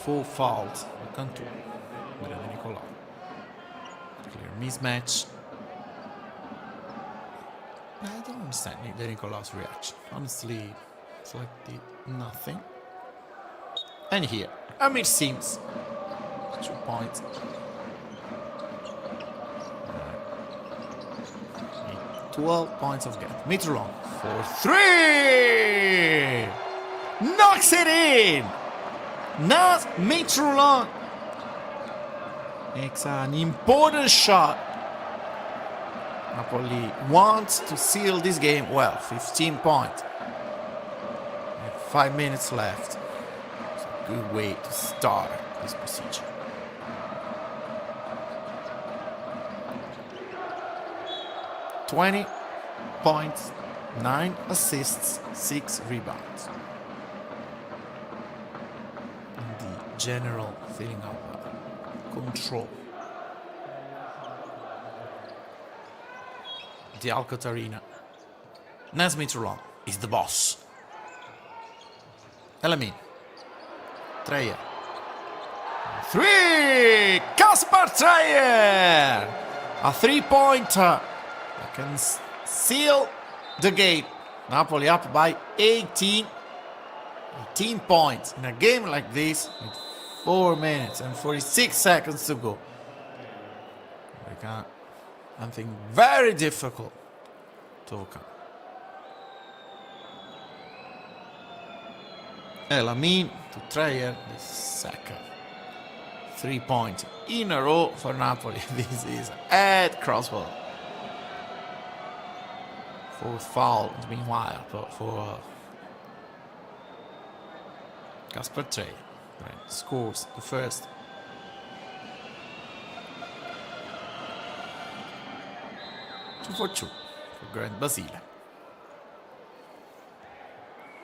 4 fouls. Cantù. De Nicolao. Clear mismatch. I don't understand De Nicolao's reaction. Honestly, it's like nothing. And here, Amir Sims. 2 points. 12 points of gap. Meter long. 4-3! Knocks it in! Not meter long. Makes an important shot. Napoli wants to seal this game. Well, 15 points. And 5 minutes left. It's a good way to start this procedure. £20 points, 9 assists, 6 rebounds. And the general feeling of control. The ALCOTT Arena. Nesmith Long is the boss. Elamin. Dreyer. 3! Kaspar Dreyer! A 3-pointer that can seal the game. Napoli up by 18 points in a game like this with 4 minutes and 46 seconds to go. Something very difficult to overcome. Elamin to Dreyer, the second 3 points in a row for Napoli. This is at crossbar. 4th foul, meanwhile, for Kaspar Dreyer. Scores the first. Two for 𝗠𝗔𝗧𝗖𝗛.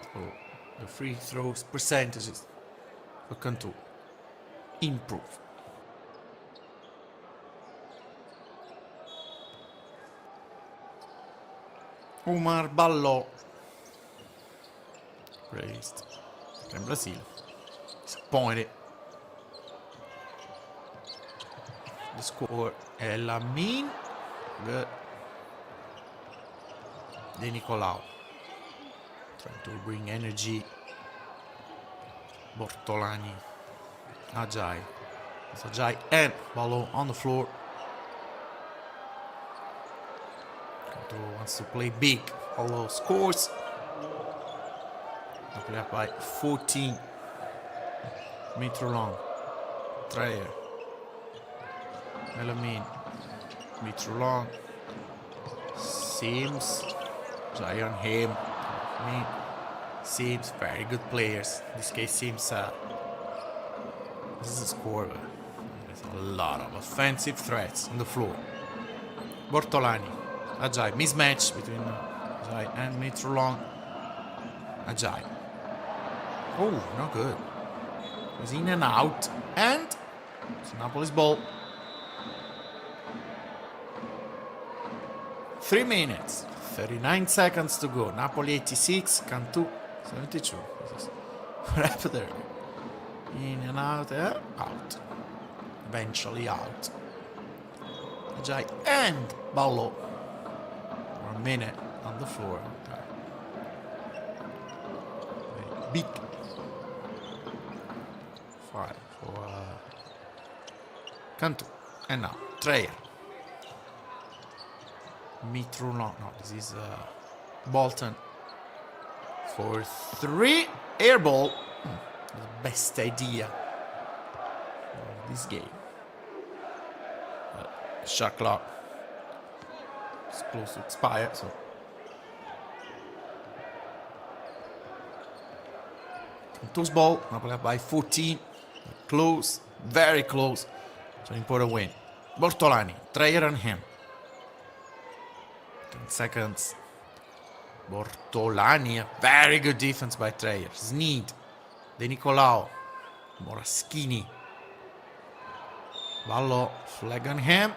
So the free throws percentages for Cantù improve. Omar Ballò raised. 𝗠𝗔𝗧𝗖𝗛 disappointed. The score Elamin. Good. De Nicolao trying to bring energy. Bortolani. Ajay. It's Ajay and Ballò on the floor. Cantù wants to play big. Ballò scores. Napoli up by 14. Meter long. Dreyer. Elamin. Meter long. Sims. Try on him. Sims, very good players. In this case, Sims. This is a score. There's a lot of offensive threats on the floor. Bortolani. Ajay. Mismatch between Ajay and Meter long. Ajay. Oh, not good. It was in and out. And it's Napoli's ball. 3 minutes. 39 seconds to go. Napoli 86, Cantù 72. Wrap there. In and out, out. Eventually out. Ajay and Ballo. For a minute on the floor. Very big. 5 for Cantù. And now, Treyer. Mitrullon. No, this is Bolton. For 3. Air ball. The best idea of this game. Shot clock. It's close to expire, so. Cantú's ball. Napoli up by 14. Close. Very close. It's an important win. Bortolani. Treyer on him. 10 seconds. Bortolani. Very good defense by Treyer. Sneed. De Nicolao. Moraschini. Ballo. Flag on him.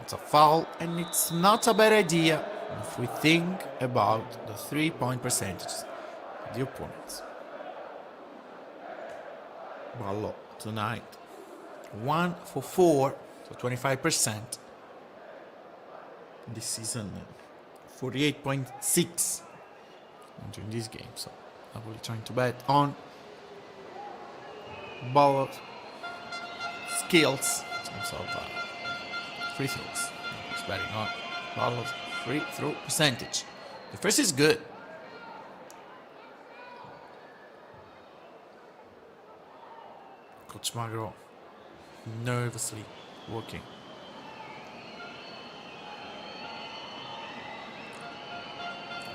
It's a foul, and it's not a bad idea if we think about the 3-point percentages of the opponents. Ballo tonight. 1 for 4, so 25%. This season, 48.6 during this game. So Napoli trying to bet on Ballo's skills in terms of free throws. He's betting on Ballo's free throw percentage. The first is good. Coach Magro nervously working.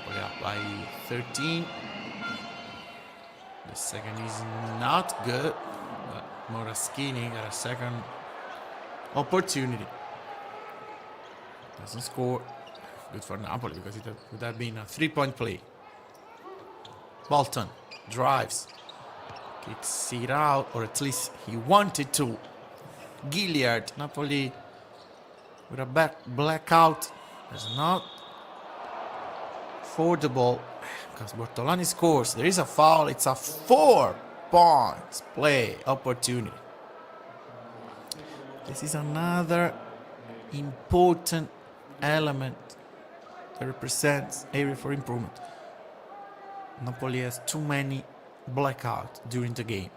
Napoli up by 13. The second is not good, but Moraschini got a second opportunity. Doesn't score. Good for Napoli because it would have been a 3-point play. Bolton drives. Kicks it out, or at least he wanted to. Gilliard, Napoli with a blackout. There's not for the ball because Bortolani scores. There is a foul. It's a 4 points play opportunity. This is another important element that represents area for improvement. Napoli has too many blackouts during the game.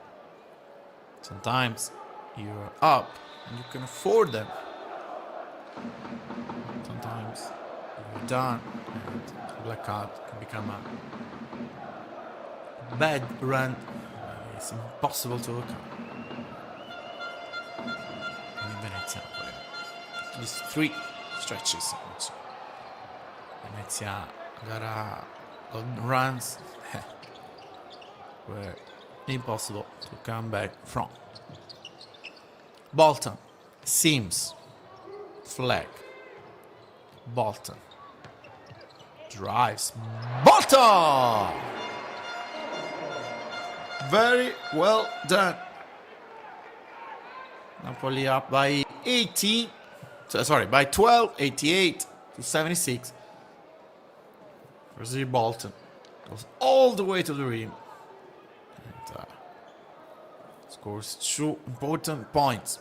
Sometimes you're up and you can afford them. Sometimes you're down and blackout can become a bad run. It's impossible to overcome. In Venezia, at least 3 stretches. Venezia got runs were impossible to come back from. Bolton, Sims, flag. Bolton drives. Bolton! Very well done. Napoli up by 18. Sorry, by 12, 88 to 76. Brazil Bolton goes all the way to the rim and scores 2 important points.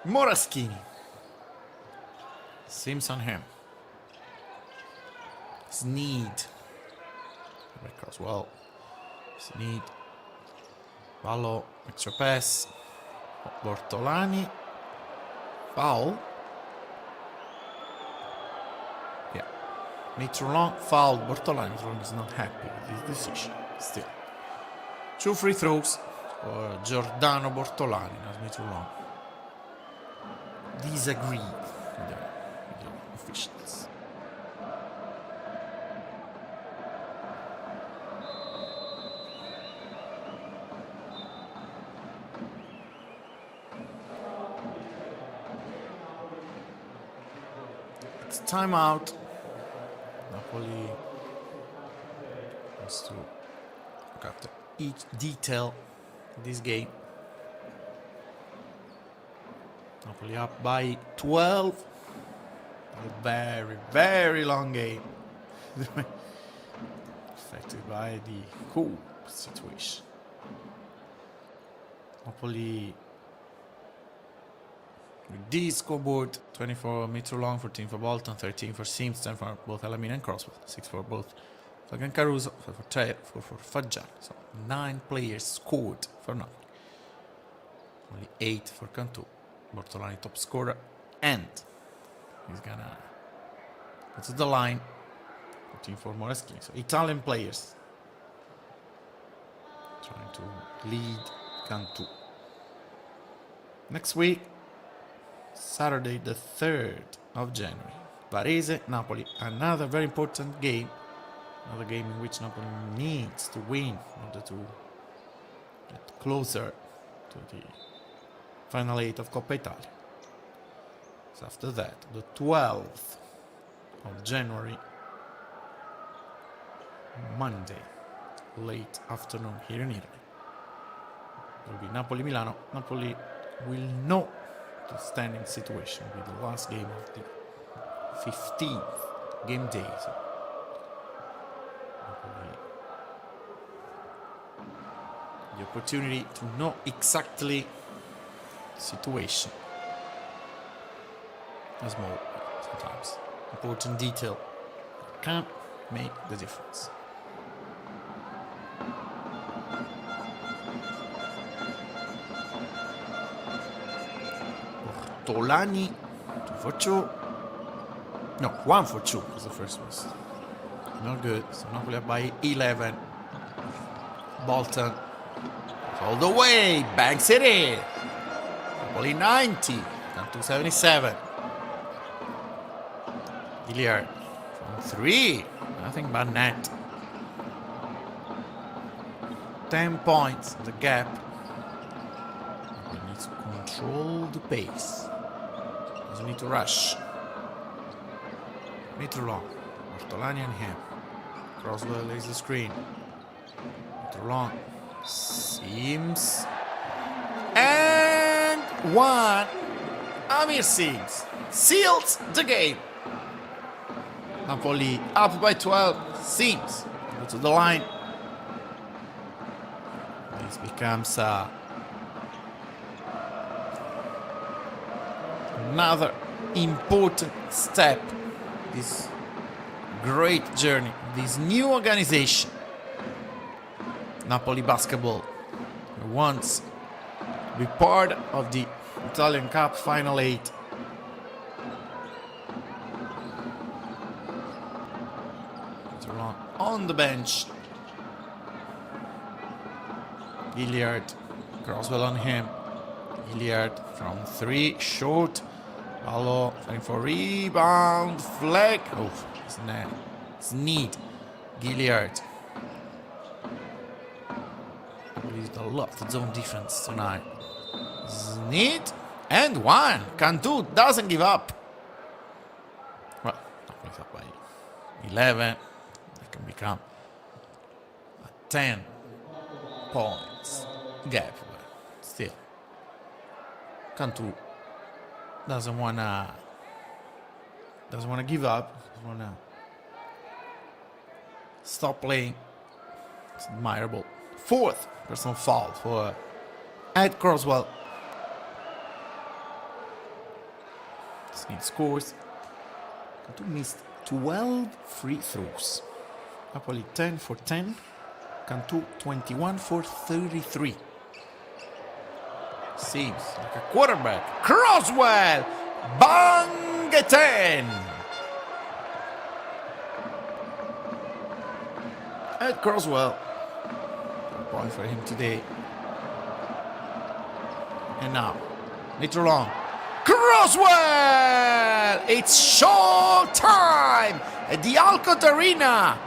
Moraschini. Sims on him. Sneed. Across well. Sneed. Ballo. Extra pass. Bortolani. Foul. Yeah. Mitrullon fouled Bortolani. Mitrullon is not happy with this decision. Still. 2 free throws for Giordano Bortolani, not Mitrullon. Disagree with the officials. It's timeout. Napoli chance to look after each detail of this game. Napoli up by 12. A very, very long game. Affected by the cool situation. Napoli with the scoreboard: 24 Mitrolong, 14 for Bolton, 13 for Sims, 10 for both Alamina and Croswell, 6 for both Flag and Caruso, 5 for Tre, 4 for Faggian. So 9 players scored for Napoli. Only 8 for Cantù. Bortolani top scorer, and he's gonna go to the line. 14 for Moreschini. So Italian players trying to lead Cantù. Next week, Saturday the 3rd of January, Varese, Napoli. Another very important game. Another game in which Napoli needs to win in order to get closer to the final 8 of Coppa Italia. So after that, the 12th of January, Monday, late afternoon here in Italy, will be Napoli-Milano. Napoli will know the standing situation with the last game of the 15th game day. So Napoli, the opportunity to know exactly the situation. A small, sometimes important detail can make the difference. Bortolani, 2 for 2. No, 1 for 2 because the first was not good. So Napoli up by 11. Bolton all the way, banks it in. Napoli 90, Cantù 77. Hilliard from 3, nothing but net. 10 points, the gap. He needs to control the pace. Doesn't need to rush. Mitrolong, Bortolani and him. Croswell lays the screen. Mitrolong, Sims, and 1. Amir Sims seals the game. Napoli up by 12. Sims go to the line. This becomes another important step. This great journey, this new organization. Napoli basketball wants to be part of the Italian Cup Final 8. On the bench, Hilliard, Croswell on him. Hilliard from 3, short. Allo fighting for rebound, Fleck. Oh, it's need. Hilliard. Used a lot of zone defense tonight. Sneed and 1. Cantù doesn't give up. Well, Napoli's up by 11. That can become a 10 points gap. But still, Cantù doesn't wanna give up. Doesn't wanna stop playing. It's admirable. 4th personal foul for Ed Croswell. Sneed scores. Cantù missed 12 free throws. Napoli 10 for 10. Cantù 21 for 33. Seems like a quarterback. Croswell! Bang! 10! Ed Croswell. Point for him today. And now, Mitrolong. Croswell! It's show time at the ALCOTT Arena.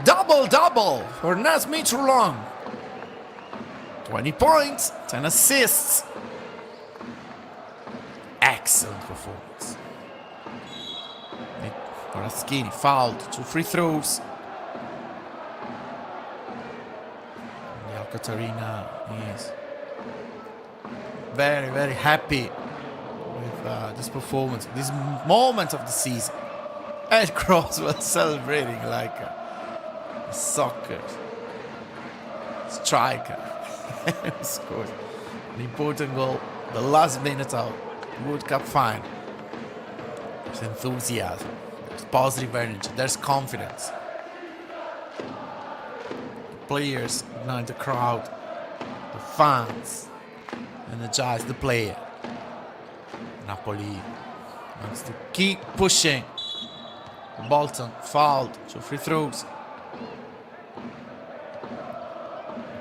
Double-double for Naz Mitrolong. 20 points, 10 assists. Excellent performance. Moreschini fouled, 2 free throws. ALCOTT Arena is very, very happy with this performance, this moment of the season. And Cross was celebrating like a soccer striker. He scored an important goal, the last minute of the World Cup final. There's enthusiasm, there's positive energy, there's confidence. The players ignite the crowd, the fans energize the player. Napoli wants to keep pushing. Bolton fouled, so free throws.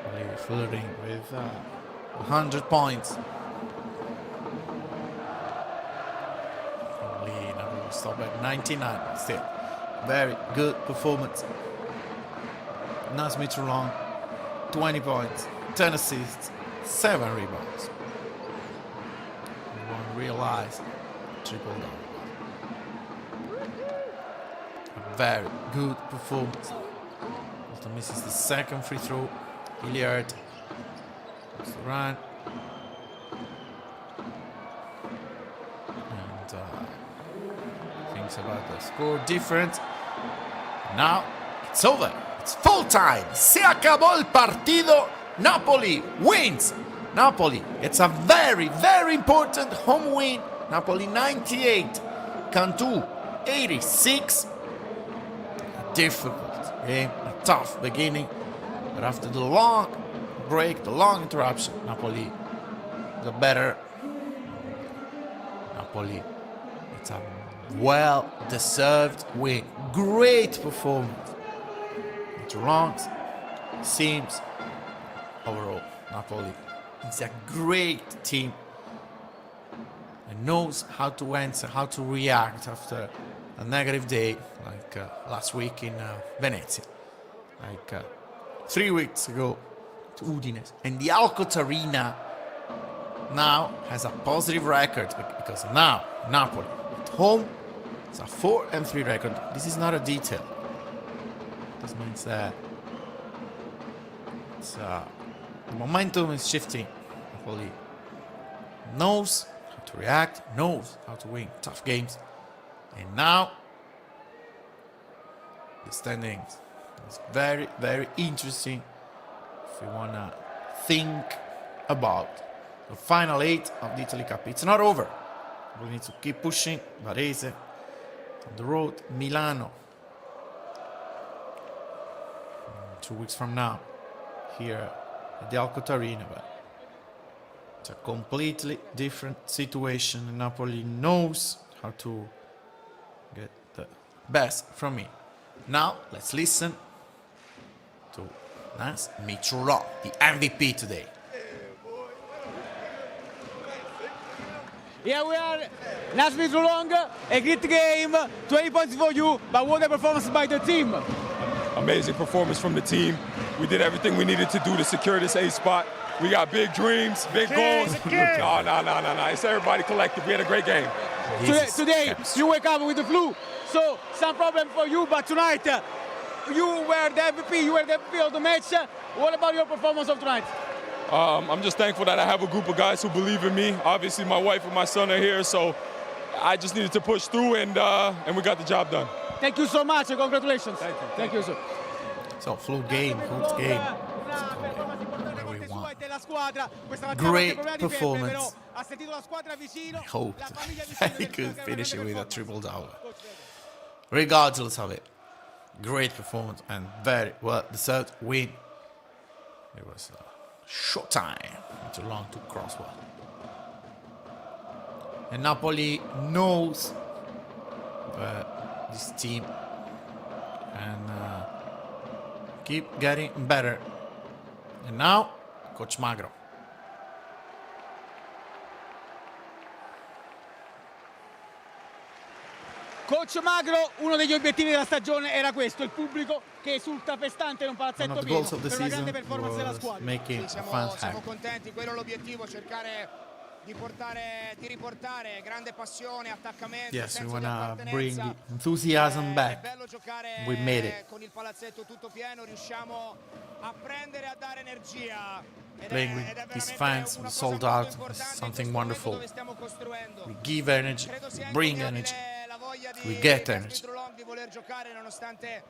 Napoli flirting with 100 points. Napoli stop at 99 still. Very good performance. Nasmi Toulon, 20 points, 10 assists, 7 rebounds. You won't realize triple double. A very good performance. Bolton misses the second free throw. Hilliard to run. And thinks about the score difference. Now it's over. It's full time. Se acabó el partido. Napoli wins. Napoli, it's a very, very important home win. Napoli 98, Cantù 86. A difficult game, a tough beginning. But after the long break, the long interruption, Napoli got better. Napoli, it's a well-deserved win. Great performance. Toulon seems overall Napoli is a great team and knows how to answer, how to react after a negative day like last week in Venezia, like 3 weeks ago to Udinese. And the ALCOTT Arena now has a positive record because now Napoli at home it's a 4-3 record. This is not a detail. This means that the momentum is shifting. Napoli knows how to react, knows how to win tough games. And now the standings is very, very interesting if you want to think about the final 8 of the Italy Cup. It's not over. We need to keep pushing. Varese on the road, Milano 2 weeks from now here at the ALCOTT Arena, but it's a completely different situation. Napoli knows how to get the best from me. Now let's listen to Nasmi Toulon, the MVP today. Here we are, Nasmi Toulon, a great game, 20 points for you, but what a performance by the team. Amazing performance from the team. We did everything we needed to do to secure this A spot. We got big dreams, big goals. No. It's everybody collective. We had a great game. Today, you wake up with the flu, so some problem for you, but tonight, you were the MVP, of the match. What about your performance of tonight? I'm just thankful that I have a group of guys who believe in me. Obviously, my wife and my son are here, so I just needed to push through, and we got the job done. Thank you so much, and congratulations. Thank you, sir. So, full game, good game. Great performance. I hope he could finish it with a triple double. Regardless of it, great performance and very well deserved win. It was a short time, too long to cross well. And Napoli knows that this team can keep getting better. And now, Coach Magro. Coach Magro, uno degli obiettivi della stagione era questo, il pubblico che esulta festante in un palazzetto pieno per una grande performance della squadra. Siamo contenti, quello è l'obiettivo, cercare di riportare grande passione, attaccamento, Yes, we senso want di to appartenenza. bring enthusiasm È back. bello giocare We made it. con il palazzetto tutto pieno, riusciamo a prendere e a dare energia. Playing with these fans, we sold out, is something wonderful. We give energy, we bring energy, we get energy. Di voler giocare nonostante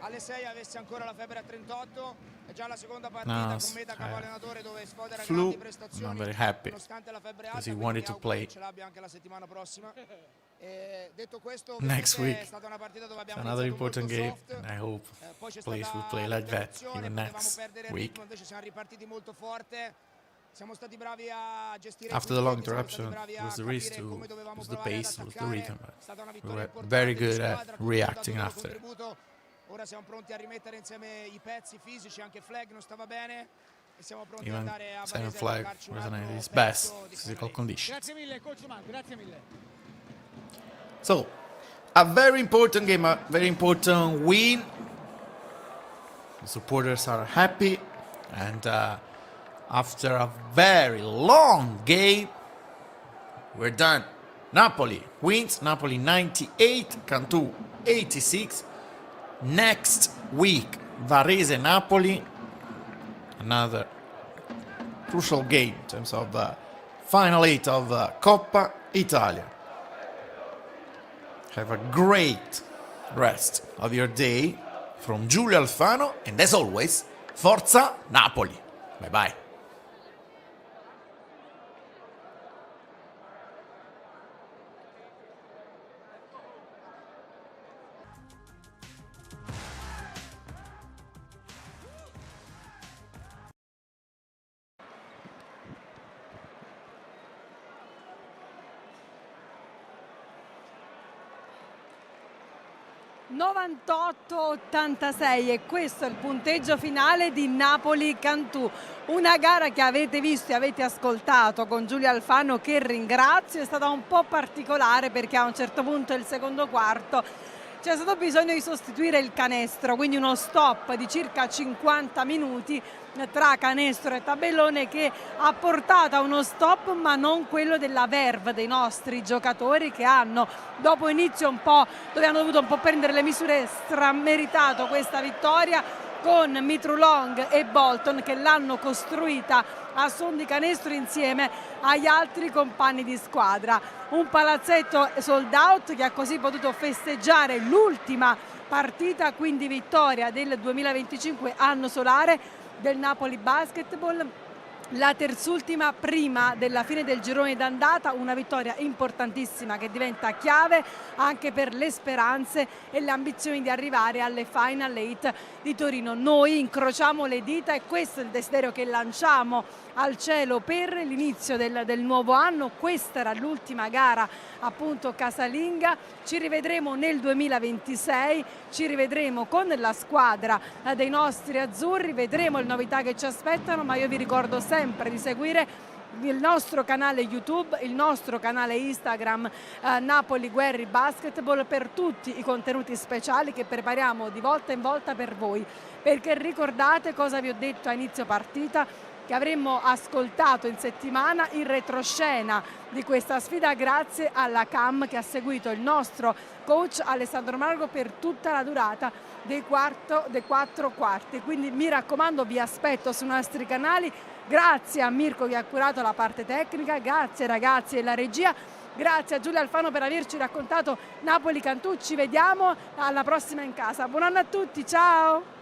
alle 6 avesse ancora la febbre a 38, è già la seconda partita con me da capo allenatore dove sfodera grandi prestazioni. I'm very happy nonostante la febbre because alta, he wanted to play ce l'abbia anche la settimana prossima. Detto questo, next week. è stata una partita dove abbiamo Another iniziato important molto game, soft, and I hope poi c'è players stata will play like that l'interruzione, even potevamo next perdere il week. ritmo, invece siamo ripartiti molto forte. Siamo stati bravi a gestire After the long interruption, it was the risk to was the pace, was the rhythm. But we were very good at reacting after. Ora siamo pronti a rimettere insieme i pezzi fisici, anche Flag non stava bene e siamo pronti ad Even andare a Simon Varese a Flag giocarci un wasn't in altro his pezzo best di physical conditions. Grazie mille, coach Man, grazie mille. So, a very important game, a very important win. The supporters are happy, and after a very long game, we're done. Napoli wins, Napoli 98, Cantù 86. Next week, Varese-Napoli, another crucial game in terms of final 8 of Coppa Italia. Have a great rest of your day from Giulio Alfano, and as always, Forza Napoli. Bye bye. ...98-86 e questo è il punteggio finale di Napoli-Cantù. Una gara che avete visto e avete ascoltato con Giulio Alfano, che ringrazio. È stata un po' particolare perché a un certo punto del secondo quarto c'è stato bisogno di sostituire il canestro, quindi uno stop di circa 50 minuti tra canestro e tabellone che ha portato a uno stop, ma non quello della verve dei nostri giocatori, che hanno, dopo inizio un po' dove hanno dovuto un po' prendere le misure, strameritato questa vittoria, con Mitrulong e Bolton che l'hanno costruita a suon di canestro insieme agli altri compagni di squadra. Un palazzetto sold out che ha così potuto festeggiare l'ultima partita, quindi vittoria del 2025 anno solare del Napoli Basketball, la terzultima prima della fine del girone d'andata, una vittoria importantissima che diventa chiave anche per le speranze e le ambizioni di arrivare alle Final 8 di Torino. Noi incrociamo le dita e questo è il desiderio che lanciamo al cielo per l'inizio del nuovo anno. Questa era l'ultima gara appunto casalinga, ci rivedremo nel 2026, ci rivedremo con la squadra dei nostri azzurri, vedremo le novità che ci aspettano, ma io vi ricordo sempre di seguire il nostro canale YouTube, il nostro canale Instagram Napoli Guerri Basketball per tutti i contenuti speciali che prepariamo di volta in volta per voi, perché ricordate cosa vi ho detto a inizio partita, che avremmo ascoltato in settimana in retroscena di questa sfida grazie alla cam che ha seguito il nostro coach Alessandro Margo per tutta la durata dei 4 quarti. Quindi mi raccomando, vi aspetto sui nostri canali. Grazie a Mirko che ha curato la parte tecnica, grazie ragazzi della regia, grazie a Giulio Alfano per averci raccontato Napoli-Cantù. Ci vediamo alla prossima in casa. Buon anno a tutti, ciao!